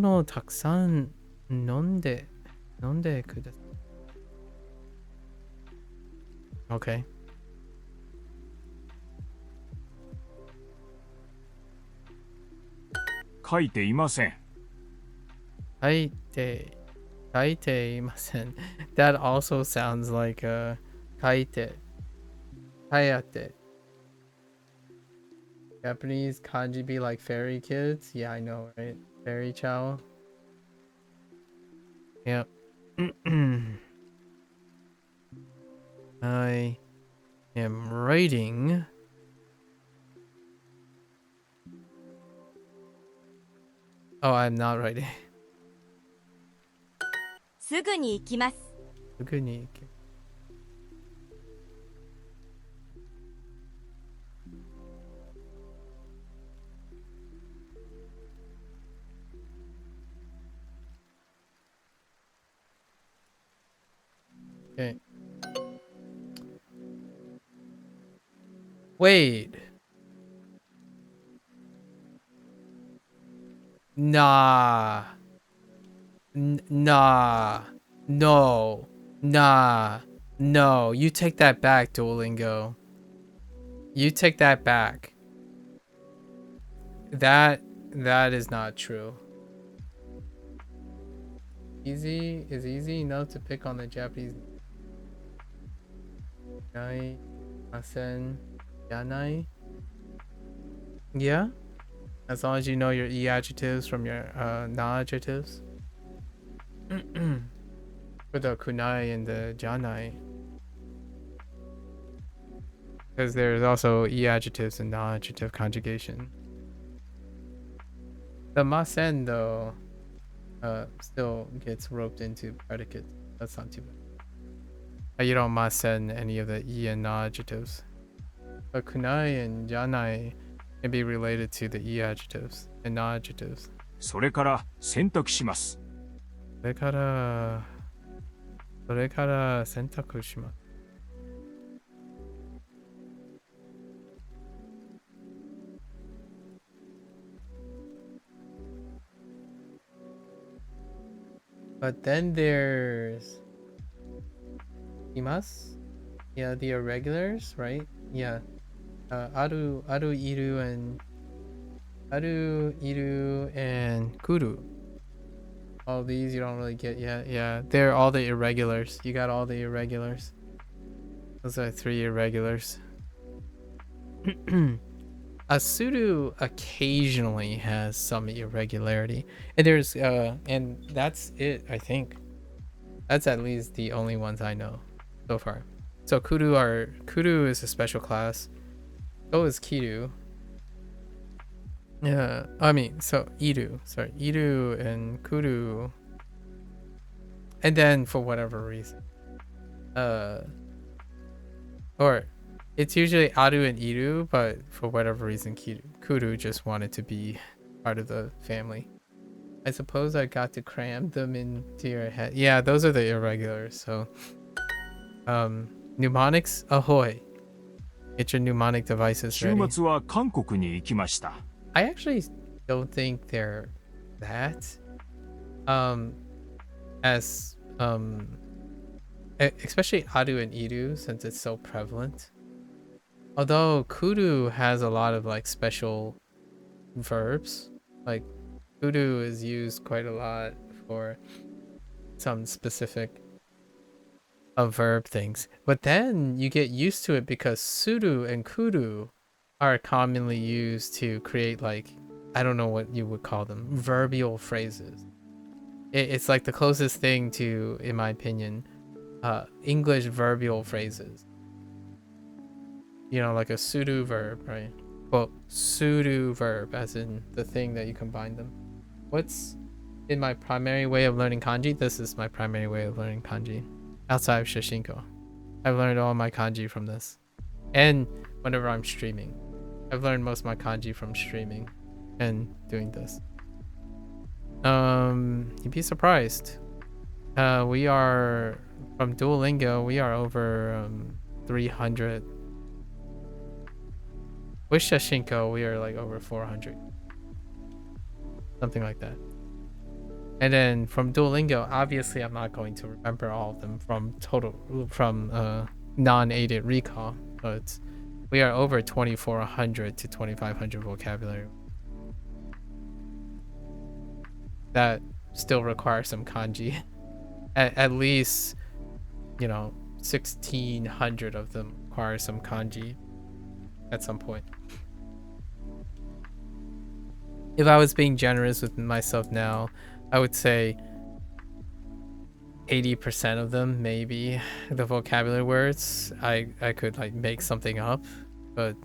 をたくさん飲んでください。Okay. 書いていません。書いていません。That also sounds like 書いて Japanese kanji be like fairy kids? Yeah, I know, right? Fairy chow. Yep. I am writing. Oh, I'm not writing. すぐに行きます。すぐに行け。Okay. Wait. Nah. Nah. No. Nah. No. You take that back, Duolingo. You take that back. That is not true. Easy is easy enough to pick on the Japanese. Nai, asen, yanai. Yeah? As long as you know your e adjectives from your na adjectives. For the kunai and the janai. Because there's also e adjectives and na adjective conjugation. The masen though still gets roped into predicates. That's not too bad. You don't masen any of the e and na adjectives. But kunai and janai can be related to the e adjectives and na adjectives. それから選択します。それから選択します。But then there's imasu. Yeah, the irregulars, right? Yeah. Aru, iru, and kuru. All these you don't really get yet. Yeah, they're all the irregulars. You got all the irregulars. Those are 3 irregulars. A sudo occasionally has some irregularity, and there's and that's it. I think that's at least the only ones I know so far. So kudu is a special class. So is kiru. Yeah, I mean, so iru and kudu, and then for whatever reason, or it's usually aru and iru, but for whatever reason, kudu just wanted to be part of the family. I suppose I got to cram them into your head. Yeah, those are the irregulars. So, mnemonics, ahoy! Get your mnemonic devices 週 ready. 末は韓国に行きました。 I actually don't think they're that as especially aru and iru, since it's so prevalent. Although kudu has a lot of like special verbs, like kudu is used quite a lot for some specific verb things, but then you get used to it because sudo and kudu are commonly used to create, like, I don't know what you would call them, verbial phrases. It's like the closest thing to, in my opinion, English verbial phrases. You know, like a pseudo verb, right? Well, pseudo verb, as in the thing that you combine them. What's in my primary way of learning kanji? This is my primary way of learning kanji. Outside of Shoshinko. I've learned all my kanji from this. And whenever I'm streaming. I've learned most of my kanji from streaming and doing this. You'd be surprised. We are from Duolingo. We are over 300. With Shashinko, we are like over 400, something like that. And then from Duolingo, obviously, I'm not going to remember all of them from non-aided recall, but we are over 2,400 to 2,500 vocabulary. That still requires some kanji. At least, 1,600 of them require some kanji at some point. If I was being generous with myself now, I would say 80% of them, maybe, the vocabulary words, I could like make something up, but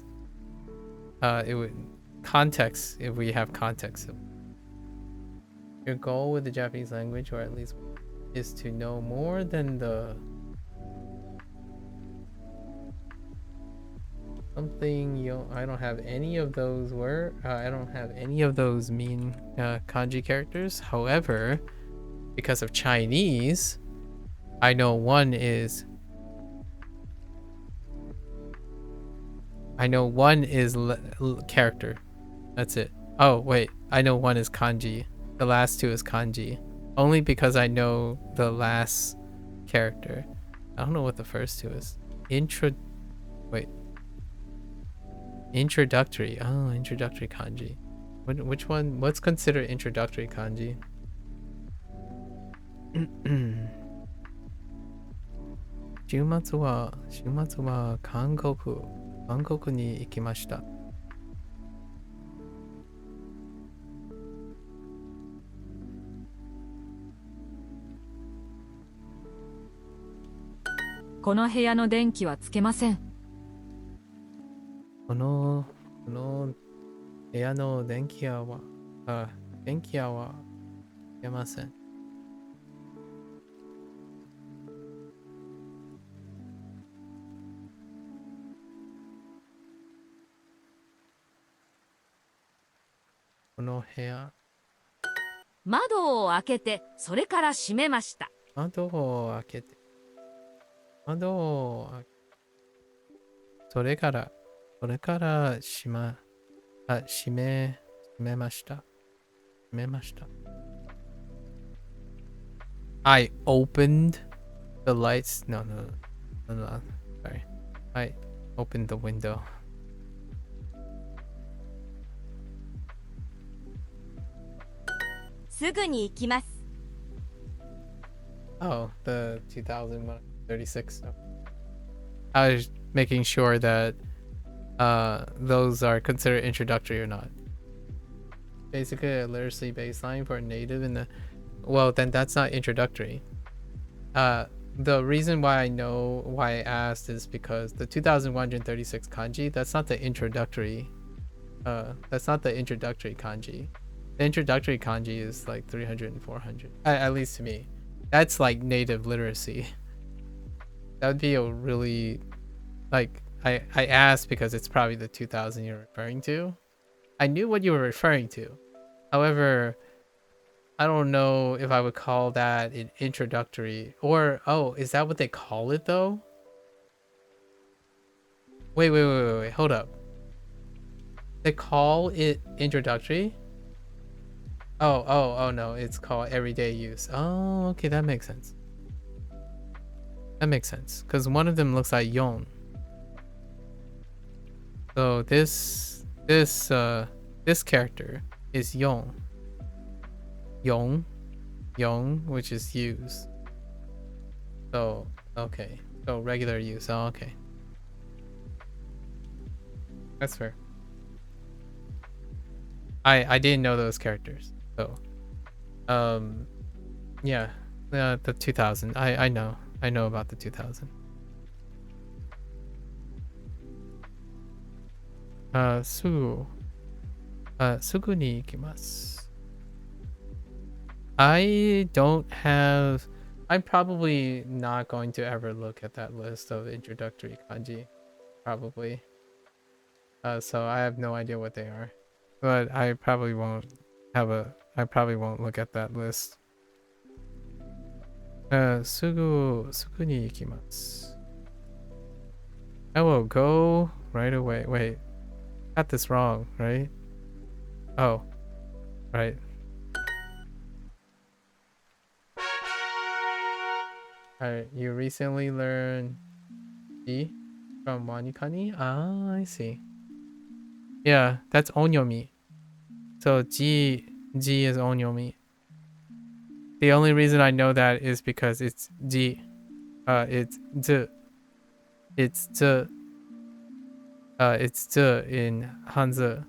it would context, if we have context. Your goal with the Japanese language, or at least, is to know more than the something I don't have any of those I don't have any of those mean kanji characters. However, because of Chinese, I know one is character. That's it. Oh wait, I know one is kanji. The last two is kanji. Only because I know the last character. I don't know what the first two is. Introductory. Oh, introductory kanji. Which one? What's considered introductory kanji? 週末は韓国に行きました。この部屋の電気はつけません。この部屋の電気屋はつけません。この部屋。窓を開けて、それから閉めました。窓を開けて。それから閉めました。I opened the lights. No. Sorry. I opened the window. Oh, the 2036. I was making sure that those are considered introductory or not. Basically, a literacy baseline for a native in the... Well, then that's not introductory. The reason why I know why I asked is because the 2136 kanji, that's not the introductory. That's not the introductory kanji. The introductory kanji is like 300 and 400. At least to me. That's like native literacy. That would be a really... Like, I asked because it's probably the 2000 you're referring to. I knew what you were referring to. However, I don't know if I would call that an introductory. Or, oh, is that what they call it though? Wait, hold up. They call it introductory? Oh no, it's called everyday use. Oh, okay, that makes sense. That makes sense, because one of them looks like yon. So this character is yon, which is use. So okay, so regular use. Oh, okay, that's fair. I didn't know those characters. So yeah, the 2000. I know about the 2000. すぐに行きます。I don't have... I'm probably not going to ever look at that list of introductory kanji. Probably. So I have no idea what they are. But I probably won't have a... I probably won't look at that list. すぐに行きます. I will go right away. Wait, got this wrong, right? Oh, right. Alright, you recently learned Ji from Wanikani? Ah, I see. Yeah, that's onyomi. So Ji is onyomi. The only reason I know that is because it's Ji. It's Z. It's Z. It's Z in Hanzi.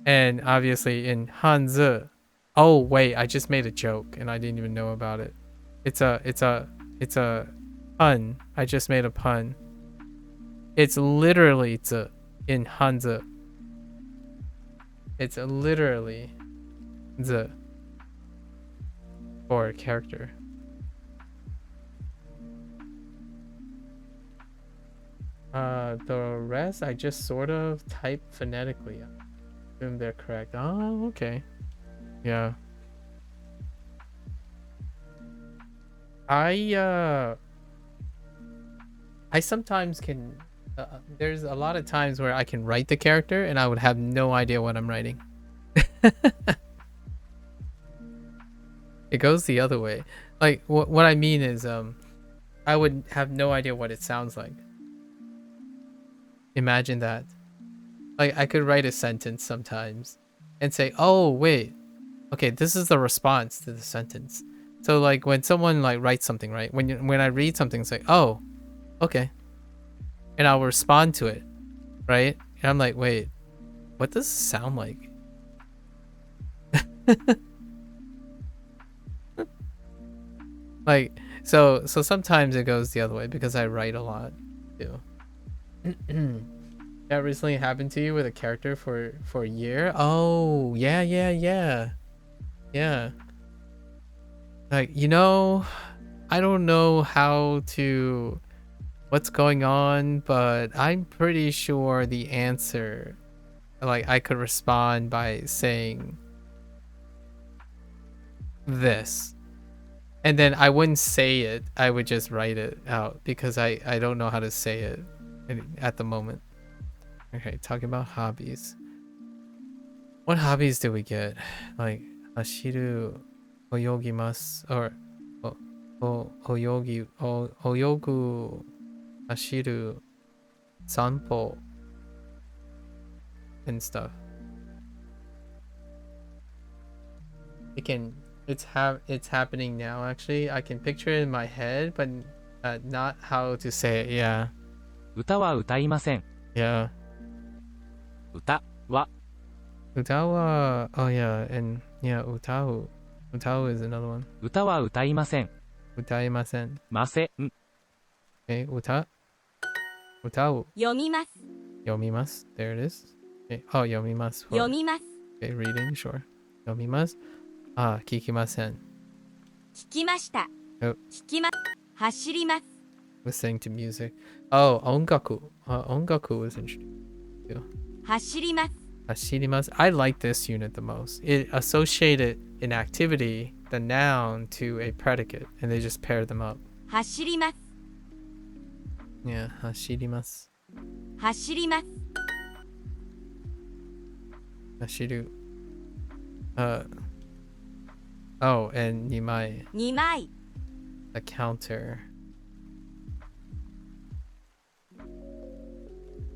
And obviously in Hanzi. Oh wait, I just made a joke and I didn't even know about it. It's a pun. I just made a pun. It's literally Z in Hanzi. It's literally Z for character. The rest I just sort of type phonetically. I assume they're correct. Oh, okay. Yeah. I sometimes can there's a lot of times where I can write the character and I would have no idea what I'm writing. It goes the other way. Like what I mean is I would have no idea what it sounds like. Imagine that. Like I could write a sentence sometimes and say, "Oh, wait. Okay, this is the response to the sentence." So like when someone like writes something, right? When I read something, it's like, "Oh, okay." And I'll respond to it, right? And I'm like, "Wait. What does this sound like?" Like so sometimes it goes the other way because I write a lot too. That recently happened to you with a character for a year? Oh, yeah. Yeah. Like, you know, I don't know what's going on, but I'm pretty sure the answer, like I could respond by saying this. And then I wouldn't say it. I would just write it out because I don't know how to say it at the moment. Okay, talking about hobbies. What hobbies do we get? Like hashiru, oyogimasu, or oyogu, hashiru, sanpo, and stuff. It's happening now actually. I can picture it in my head, but not how to say it. Yeah. 歌は歌いません。 Yeah. 歌は Utawa. Oh yeah, and yeah, utau. Utau is another one. 歌は歌いません。 Utaimasen. ません。 Okay, utau. 読みます Yomimasu. There it is. Okay. Oh, yomimasu. 読みます Okay, reading, sure. Yomimasu. Ah, kikimasen. 聞きました Oh. 聞きま走ります Listening to music. Oh, ongaku. Ongaku was interesting too. 走ります Hashirimasu. I like this unit the most. It associated an activity, the noun, to a predicate, and they just pair them up. 走ります Yeah, hashirimasu. 走ります Hashiru. Oh, and nimai, 2枚 a counter.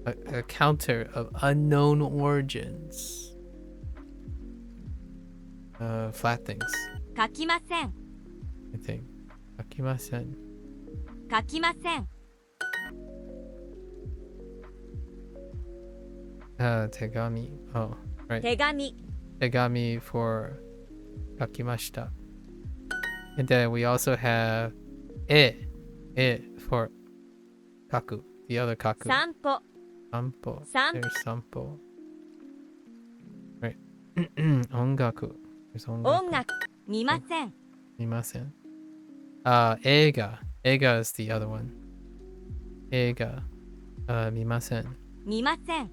A counter of unknown origins. Flat things, 書きません I think. Akimasen. 書きません Tegami. Oh, right. 手紙 Tegami for kakimashita. And then we also have e for kaku, the other kaku. 散歩 Sampo. Sam- There's sampo. Right. Ongaku. There's 音 ongaku. 楽見ません Mimasen. Eiga. Eiga is the other one. Eiga. Mimasen. 見ません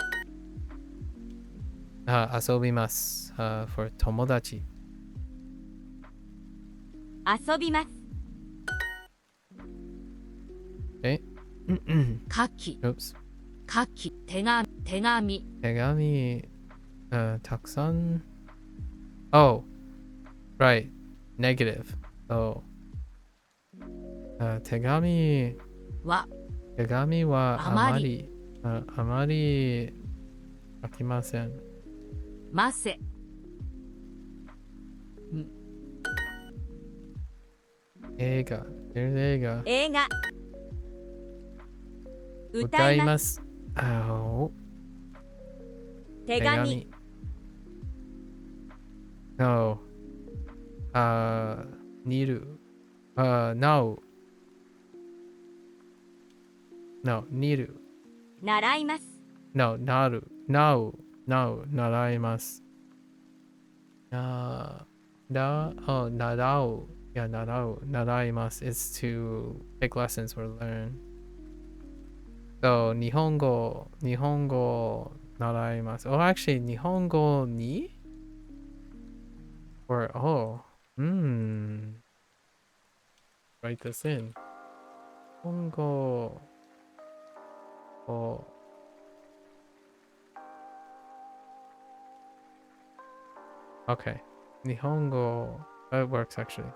asobimasu for tomodachi. 遊びます。 Okay. 下記 Oops. 下記手紙手紙 Tegami. Taksan. Oh. Right. Negative. So. Tegami. は Tegami wa あまり amari. Amari. Akimasen. ませ Eiga. There's eiga. 映画歌います Oh. 手紙 No. Niru. No. No, niru. 習います No, naru. No. No, naraimasu. Narau. Yeah, narau. Naraimasu is to take lessons or learn. So, Nihongo, naraimasu. Oh, actually, Nihongo ni? Or, write this in. Nihongo. Oh. Okay. Nihongo. That works actually.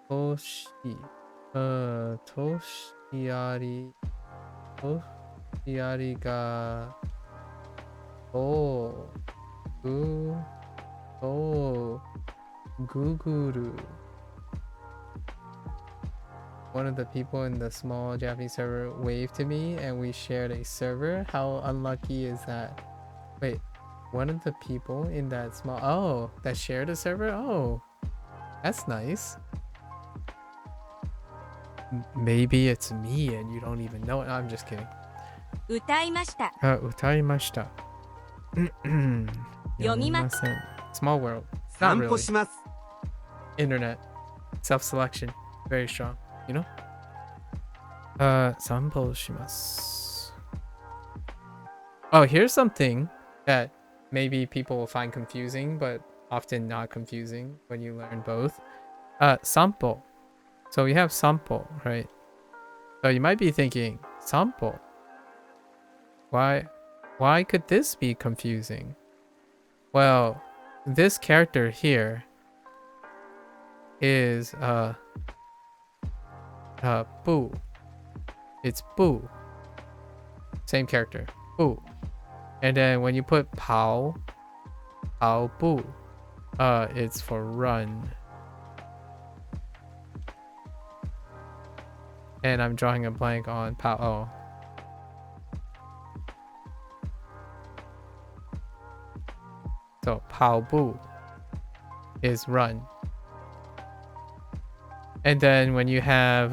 Toshi. Toshiari. Toshiari ga. Oh. Guguru. One of the people in the small Japanese server waved to me and we shared a server. How unlucky is that? Wait, one of the people in that small... Oh, that shared a server? Oh, that's nice. Maybe it's me and you don't even know it. I'm just kidding. 歌いました Utaimashita. 読みま Yomimasen. Small world. Not 散 really. 歩します Internet. Self-selection. Very strong. You know? Sampo shimasu. Oh, here's something that maybe people will find confusing, but often not confusing when you learn both. Sampo. So we have sampo, right? So you might be thinking, sampo. Why could this be confusing? Well, this character here is Boo. It's Boo. Same character. Boo. And then when you put Pao Boo, it's for run. And I'm drawing a blank on Pao. So Pao Boo is run. And then when you have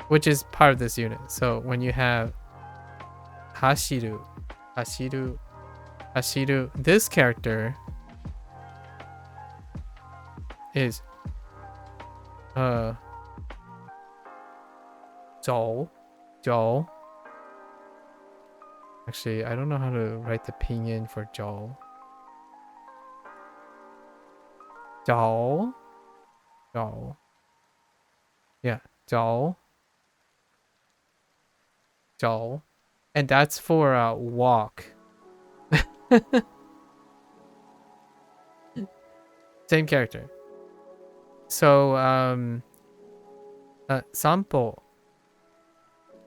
which is part of this unit. So when you have Hashiru, this character is Joel. Actually, I don't know how to write the pinyin for Joel. Joel. Yeah, Joel. And that's for walk. Same character. So sampo,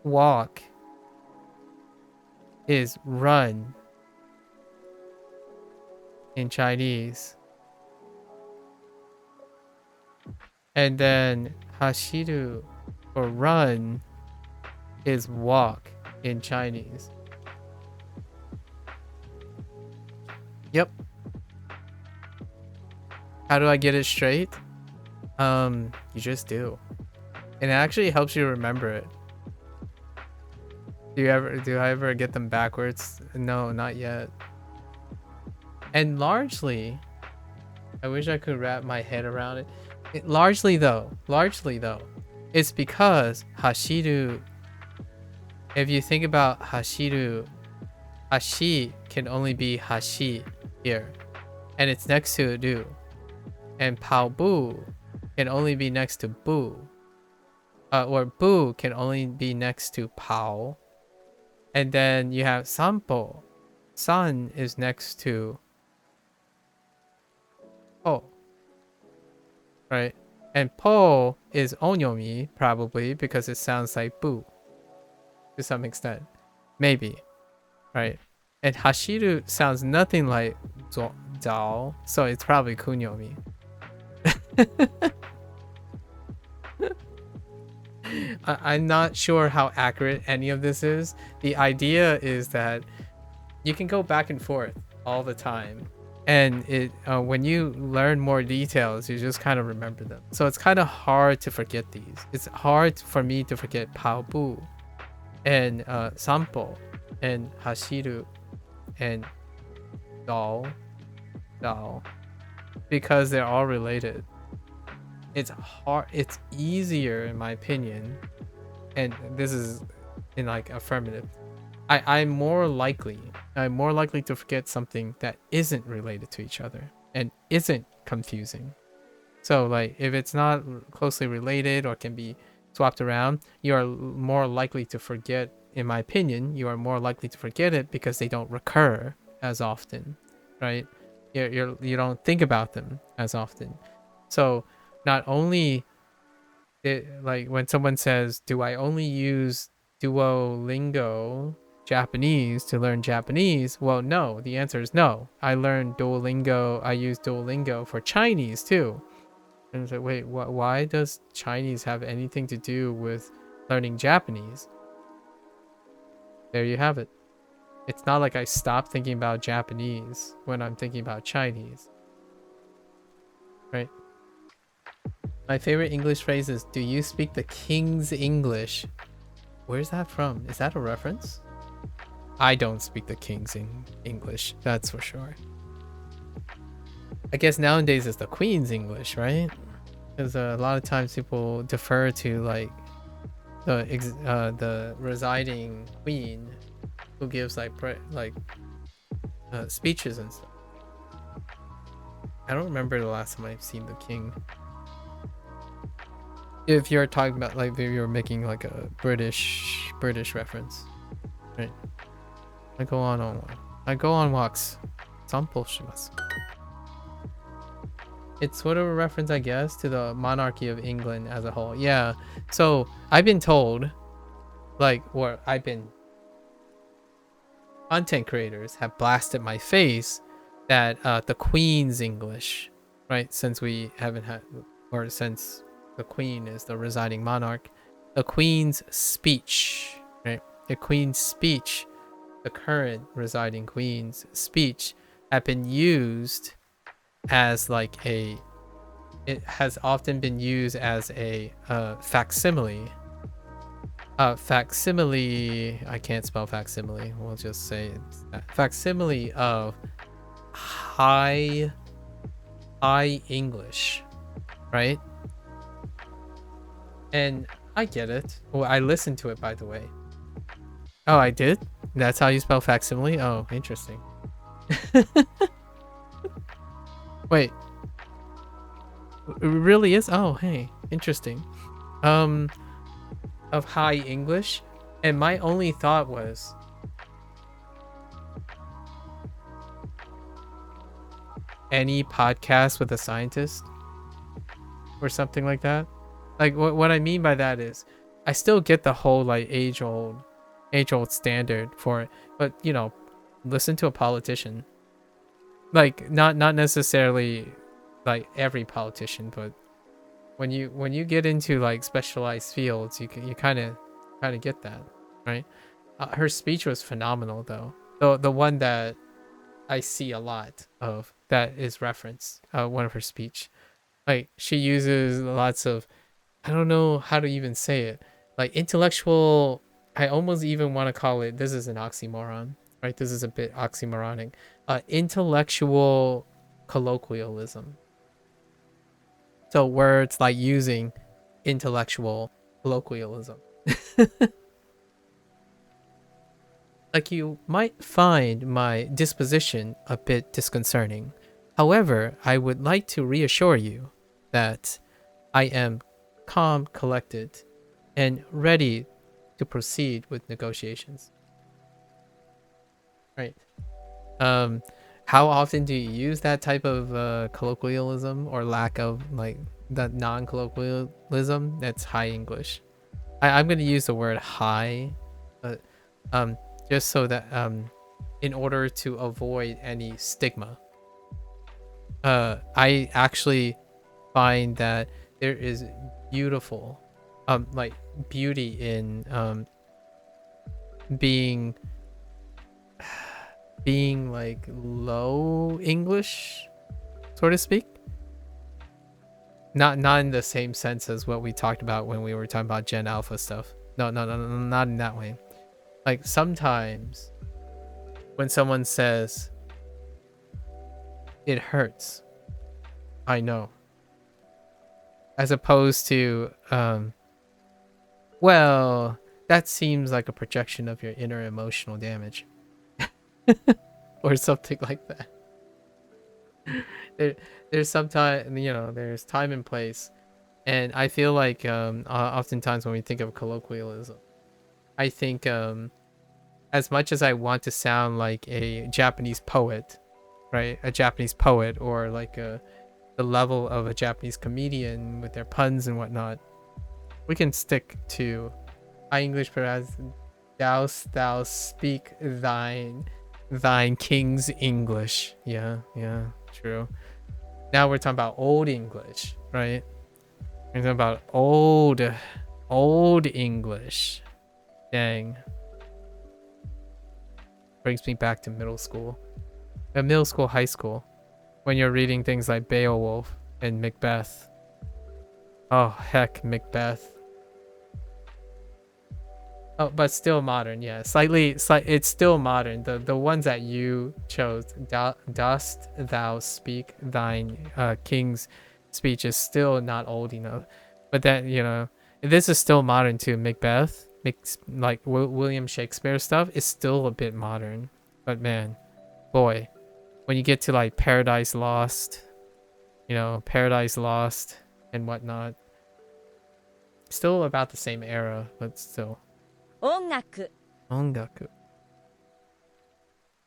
walk, is run in Chinese. And then hashiru, or run, is walk in Chinese. Yep. How do I get it straight? You just do. And it actually helps you remember it. Do I ever get them backwards? No, not yet. And largely, I wish I could wrap my head around it. Largely though, it's because hashiru, if you think about hashiru, hashi can only be hashi here, and it's next to ru, and paobu can only be next to bu, or bu can only be next to pao, and then you have sanpo, san is next to po, right? And po is onyomi, probably, because it sounds like bu to some extent. Maybe, right? And hashiru sounds nothing like zao, so it's probably kunyomi. I'm not sure how accurate any of this is. The idea is that you can go back and forth all the time, and it when you learn more details, you just kind of remember them. So it's kind of hard to forget these. It's hard for me to forget paobu and sampo and hashiru and dao because they're all related. It's hard. It's easier, in my opinion, and this is in like affirmative. I'm more likely to forget something that isn't related to each other and isn't confusing. So like if it's not closely related or can be swapped around, you are more likely to forget. In my opinion, you are more likely to forget it because they don't recur as often, right? You don't think about them as often. So not only like when someone says, "Do I only use Duolingo Japanese to learn Japanese?" Well, no. The answer is no. I learned Duolingo. I use Duolingo for Chinese too. And it's like, wait, why does Chinese have anything to do with learning Japanese? There you have it. It's not like I stopped thinking about Japanese when I'm thinking about Chinese. Right? My favorite English phrase is, "Do you speak the King's English?" Where's that from? Is that a reference? I don't speak the King's English, that's for sure. I guess nowadays it's the Queen's English, right? Because a lot of times people defer to like the residing queen who gives like speeches and stuff. I don't remember the last time I've seen the king. If you're talking about like if you're making like a British reference, right? I go on walks. Sample shimasu. It's sort of a reference, I guess, to the monarchy of England as a whole. Yeah. So I've been told, content creators have blasted my face that the Queen's English, right? Since we haven't had, or since the Queen is the residing monarch, the Queen's speech, right? The Queen's speech, the current residing Queen's speech, have been used as like it has often been used as a facsimile. Facsimile, I can't spell facsimile, we'll just say it's facsimile of high English, right? And I get it. Well, I listened to it, by the way. Oh, I did? That's how you spell facsimile? Oh, interesting. Wait. It really is? Oh, hey. Interesting. Of high English. And my only thought was, any podcast with a scientist? Or something like that? Like, what I mean by that is, I still get the whole, like, age-old standard for it. But, you know, listen to a politician. Like, not necessarily like every politician, but when you get into like specialized fields, you kind of get that, right? Her speech was phenomenal, though. The one that I see a lot of that is referenced, one of her speech, like she uses lots of, I don't know how to even say it, like intellectual. I almost even want to call it, this is an oxymoron, right? This is a bit oxymoronic. Intellectual colloquialism. So words like using intellectual colloquialism. Like, you might find my disposition a bit disconcerting. However, I would like to reassure you that I am calm, collected, and ready to proceed with negotiations. Right. How often do you use that type of colloquialism or lack of, like, that non-colloquialism? That's high English. I'm going to use the word high, but just so that in order to avoid any stigma. I actually find that there is beautiful like beauty in being like low English, so to speak. Not in the same sense as what we talked about when we were talking about Gen Alpha stuff. No, not in that way. Like, sometimes when someone says, "It hurts," I know. As opposed to, well, that seems like a projection of your inner emotional damage. Or something like that. There's sometimes, there's time and place. And I feel like oftentimes when we think of colloquialism, I think as much as I want to sound like a Japanese poet, right? A Japanese poet, or like the level of a Japanese comedian with their puns and whatnot, we can stick to high English, perhaps. Thou speak thine king's English. Yeah, true. Now we're talking about old English, right? We're talking about old English. Dang. Brings me back to middle school. Middle school, high school. When you're reading things like Beowulf and Macbeth. Oh, heck, Macbeth. Oh, but still modern, yeah. Slightly, it's still modern. The ones that you chose, dost thou speak thine king's speech, is still not old enough. But that, this is still modern too. Macbeth, like William Shakespeare stuff, is still a bit modern. But man, boy, when you get to like Paradise Lost, Paradise Lost and whatnot, still about the same era, but still. 音楽 Ongaku.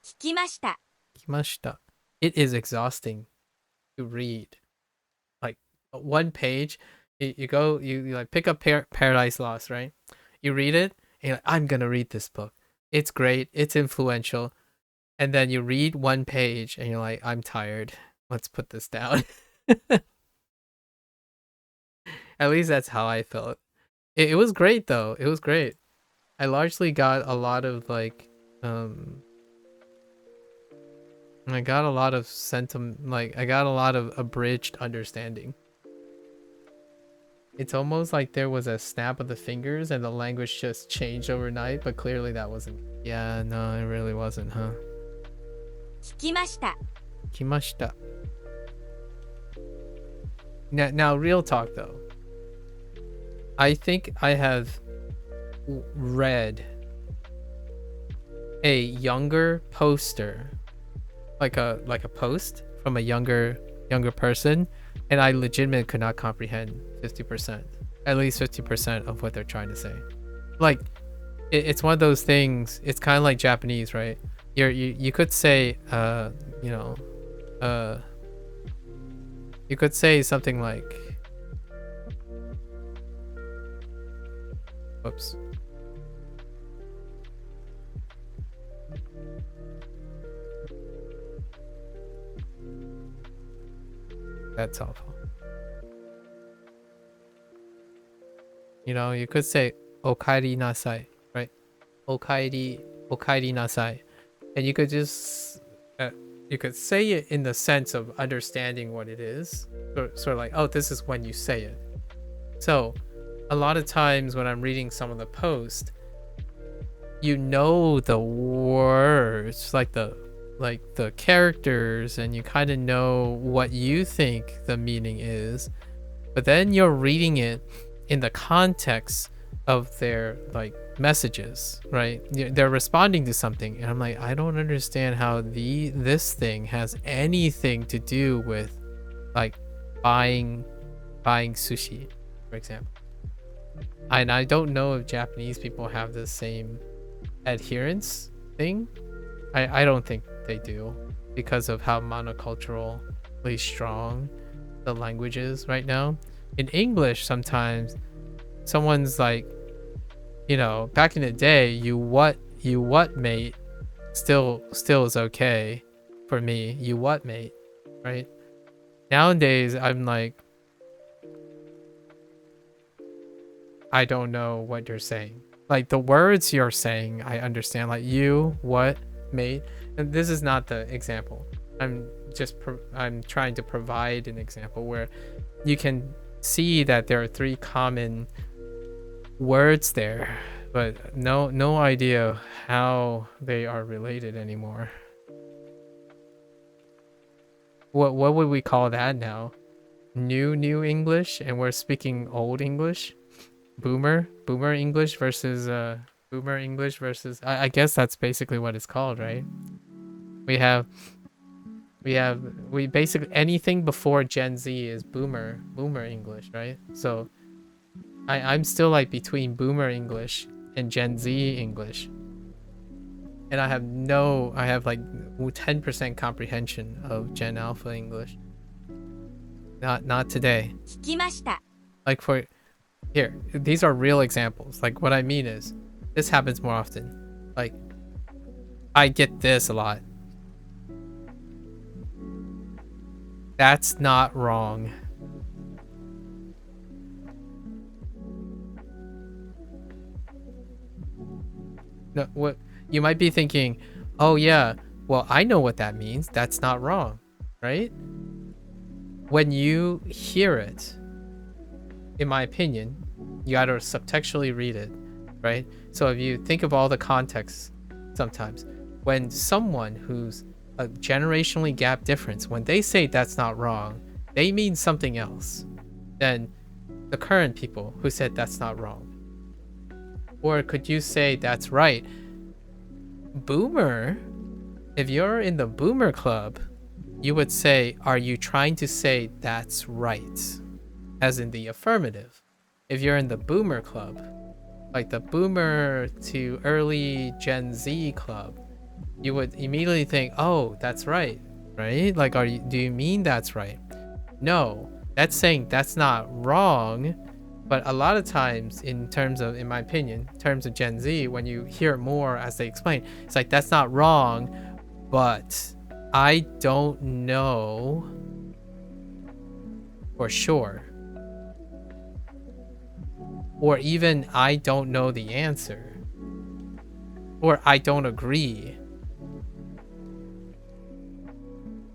聞きました Kimashita. It is exhausting to read. Like, one page, you like pick up Paradise Lost, right? You read it, and you're like, I'm gonna read this book. It's great, it's influential. And then you read one page, and you're like, I'm tired. Let's put this down. At least that's how I felt. It was great though. It was great. I largely got a lot of like I got a lot of I got a lot of abridged understanding. It's almost like there was a snap of the fingers and the language just changed overnight, but clearly that wasn't. Yeah, no, it really wasn't, huh? 聞きました Kimashita. Now, real talk though. I think I have read a younger poster, like a post from a younger person, and I legitimately could not comprehend 50%, at least 50% of what they're trying to say. Like, it's one of those things. It's kind of like Japanese, right? You could say you could say something like, whoops. That's awful. You could say okaeri nasai, right? Okaeri nasai. And you could just you could say it in the sense of understanding what it is. Sort of like, oh, this is when you say it. So a lot of times when I'm reading some of the posts, the words, like the characters, and you kind of know what you think the meaning is, but then you're reading it in the context of their like messages, right? They're responding to something, and I'm like, I don't understand how this thing has anything to do with like buying sushi, for example. And I don't know if Japanese people have the same adherence thing. I don't think they do, because of how monoculturally strong the language is right now. In English, sometimes someone's like, you know, back in the day, you what mate still is okay for me. You what mate, right? Nowadays, I'm like, I don't know what you're saying. Like the words you're saying, I understand. Like you, what, mate. And this is not the example. I'm trying to provide an example where you can see that there are 3 common words there, but no idea how they are related anymore. What would we call that now? New English, and we're speaking old English? Boomer English versus boomer English versus I guess that's basically what it's called, right? We basically, anything before Gen Z is boomer English, right? So I'm still like between boomer English and Gen Z English, and I have like 10% comprehension of Gen Alpha English. Not today. 聞きました Like for here, these are real examples. Like what I mean is, this happens more often. Like I get this a lot. That's not wrong. No, what you might be thinking, oh yeah, well I know what that means. That's not wrong, right? When you hear it, in my opinion, you gotta subtextually read it, right? So if you think of all the context, sometimes when someone who's a generationally gap difference, when they say that's not wrong, they mean something else than the current people who said that's not wrong. Or could you say that's right? Boomer, if you're in the boomer club, you would say, are you trying to say that's right? As in the affirmative. If you're in the boomer club, like the boomer to early Gen Z club, you would immediately think, oh, that's right, right? Like, do you mean that's right? No, that's saying that's not wrong. But a lot of times, in my opinion, in terms of Gen Z, when you hear it more as they explain, it's like, that's not wrong, but I don't know for sure. Or even, I don't know the answer. Or I don't agree.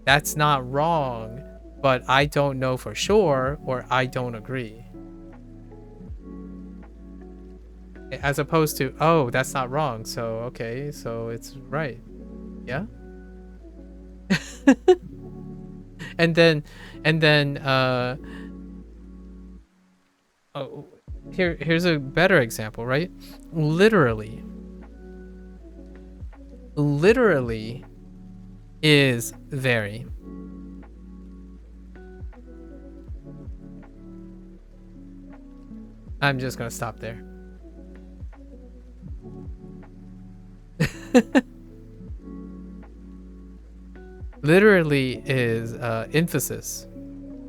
That's not wrong, but I don't know for sure, or I don't agree. As opposed to, oh, that's not wrong, so okay, so it's right. Yeah? and then oh, here's a better example, right? Literally is very. I'm just gonna stop there. Literally is emphasis.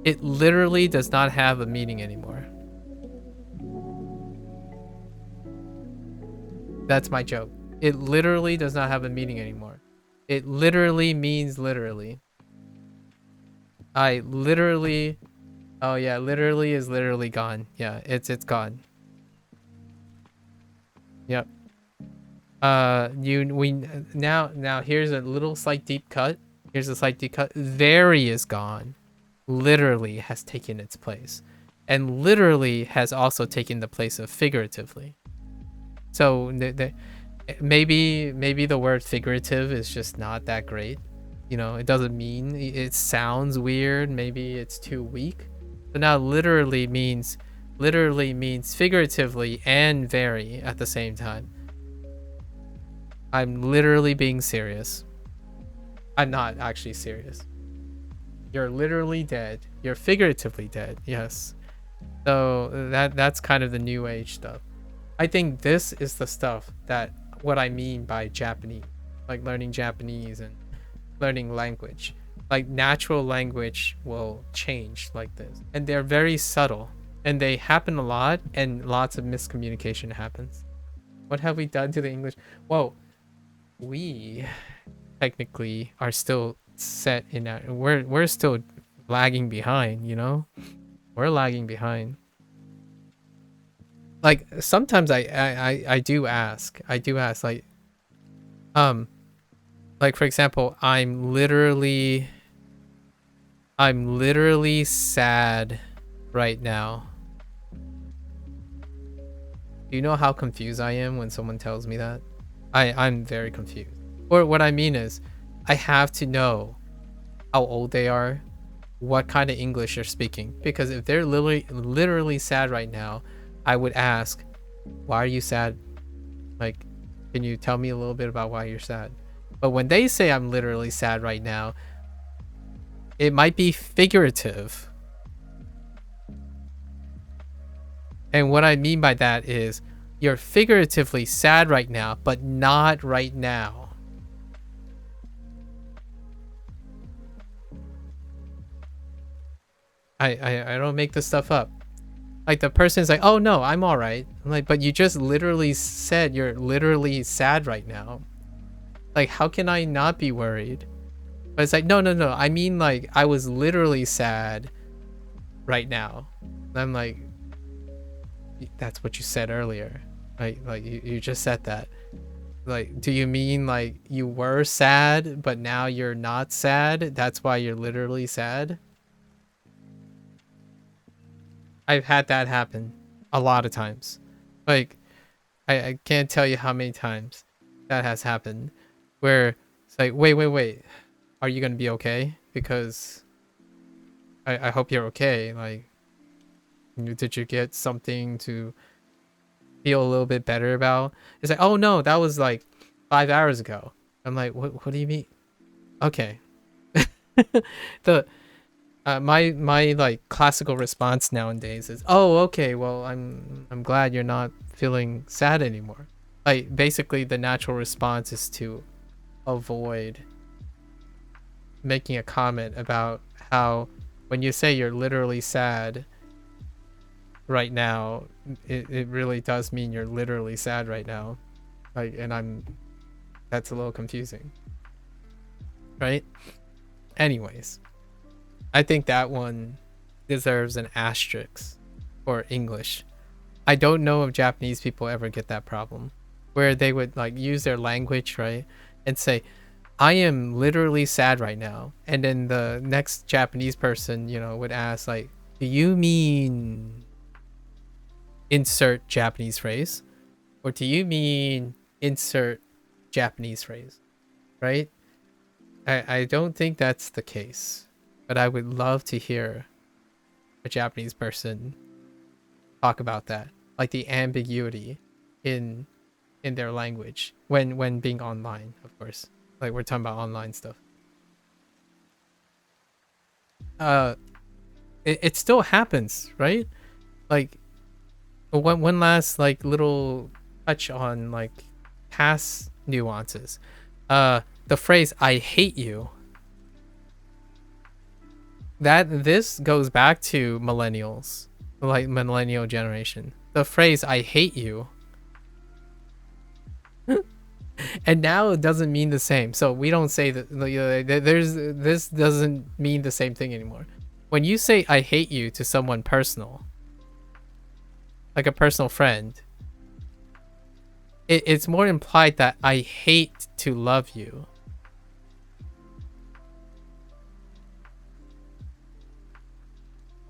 It literally does not have a meaning anymore. That's my joke. It literally does not have a meaning anymore. It literally means literally. Oh yeah, literally is literally gone. Yeah, it's gone. Yep. Now here's a little slight deep cut. Here's a slight deep cut. Very is gone. Literally has taken its place. And literally has also taken the place of figuratively. So maybe the word figurative is just not that great. You know, it doesn't mean, it sounds weird. Maybe it's too weak. So now literally means figuratively and very at the same time. I'm literally being serious. I'm not actually serious. You're literally dead. You're figuratively dead. Yes. So that's kind of the new age stuff. I think this is the stuff that what I mean by Japanese, like learning Japanese and learning language. Like natural language will change like this, and they're very subtle, and they happen a lot, and lots of miscommunication happens. What have we done to the English? Whoa, we technically are still set in that. We're still lagging behind, you know? We're lagging behind. Like sometimes I do ask like for example, I'm literally sad right now. Do you know how confused I am when someone tells me that? I'm very confused. Or what I mean is, I have to know how old they are, what kind of English they're speaking. Because if they're literally sad right now, I would ask, why are you sad? Like, can you tell me a little bit about why you're sad? But when they say I'm literally sad right now, it might be figurative. And what I mean by that is you're figuratively sad right now, but not right now. I don't make this stuff up. Like the person's like, oh no, I'm all right. I'm like, but you just literally said you're literally sad right now. Like, how can I not be worried? But it's like, no. I mean, like, I was literally sad right now. And I'm like, that's what you said earlier. Like you just said that. Like, do you mean like you were sad, but now you're not sad? That's why you're literally sad? I've had that happen a lot of times. Like, I can't tell you how many times that has happened. Where it's like, wait. Are you going to be okay? Because I hope you're okay. Like, did you get something to feel a little bit better about? It's like, oh no, that was like 5 hours ago. I'm like, what do you mean? Okay. My like classical response nowadays is, oh, okay, well, I'm glad you're not feeling sad anymore. Like, basically the natural response is to avoid making a comment about how when you say you're literally sad right now, it really does mean you're literally sad right now. Like, and that's a little confusing, right? Anyways, I think that one deserves an asterisk for English. I don't know if Japanese people ever get that problem where they would like use their language, right, and say, I am literally sad right now, and then the next Japanese person, you know, would ask like, do you mean insert Japanese phrase, or do you mean insert Japanese phrase, right? I don't think that's the case, but I would love to hear a Japanese person talk about that, like the ambiguity in their language when being online, of course. Like, we're talking about online stuff. It still happens, right? Like, one last like little touch on like past nuances. The phrase "I hate you." This goes back to millennials, like millennial generation. The phrase "I hate you." And now it doesn't mean the same. So we don't say that this doesn't mean the same thing anymore. When you say I hate you to someone personal, like a personal friend, it's more implied that I hate to love you.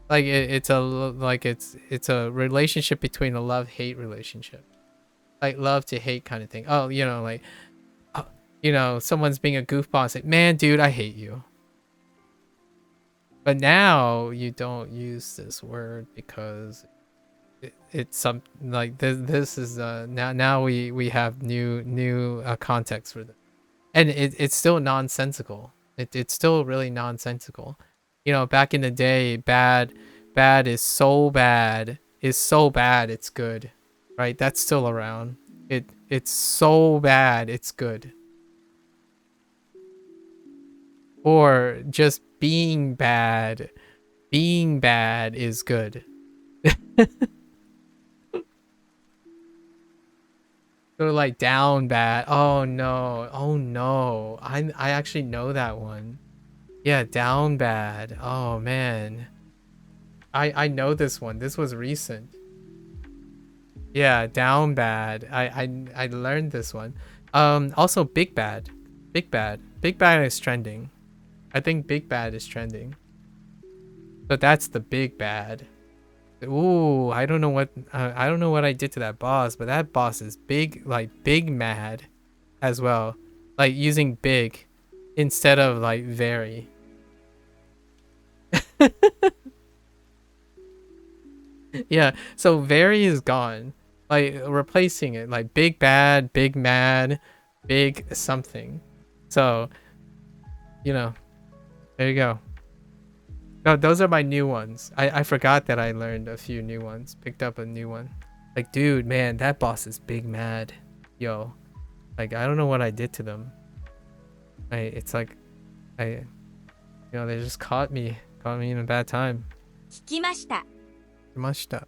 Like it's a relationship between a love-hate relationship. Like love to hate kind of thing. Oh, you know, like, you know, someone's being a goofball and say, man, dude, I hate you. But now you don't use this word because it's some like this is now we have new context for this. And it's still nonsensical. It's still really nonsensical. You know, back in the day, bad is so bad. Is so bad it's good. Right? That's still around. It's so bad it's good. Or just being bad. Being bad is good. Or like down bad. Oh no. Oh no. I actually know that one. Yeah, down bad. Oh man. I know this one. This was recent. Yeah, down bad. I learned this one. Also big bad. Big bad. Big bad is trending. I think big bad is trending. But that's the big bad. Ooh, I don't know what I did to that boss, but that boss is big, like big mad as well. Like using big instead of like very. Yeah, so very is gone. Like replacing it like big bad, big mad, big something. So, you know, there you go. No, those are my new ones. I forgot that I learned a few new ones. Picked up a new one. Like, dude, man, that boss is big mad. Yo. Like, I don't know what I did to them. It's like, you know, they just caught me in a bad time. 聞きました。 Mashita.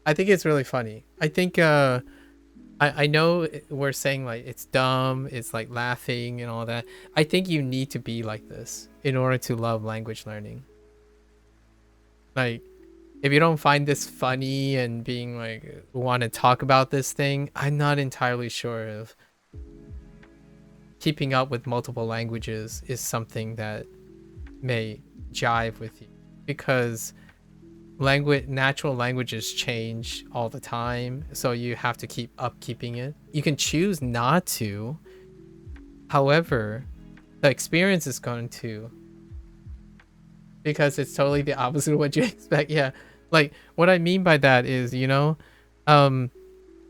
I think it's really funny. I think, I know we're saying like it's dumb, it's like laughing and all that. I think you need to be like this in order to love language learning. Like, if you don't find this funny and being like want to talk about this thing, I'm not entirely sure if keeping up with multiple languages is something that may jive with you, because natural languages change all the time, so you have to keep upkeeping it. You can choose not to, however the experience is going to, because it's totally the opposite of what you expect. Yeah, like what I mean by that is, you know,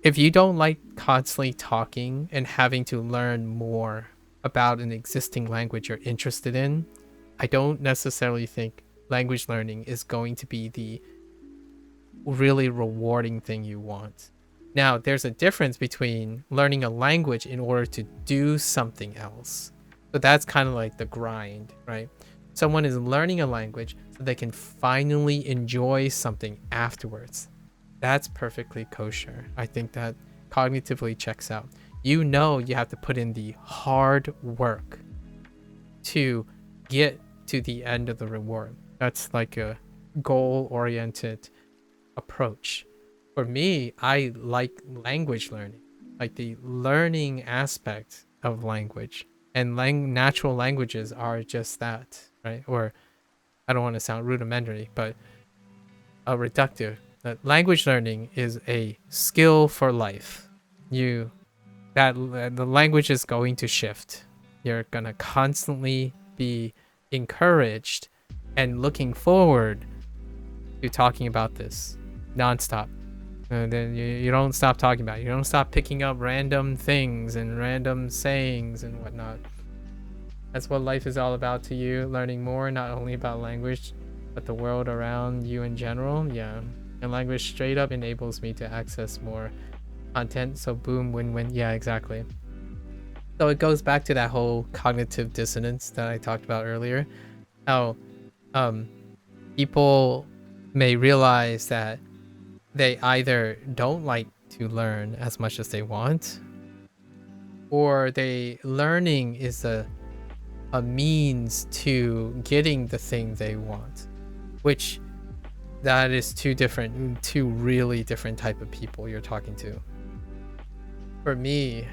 if you don't like constantly talking and having to learn more about an existing language you're interested in, I don't necessarily think language learning is going to be the really rewarding thing you want. Now, there's a difference between learning a language in order to do something else. So that's kind of like the grind, right? Someone is learning a language so they can finally enjoy something afterwards. That's perfectly kosher. I think that cognitively checks out. You know, you have to put in the hard work to get to the end of the reward. That's like a goal-oriented approach. For me, I like language learning, like the learning aspect of language, and natural languages are just that, right? Or I don't want to sound rudimentary, but reductive. Language learning is a skill for life. The language is going to shift. You're gonna constantly be encouraged and looking forward to talking about this nonstop. And then you don't stop talking about it. You don't stop picking up random things and random sayings and whatnot. That's what life is all about to you, learning more, not only about language, but the world around you in general. Yeah, and language straight up enables me to access more content. So boom, win-win. Yeah, exactly. So it goes back to that whole cognitive dissonance that I talked about earlier. How people may realize that they either don't like to learn as much as they want, or learning is a means to getting the thing they want, which that is two really different type of people you're talking to. For me,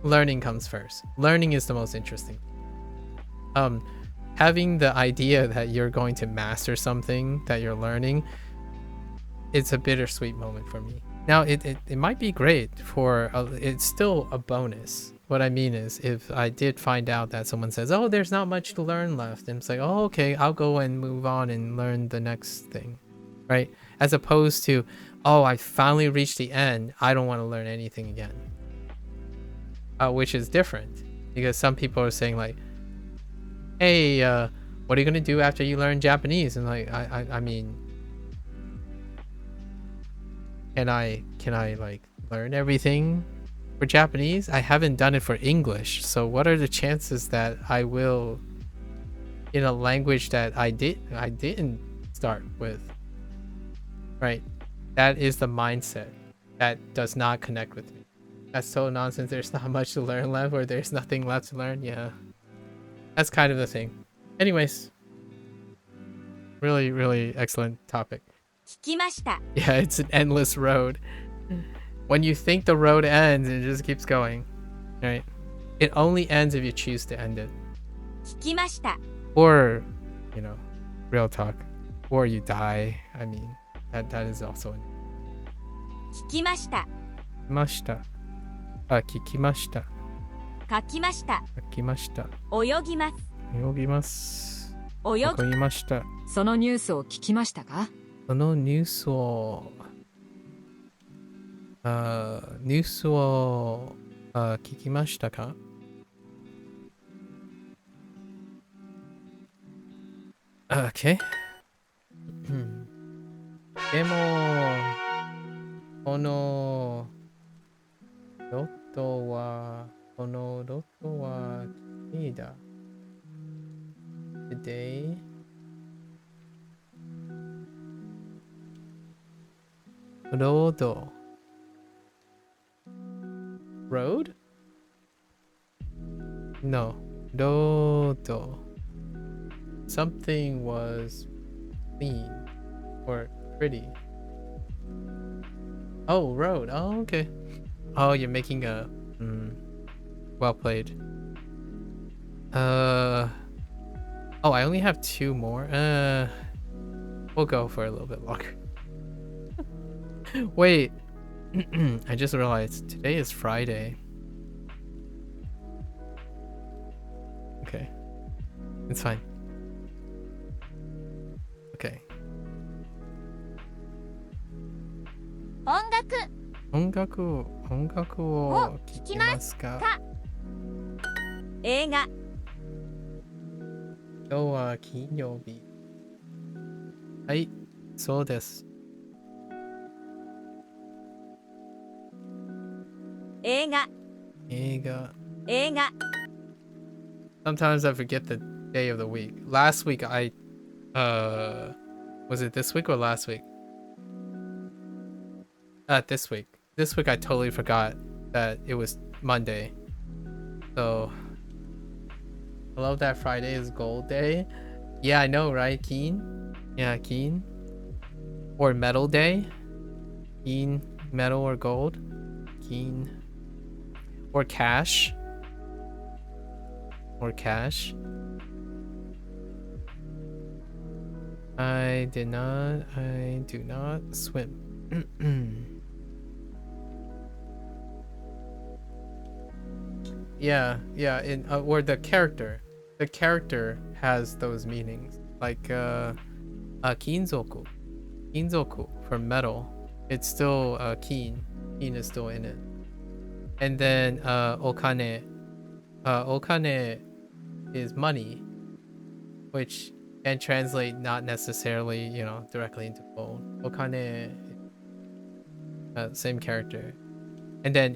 learning comes first. Learning is the most interesting. Having the idea that you're going to master something that you're learning, it's a bittersweet moment for me. Now, it might be great for it's still a bonus, what I mean is, if I did find out that someone says, "Oh, there's not much to learn left," and it's like, "Oh, okay, I'll go and move on and learn the next thing," right? As opposed to, "Oh, I finally reached the end. I don't want to learn anything again," which is different, because some people are saying like, "Hey, what are you gonna do after you learn Japanese?" And like, I mean, can I like learn everything for Japanese? I haven't done it for English, so what are the chances that I will in a language that I didn't start with, right? That is the mindset that does not connect with me. That's so nonsense. There's not much to learn left, or there's nothing left to learn. Yeah, that's kind of the thing. Anyways, really excellent topic. 聞きました Yeah, it's an endless road. When you think the road ends, it just keeps going, right? It only ends if you choose to end it. 聞きました Or, you know, real talk. Or you die. I mean, that is also an 聞きました mashita. 聞きました。書きました書きました。泳ぎます泳ぎます。泳わかりました。そのニュースを聞きましたか？そのニュースを、聞きましたか？Okay. でも、このロトはいいだ。Today. Road? No. Road. Something was clean or pretty. Oh, road. Oh, okay. Oh, you're making a well played. Oh, I only have 2 more. We'll go for a little bit longer. Wait. I just realized today is Friday. Okay. It's fine. Okay. 音楽音楽を聴きますか？映画今日は金曜日。はい、そうです。映画映画。映画 Sometimes I forget the day of the week. Last week I was it this week or last week? This week. This week I totally forgot that it was Monday. So I love that Friday is gold day. Yeah, I know, right? Keen? Yeah, keen. Or metal day. Keen, metal or gold. Keen. Or cash. Or cash. I do not swim. Yeah, or the character has those meanings, like kinzoku for metal. It's still keen is still in it. And then okane is money, which can translate not necessarily, you know, directly into gold. Okane, same character. And then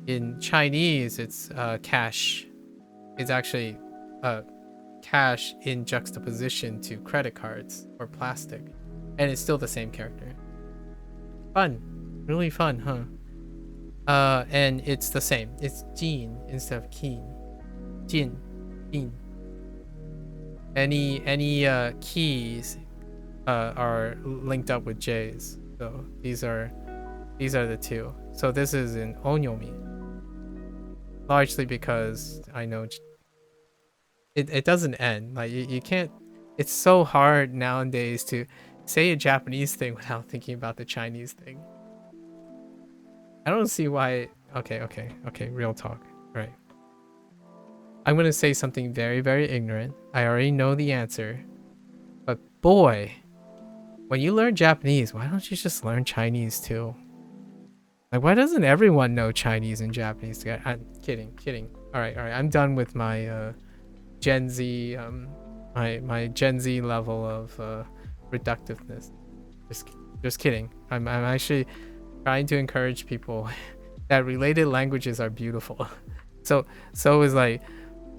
in Chinese, it's cash. It's actually cash in juxtaposition to credit cards or plastic, and it's still the same character. Fun, really fun, huh? And it's the same. It's Jin instead of Keen. Jin. Any keys are linked up with J's. So these are the 2. So this is in onyomi. Largely because I know it doesn't end. Like you can't. It's so hard nowadays to say a Japanese thing without thinking about the Chinese thing. I don't see why Okay, real talk. Right. I'm gonna say something very, very ignorant. I already know the answer. But boy, when you learn Japanese, why don't you just learn Chinese too? Like, why doesn't everyone know Chinese and Japanese together? I'm kidding. All right. I'm done with my Gen Z, my Gen Z level of reductiveness. Just kidding. I'm actually trying to encourage people that related languages are beautiful. So is like,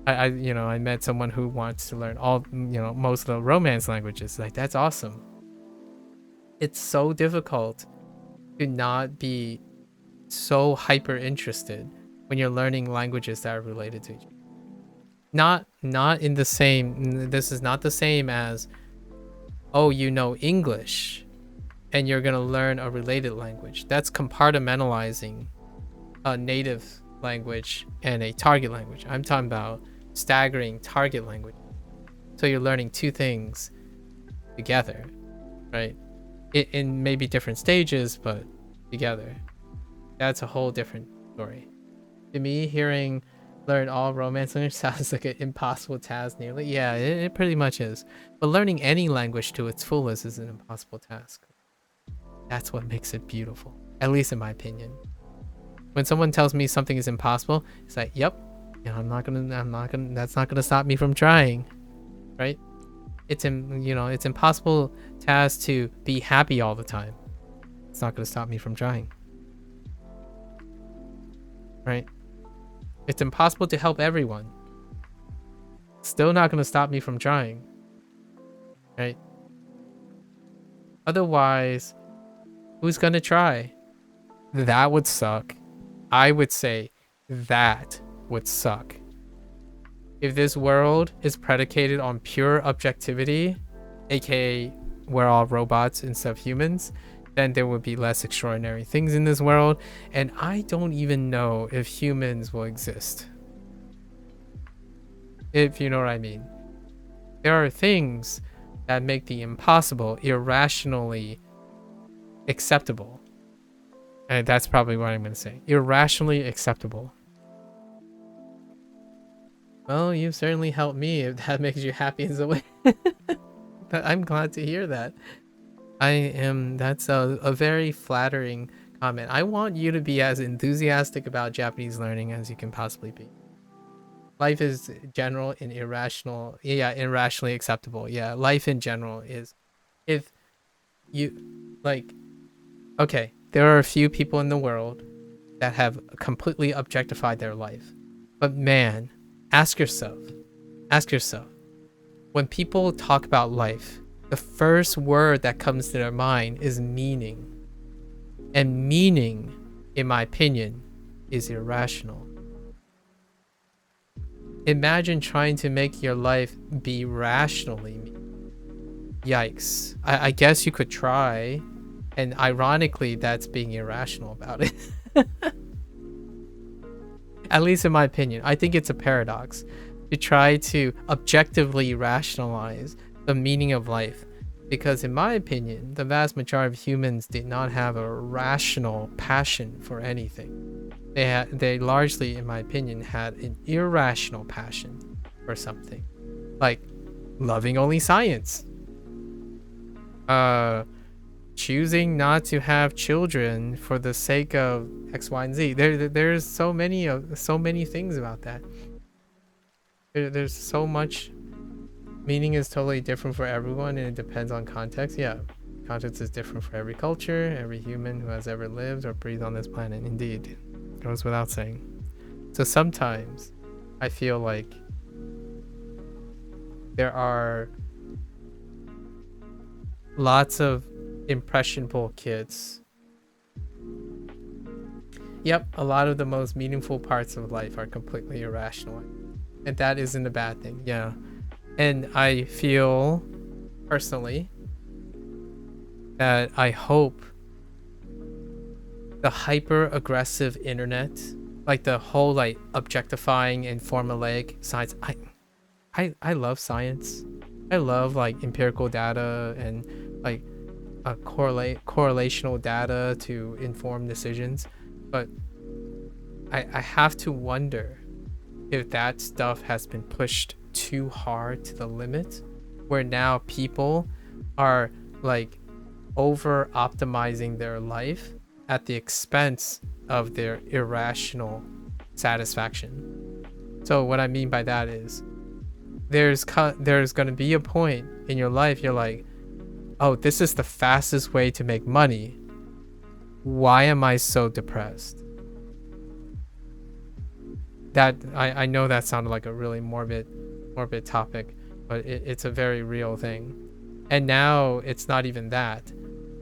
I met someone who wants to learn most of the Romance languages. Like, that's awesome. It's so difficult to not be so hyper interested when you're learning languages that are related to each other. Not in the same, this is not the same as, oh, you know English and you're gonna learn a related language. That's compartmentalizing a native language and a target language. I'm talking about staggering target language. So you're learning two things together, right? In maybe different stages, but together. That's a whole different story. To me, learn all Romance language sounds like an impossible task nearly. Yeah, it pretty much is. But learning any language to its fullest is an impossible task. That's what makes it beautiful, at least in my opinion. When someone tells me something is impossible, it's like, yep, I'm not gonna, that's not gonna stop me from trying, right? It's impossible task to be happy all the time. It's not gonna stop me from trying, right? It's impossible to help everyone. Still not gonna stop me from trying, right? Otherwise, who's gonna try? That would suck. I would say that would suck. If this world is predicated on pure objectivity, aka we're all robots instead of humans, then there would be less extraordinary things in this world, and I don't even know if humans will exist. If you know what I mean. There are things that make the impossible irrationally acceptable. And that's probably what I'm going to say. Irrationally acceptable. Well, you've certainly helped me if that makes you happy in some way. I'm glad to hear that. That's a very flattering comment. I want you to be as enthusiastic about Japanese learning as you can possibly be. Life is general and irrationally acceptable. Yeah, life in general is, if you, like, okay, there are a few people in the world that have completely objectified their life. But man, ask yourself, when people talk about life, the first word that comes to their mind is meaning. And meaning, in my opinion, is irrational. Imagine trying to make your life be rationally meaningful. Yikes. I guess you could try. And ironically, that's being irrational about it. At least in my opinion. I think it's a paradox to try to objectively rationalize the meaning of life. Because in my opinion, the vast majority of humans did not have a rational passion for anything. They largely, in my opinion, had an irrational passion for something. Like loving only science. Choosing not to have children for the sake of X, Y, and Z. There's so many things about that. There's so much. Meaning is totally different for everyone, and it depends on context. Yeah, context is different for every culture, every human who has ever lived or breathed on this planet. Indeed, goes without saying. So sometimes I feel like there are lots of impressionable kids. Yep, a lot of the most meaningful parts of life are completely irrational, and that isn't a bad thing. Yeah. And I feel personally that I hope the hyper aggressive internet, like the whole like objectifying and formulaic science, I love science. I love like empirical data and like correlational data to inform decisions. But I have to wonder if that stuff has been pushed too hard to the limit, where now people are like over optimizing their life at the expense of their irrational satisfaction. So what I mean by that is there's going to be a point in your life you're like, oh, this is the fastest way to make money. Why am I so depressed? That I know that sounded like a really morbid topic, but it's a very real thing. And now it's not even that.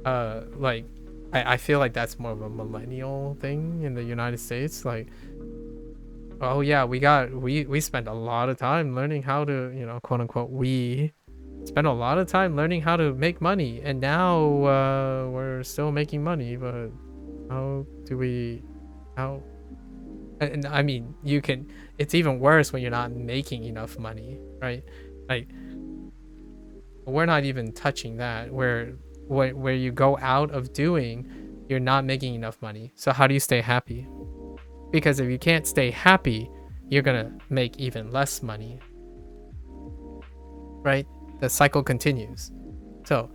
Like I feel like that's more of a millennial thing in the United States. Like, oh yeah, we spent a lot of time learning how to, you know, quote unquote, we spent a lot of time learning how to make money, and now we're still making money, but how do we, how, and I mean, you can, it's even worse when you're not making enough money, right? Like, we're not even touching that, where you go out of doing, you're not making enough money. So how do you stay happy? Because if you can't stay happy, you're gonna make even less money, right? The cycle continues. So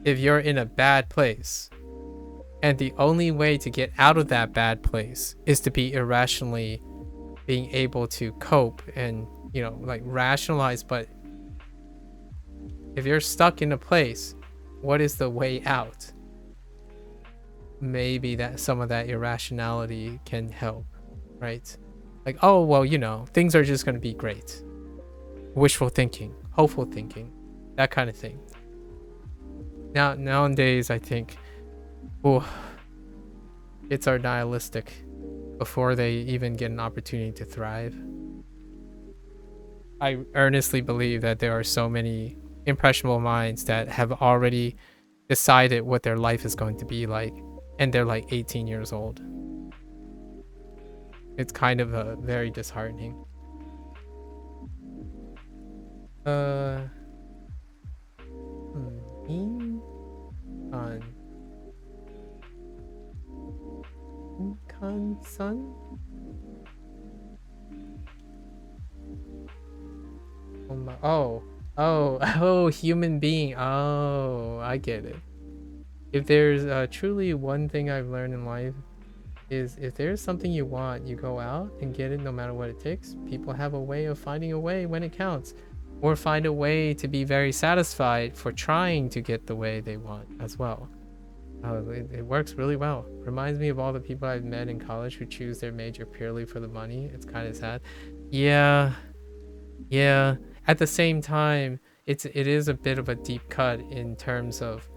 if you're in a bad place, and the only way to get out of that bad place is to be irrationally being able to cope and, you know, like rationalize, but if you're stuck in a place, what is the way out? Maybe that some of that irrationality can help, right? Like, oh, well, you know, things are just going to be great. Wishful thinking, hopeful thinking, that kind of thing. Nowadays, I think, oh, kids are nihilistic before they even get an opportunity to thrive. I earnestly believe that there are so many impressionable minds that have already decided what their life is going to be like, and they're like 18 years old. It's kind of very disheartening. Son? Oh, human being. Oh, I get it. If there's truly one thing I've learned in life, is if there's something you want, you go out and get it no matter what it takes. People have a way of finding a way when it counts, or find a way to be very satisfied for trying to get the way they want as well. It works really well. Reminds me of all the people I've met in college who choose their major purely for the money. It's kind of sad. Yeah. At the same time, it is a bit of a deep cut in terms of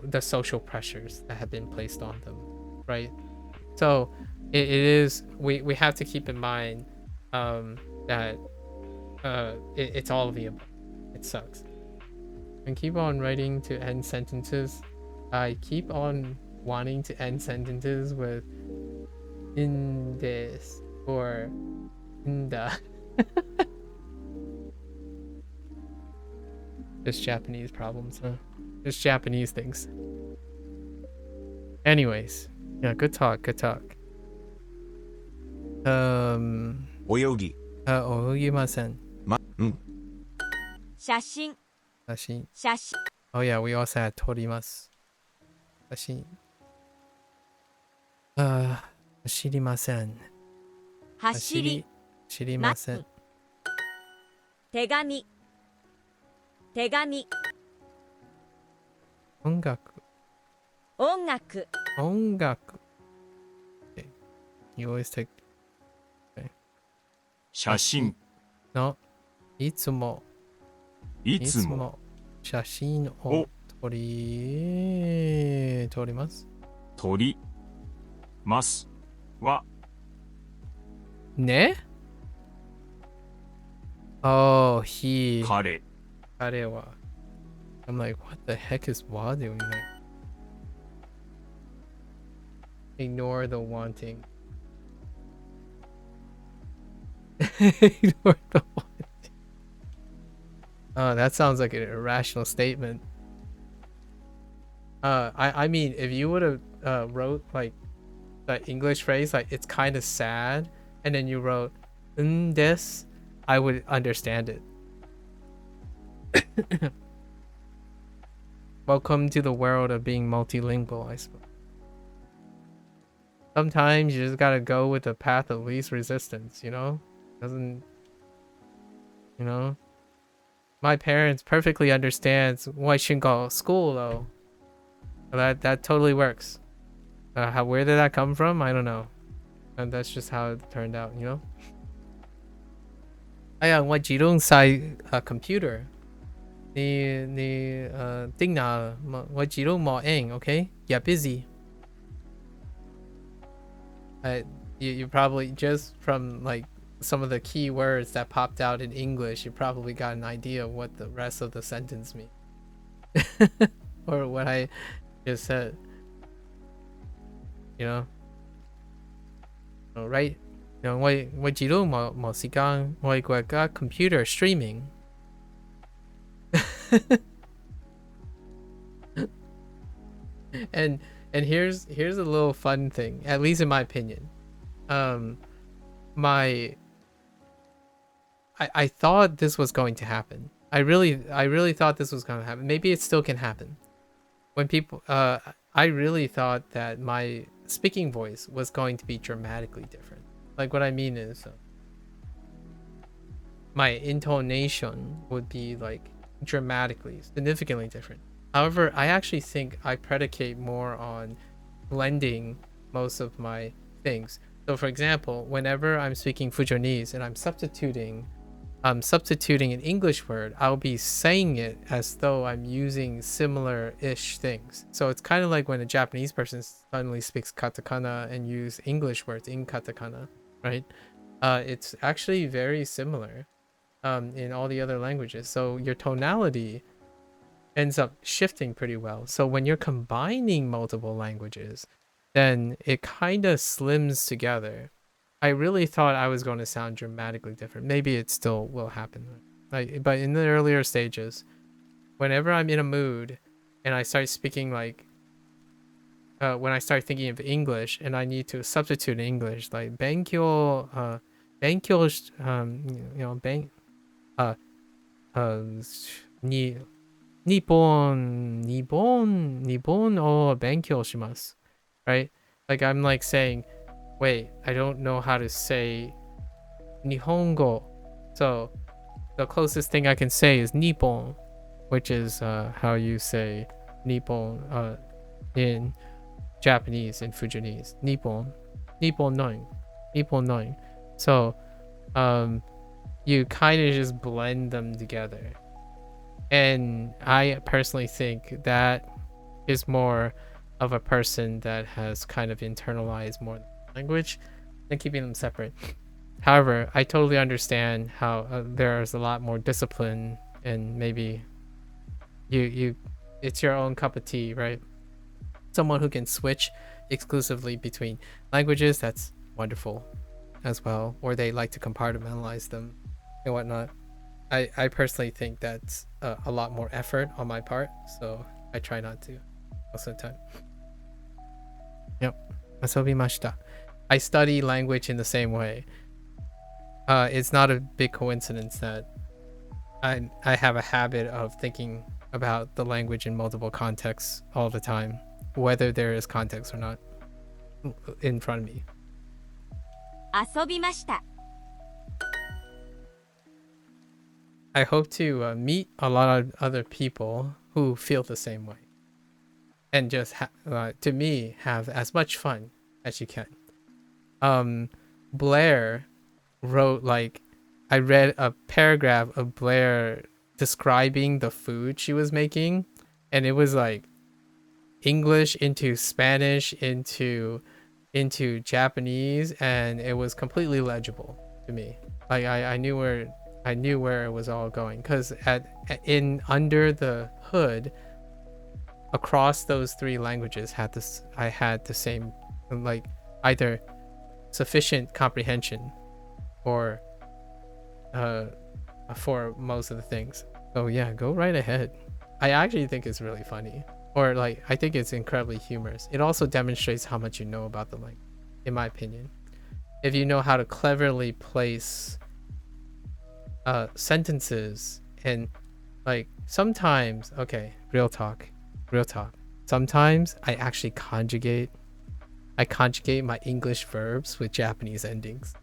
the social pressures that have been placed on them, right? So it is, we have to keep in mind that it's all of the above. It sucks. And keep on writing to end sentences. I keep on wanting to end sentences with in this or in the. Just Japanese problems, huh? Just Japanese things. Anyways, yeah, good talk. 泳ぎ。泳ぎません。写真 Oh yeah, we also had 撮ります。写真。走りません。走り知りません。手紙音楽。Okay. You always take. Okay. 写真、のいつも写真を撮ります撮りますはね。Oh, he 彼は I'm like, what the heck is Wa doing there? Ignore the wanting. Ignore the wanting. Oh, that sounds like an irrational statement. I mean, if you would have wrote like the English phrase, like it's kind of sad, and then you wrote this, I would understand it. Welcome to the world of being multilingual, I suppose. Sometimes you just gotta go with the path of least resistance, you know? Doesn't, you know? My parents perfectly understands why I shouldn't go to school though. That totally works. Where did that come from? I don't know. And that's just how it turned out, you know? What Jirung sai computer. Ting na what Jirung mo eng, okay? Yeah, busy. You probably just from like some of the key words that popped out in English, you probably got an idea of what the rest of the sentence means. Or what I just said. You know? Right? You know, what you do mo sigang got computer streaming. and here's a little fun thing, at least in my opinion. I thought this was going to happen. I really thought this was going to happen. Maybe it still can happen. When people I really thought that my speaking voice was going to be dramatically different. Like what I mean is my intonation would be like dramatically, significantly different. However, I actually think I predicate more on blending most of my things. So for example, whenever I'm speaking Fujianese and I'm substituting an English word, I'll be saying it as though I'm using similar-ish things. So it's kind of like when a Japanese person suddenly speaks katakana and use English words in katakana, right? It's actually very similar in all the other languages. So your tonality ends up shifting pretty well. So when you're combining multiple languages, then it kind of slims together. I really thought I was going to sound dramatically different. Maybe it still will happen. But in the earlier stages, whenever I'm in a mood and I start speaking like, when I start thinking of English and I need to substitute in English, like benkyo, you know, nippon o benkyo shimasu, right? Like I'm like saying, wait, I don't know how to say Nihongo. So the closest thing I can say is Nippon, which is how you say Nippon in Japanese and Fujianese. Nippon. Nippon noin. So you kind of just blend them together. And I personally think that is more of a person that has kind of internalized more language than keeping them separate. However, I totally understand how there's a lot more discipline, and maybe you it's your own cup of tea, right? Someone who can switch exclusively between languages, that's wonderful as well, or they like to compartmentalize them and whatnot. I personally think that's a lot more effort on my part, so I try not to most of the time. Yep. Asobimashita. I study language in the same way. It's not a big coincidence that I have a habit of thinking about the language in multiple contexts all the time, whether there is context or not in front of me. 遊びました I hope to meet a lot of other people who feel the same way, and just to me have as much fun as you can. Blair wrote, like, I read a paragraph of Blair describing the food she was making, and it was like English into Spanish into Japanese, and it was completely legible to me. Like I knew where it was all going, because under the hood across those three languages I had the same, like, either sufficient comprehension or for most of the things. So yeah, go right ahead. I actually think it's really funny, or like I think it's incredibly humorous. It also demonstrates how much you know about the language. in my opinion. If you know how to cleverly place sentences, and like sometimes, okay, real talk. Sometimes I actually conjugate my English verbs with Japanese endings.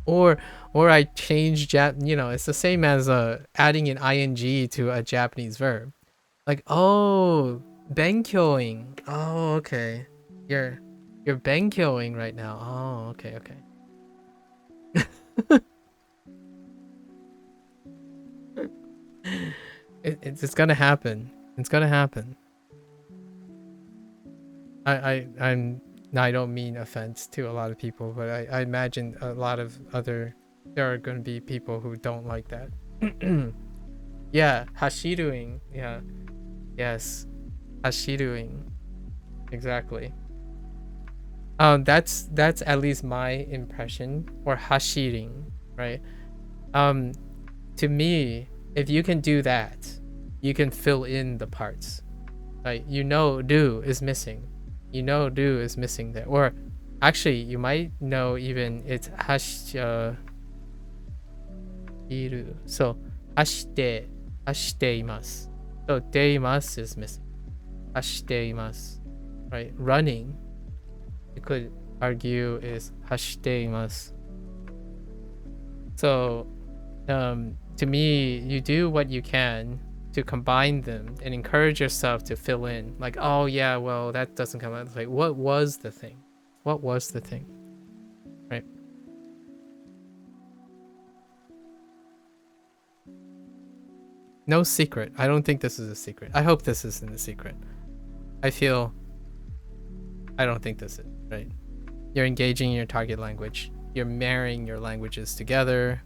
or I change it's the same as adding an ing to a Japanese verb. Like, oh, benkyoing. Oh, okay. You're benkyoing right now. Oh, okay. It's gonna happen. It's gonna happen. I don't mean offense to a lot of people, but I imagine a lot of there are gonna be people who don't like that. Yeah, hashiruing. Yeah. Yes. Hashiruing. Exactly. That's at least my impression, or hashiring, right? To me, if you can do that, you can fill in the parts. Like, do is missing. Do is missing there. Or actually, you might know even it's hashiru. So hashite imasu. So deimasu is missing. Hashite imasu. Right? Running, you could argue, is hashite imasu. So to me, you do what you can to combine them and encourage yourself to fill in. Like, oh yeah, well, that doesn't come out. It's like, what was the thing? Right? No secret. I don't think this is a secret. I hope this isn't a secret. I don't think this is, right? You're engaging in your target language. You're marrying your languages together.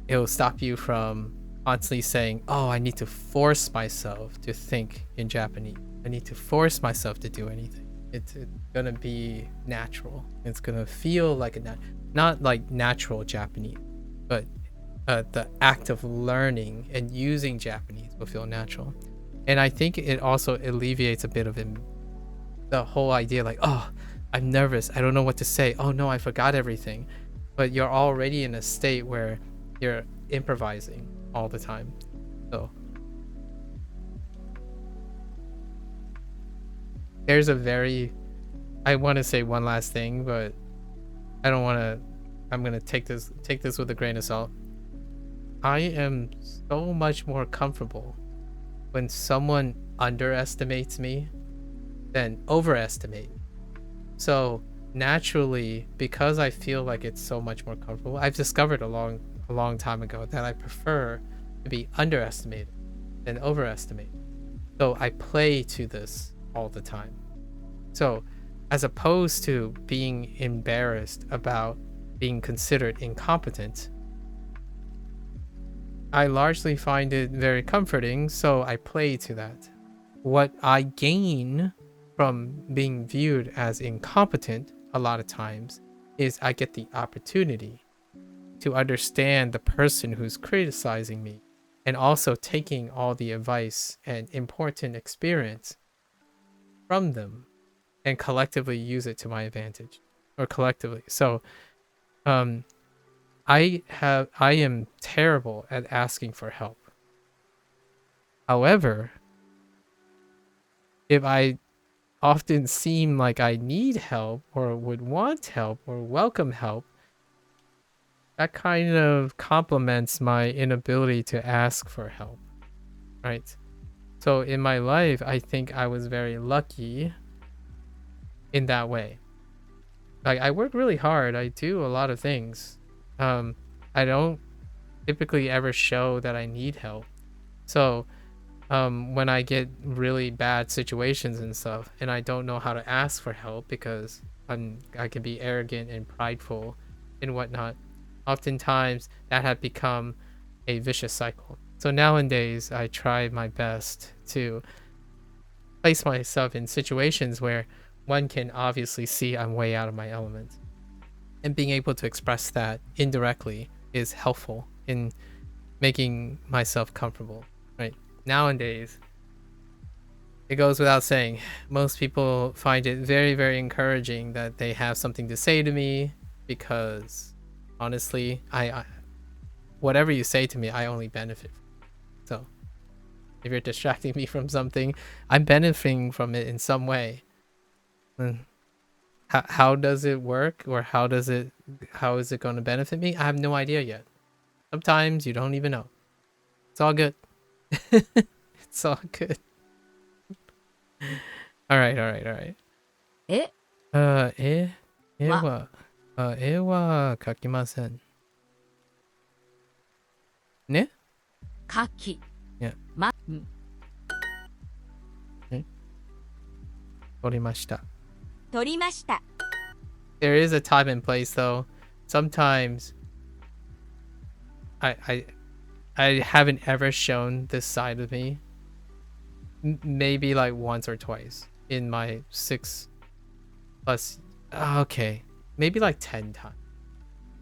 It'll stop you from constantly saying, oh, I need to force myself to think in Japanese. I need to force myself to do anything. It's gonna be natural. It's gonna feel like not like natural Japanese, but the act of learning and using Japanese will feel natural. And I think it also alleviates a bit of the whole idea, like, oh, I'm nervous. I don't know what to say. Oh no, I forgot everything. But you're already in a state where you're improvising all the time. So there's I want to say one last thing, but I don't want to. I'm going to take this with a grain of salt. I am so much more comfortable when someone underestimates me than overestimate. So naturally, because I feel like it's so much more comfortable, I've discovered a long time ago that I prefer to be underestimated than overestimated. So I play to this all the time. So as opposed to being embarrassed about being considered incompetent, I largely find it very comforting, so I play to that. What I gain from being viewed as incompetent a lot of times is I get the opportunity to understand the person who's criticizing me, and also taking all the advice and important experience from them and collectively use it to my advantage, or collectively. So I am terrible at asking for help. However, if I often seem like I need help or would want help or welcome help, that kind of complements my inability to ask for help, right? So in my life, I think I was very lucky in that way. Like, I work really hard. I do a lot of things. I don't typically ever show that I need help. So when I get really bad situations and stuff, and I don't know how to ask for help because I can be arrogant and prideful and whatnot, oftentimes that had become a vicious cycle. So nowadays, I try my best to place myself in situations where one can obviously see I'm way out of my element. And being able to express that indirectly is helpful in making myself comfortable, right? Nowadays, it goes without saying, most people find it very, very encouraging that they have something to say to me, because honestly, I whatever you say to me, I only benefit. So if you're distracting me from something, I'm benefiting from it in some way. How does it work, or how is it going to benefit me? I have no idea yet. Sometimes you don't even know. It's all good. It's all good. All right. え、絵は描きません。ね？書き。いや。うん。撮りました。取りました。 There is a time and place though. Sometimes I haven't ever shown this side of me. Maybe like once or twice in my 6 plus, okay, maybe like 10 times.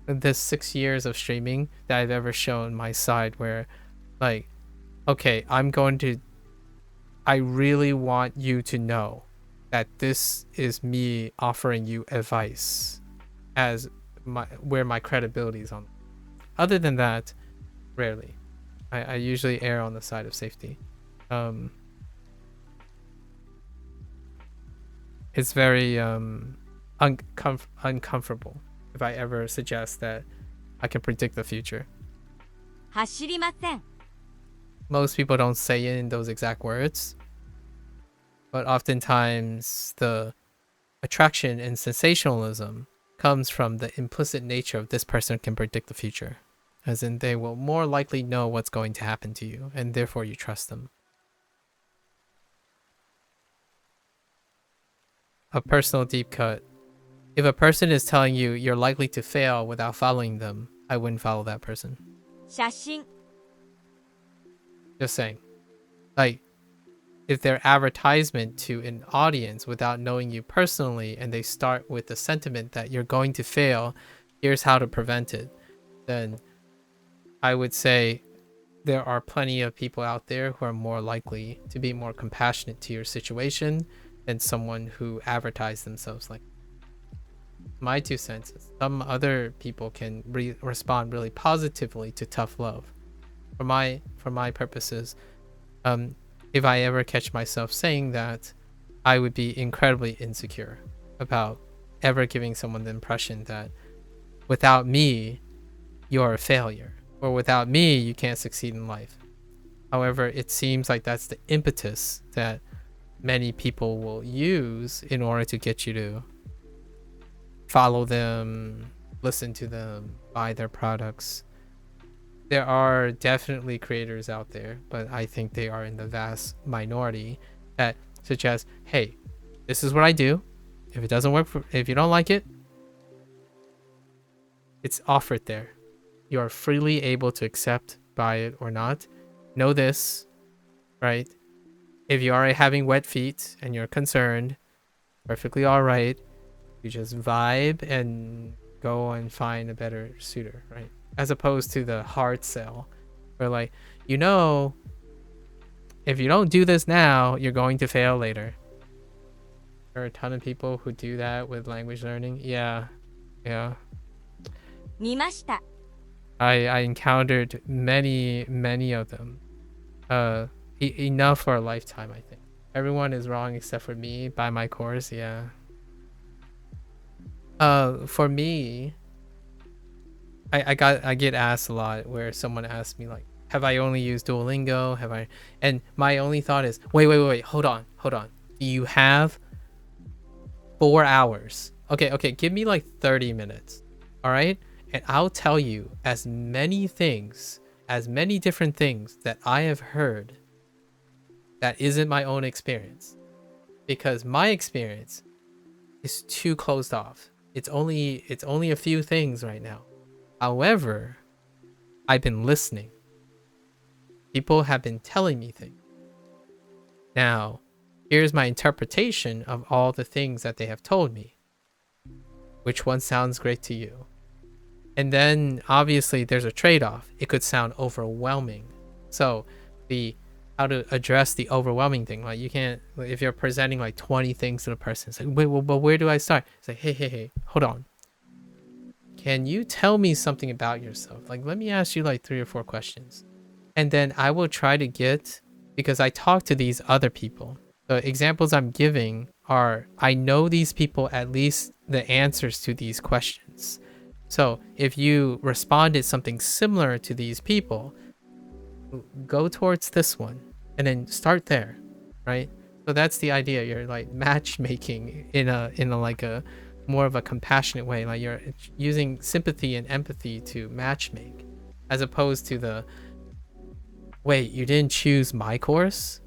The 6 years of streaming that I've ever shown my side where, like, okay, I really want you to know that this is me offering you advice as where my credibility is on. Other than that, rarely. I usually err on the side of safety. It's very uncomfortable if I ever suggest that I can predict the future. 走りません。 Most people don't say it in those exact words, but oftentimes the attraction and sensationalism comes from the implicit nature of this person can predict the future, as in they will more likely know what's going to happen to you, and therefore you trust them. A personal deep cut. If a person is telling you you're likely to fail without following them, I wouldn't follow that person. 写真。 Just saying. Like, if they're advertisement to an audience without knowing you personally, and they start with the sentiment that you're going to fail, here's how to prevent it, then I would say there are plenty of people out there who are more likely to be more compassionate to your situation than someone who advertised themselves like. My 2 cents is some other people can respond really positively to tough love. For my purposes, if I ever catch myself saying that, I would be incredibly insecure about ever giving someone the impression that without me, you're a failure, or without me, you can't succeed in life. However, it seems like that's the impetus that many people will use in order to get you to follow them, listen to them, buy their products. There are definitely creators out there, but I think they are in the vast minority that suggest, hey, this is what I do. If it doesn't work, if you don't like it, it's offered there. You are freely able to accept, buy it or not. Know this, right? If you are having wet feet and you're concerned, perfectly all right. You just vibe and go and find a better suitor, right? As opposed to the hard sell, where like, you know, if you don't do this now, you're going to fail later. There are a ton of people who do that with language learning. Yeah. 見ました。 I encountered many of them. Enough for a lifetime, I think. Everyone is wrong except for me. Buy my course, yeah. For me, I get asked a lot where someone asks me like, have I only used Duolingo? And my only thought is, wait, hold on. Do you have 4 hours? Okay, give me like 30 minutes. All right? And I'll tell you as many different things that I have heard that isn't my own experience. Because my experience is too closed off. It's only a few things right now. However, I've been listening. People have been telling me things. Now, here's my interpretation of all the things that they have told me. Which one sounds great to you? And then obviously there's a trade-off. It could sound overwhelming. So how to address the overwhelming thing. Like you can't, if you're presenting like 20 things to the person, it's like, wait, well, but where do I start? It's like, hey, hold on. Can you tell me something about yourself? Like, let me ask you like 3 or 4 questions. And then I will try to get, because I talk to these other people. The examples I'm giving are, I know these people, at least the answers to these questions. So if you responded something similar to these people, go towards this one and then start there, right? So that's the idea. You're like matchmaking in a like a more of a compassionate way. Like you're using sympathy and empathy to matchmake, as opposed to the, wait, you didn't choose my course?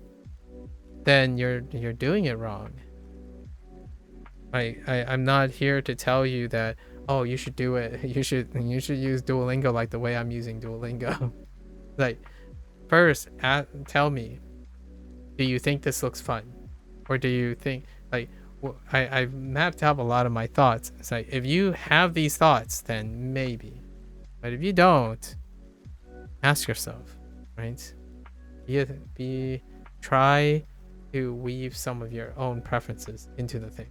Then you're doing it wrong. I'm not here to tell you that, oh, you should do it. You should use Duolingo like the way I'm using Duolingo. Like, first, tell me, do you think this looks fun? Or do you think, like, I've mapped out a lot of my thoughts. It's like, if you have these thoughts, then maybe. But if you don't, ask yourself, right? Try to weave some of your own preferences into the thing.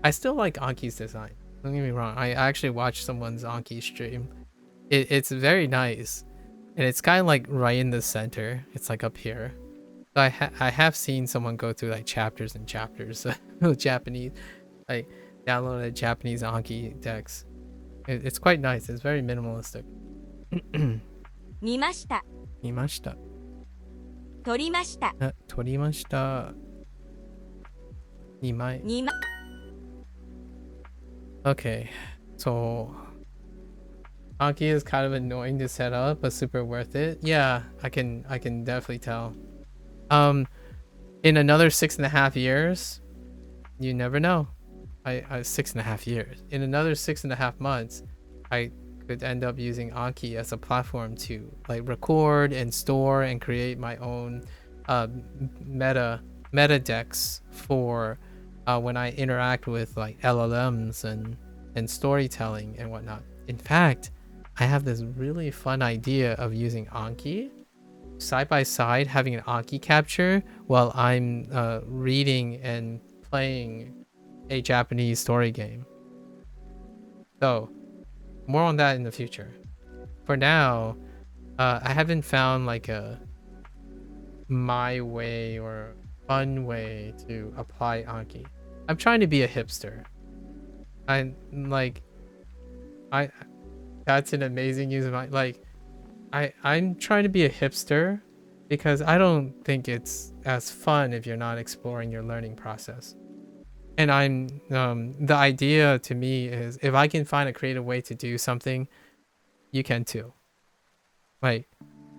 I still like Anki's design. Don't get me wrong. I actually watched someone's Anki stream. It's very nice. And it's kind of like right in the center. It's like up here. So I have seen someone go through like chapters and chapters of Japanese, like downloaded Japanese Anki decks. It's quite nice. It's very minimalistic. 見ました。見ました。取りました。取りました。2枚。Okay, so Anki is kind of annoying to set up, but super worth it. Yeah, I can definitely tell. In another 6.5 years, you never know. 6.5 years. In another 6.5 months, I could end up using Anki as a platform to like record and store and create my own meta decks for when I interact with like LLMs and storytelling and whatnot. In fact, I have this really fun idea of using Anki side by side, having an Anki capture while I'm reading and playing a Japanese story game. So more on that in the future. For now, I haven't found like a my way or fun way to apply Anki. I'm trying to be a hipster. That's an amazing use of my, like, I'm trying to be a hipster because I don't think it's as fun if you're not exploring your learning process. And the idea to me is, if I can find a creative way to do something, you can too. Like,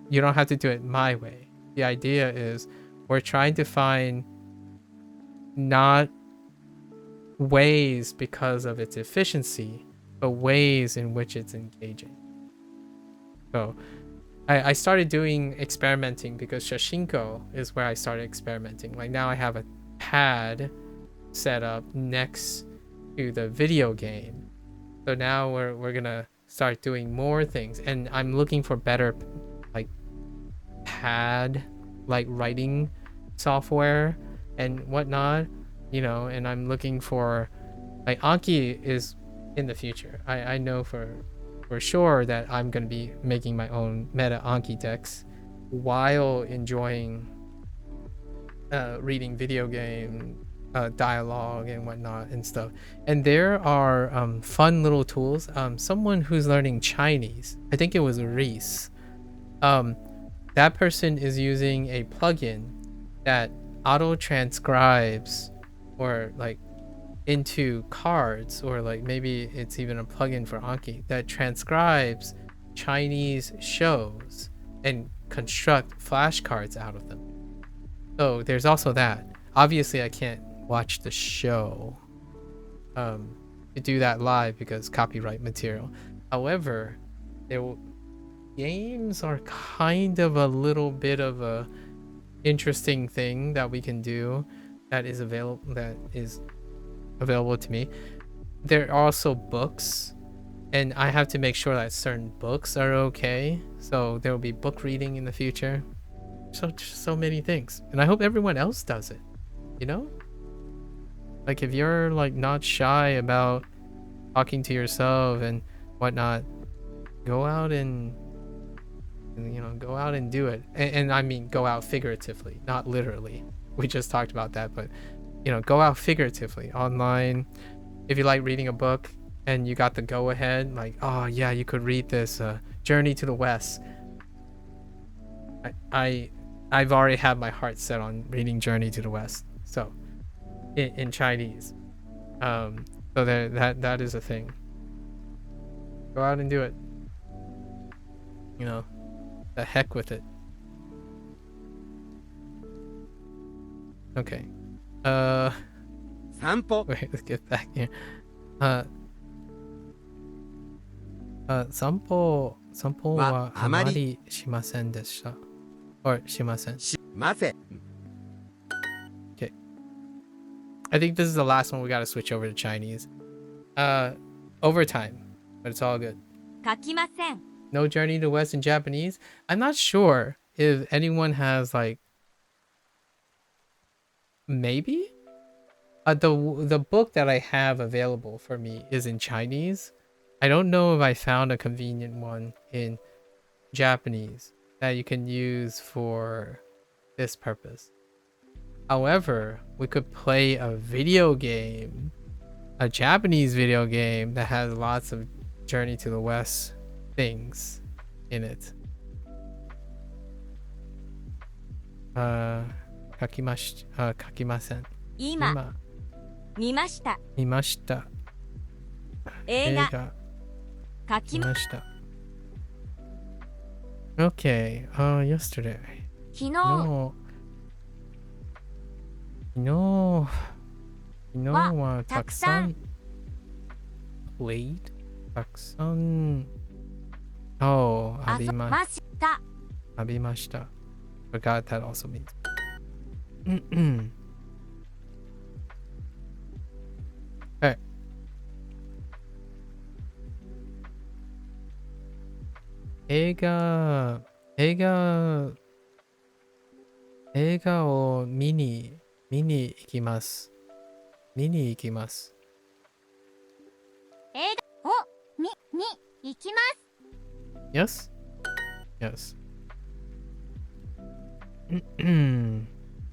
you don't have to do it my way. The idea is we're trying to find not ways because of its efficiency, but ways in which it's engaging. So I started doing experimenting because Shashinko is where I started experimenting. Like now I have a pad set up next to the video game. So now we're gonna start doing more things, and I'm looking for better like pad like writing software and whatnot, you know, and I'm looking for like Anki is in the future. I know for sure that I'm gonna be making my own meta Anki decks while enjoying reading video game dialogue and whatnot and stuff. And there are fun little tools. Someone who's learning Chinese, I think it was Reese, that person is using a plugin that auto transcribes or like into cards, or like maybe it's even a plugin for Anki that transcribes Chinese shows and construct flashcards out of them. So there's also that. Obviously I can't watch the show to do that live because copyright material. However, games are kind of a little bit of a interesting thing that we can do that is available to me. There are also books, and I have to make sure that certain books are okay. So there will be book reading in the future. so many things, and I hope everyone else does it. You know, like if you're like not shy about talking to yourself and whatnot, go out and go out and do it. And I mean, go out figuratively, not literally. We just talked about that, but go out figuratively online. If you like reading a book and you got the go ahead, like, oh yeah, you could read this Journey to the West. I've already had my heart set on reading Journey to the West, so in Chinese. So that is a thing. Go out and do it. The heck with it. Okay. 散歩 Wait, let's get back here. 散歩はあまりしませんでした。or しません。しません Okay. I think this is the last one we gotta switch over to Chinese. Overtime, but it's all good. 書きません No Journey to the West in Japanese. I'm not sure if anyone has like maybe the book that I have available for me is in Chinese. I don't know if I found a convenient one in Japanese that you can use for this purpose. However, we could play a video game, a Japanese video game that has lots of Journey to the West things in it. 書きません。今見ました見ました。映画書きま見ました。Okay, yesterday. 昨日 昨日はたくさん played たくさん遊びました浴びました。Forgot that also means. はい映画を見に行きます。映画を見に行きます Yes? Yes.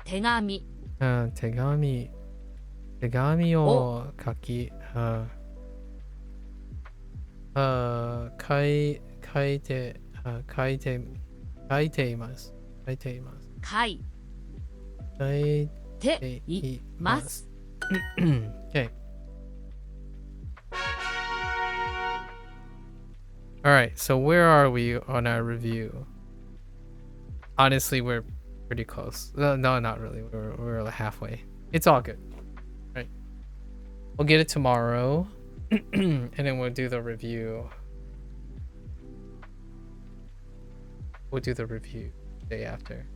手紙手紙を書いています。書いています Okay. Alright, so where are we on our review? Honestly, we're pretty close. No, not really. We're halfway. It's all good. Right. We'll get it tomorrow. And then we'll do the review. We'll do the review day after.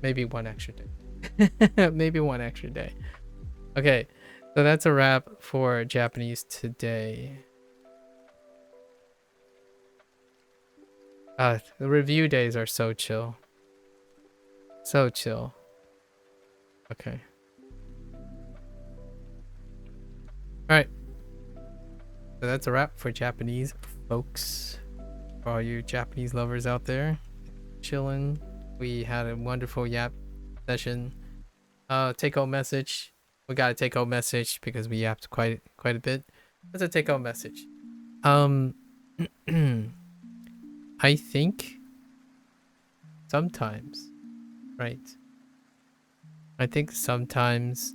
Maybe one extra day. Maybe one extra day. Okay, so that's a wrap for Japanese today. The review days are so chill. So chill. Okay. Alright. So that's a wrap for Japanese, folks. For all you Japanese lovers out there. Chilling. We had a wonderful yap session. Take home message. We got a take home message because we yapped quite a bit. That's a take home message. I think sometimes, right? I think sometimes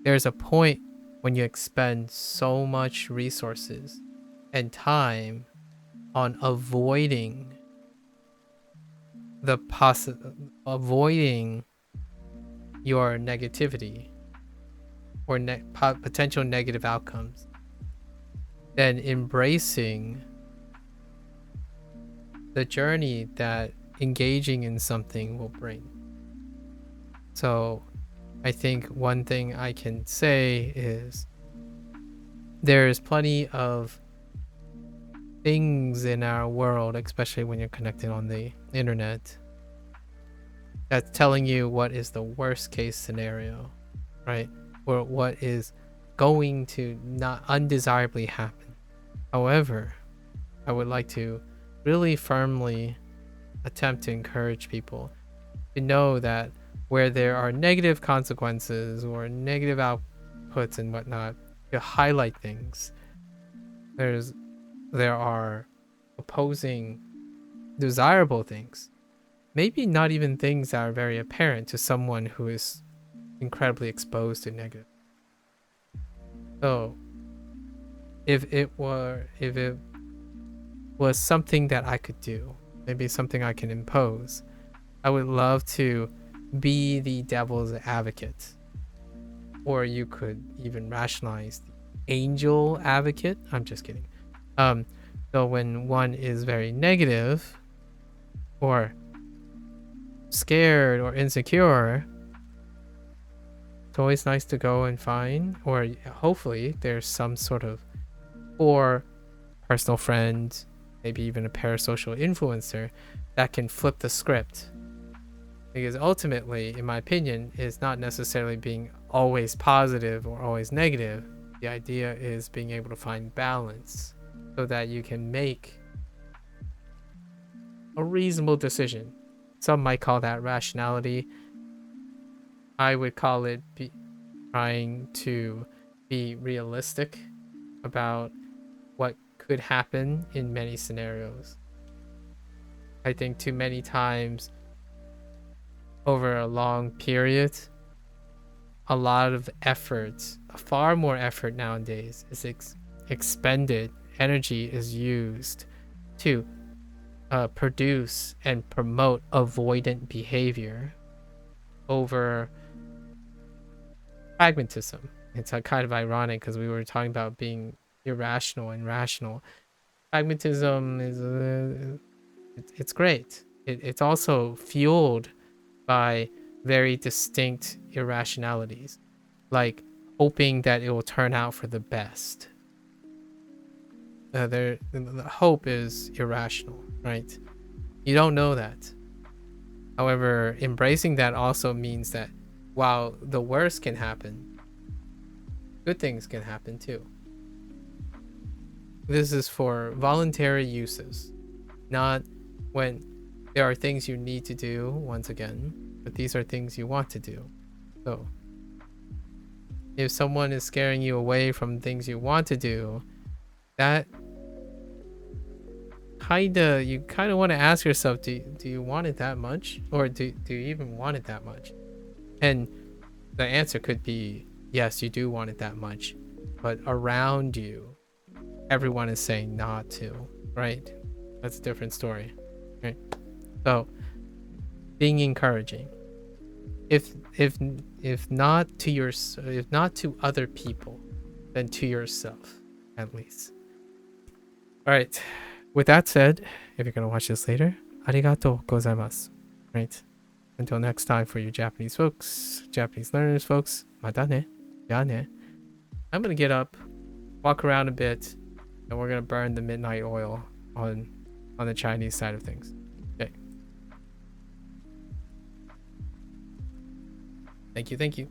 there's a point when you expend so much resources and time on avoiding avoiding your negativity or potential negative outcomes, then embracing the journey that engaging in something will bring. So I think one thing I can say is there's plenty of things in our world, especially when you're connected on the internet, that's telling you what is the worst case scenario, right? Or what is going to not undesirably happen. However, I would like to really firmly attempt to encourage people to know that where there are negative consequences or negative outputs and whatnot, to highlight things. There are opposing desirable things. Maybe not even things that are very apparent to someone who is incredibly exposed to negative. So if it was something that I could do, maybe something I can impose, I would love to be the devil's advocate. Or you could even rationalize the angel advocate. I'm just kidding. So when one is very negative or scared or insecure, it's always nice to go and find, or hopefully there's some sort of, or personal friend, maybe even a parasocial influencer that can flip the script. Because ultimately, in my opinion, it's not necessarily being always positive or always negative. The idea is being able to find balance so that you can make a reasonable decision. Some might call that rationality. I would call it trying to be realistic about what could happen in many scenarios. I think too many times over a long period, a lot of effort, far more effort nowadays, is expended. Energy is used to produce and promote avoidant behavior over pragmatism. It's kind of ironic because we were talking about being irrational and rational. Pragmatism is it's great. It's also fueled by very distinct irrationalities, like hoping that it will turn out for the best. The hope is irrational, right? You don't know that. However, embracing that also means that while the worst can happen, good things can happen too. This is for voluntary uses, not when there are things you need to do, once again, but these are things you want to do. So if someone is scaring you away from things you want to do, that you kind of want to ask yourself, do you want it that much? Or do you even want it that much? And the answer could be, yes, you do want it that much. But around you, everyone is saying not to, right? That's a different story, right? So being encouraging. If not to other people, then to yourself, at least. All right. With that said, if you're gonna watch this later, arigatou gozaimasu. Right. Until next time, for you Japanese folks, Japanese learners folks, mata ne, ya ne. I'm gonna get up, walk around a bit, and we're gonna burn the midnight oil on the Chinese side of things. Okay. Thank you.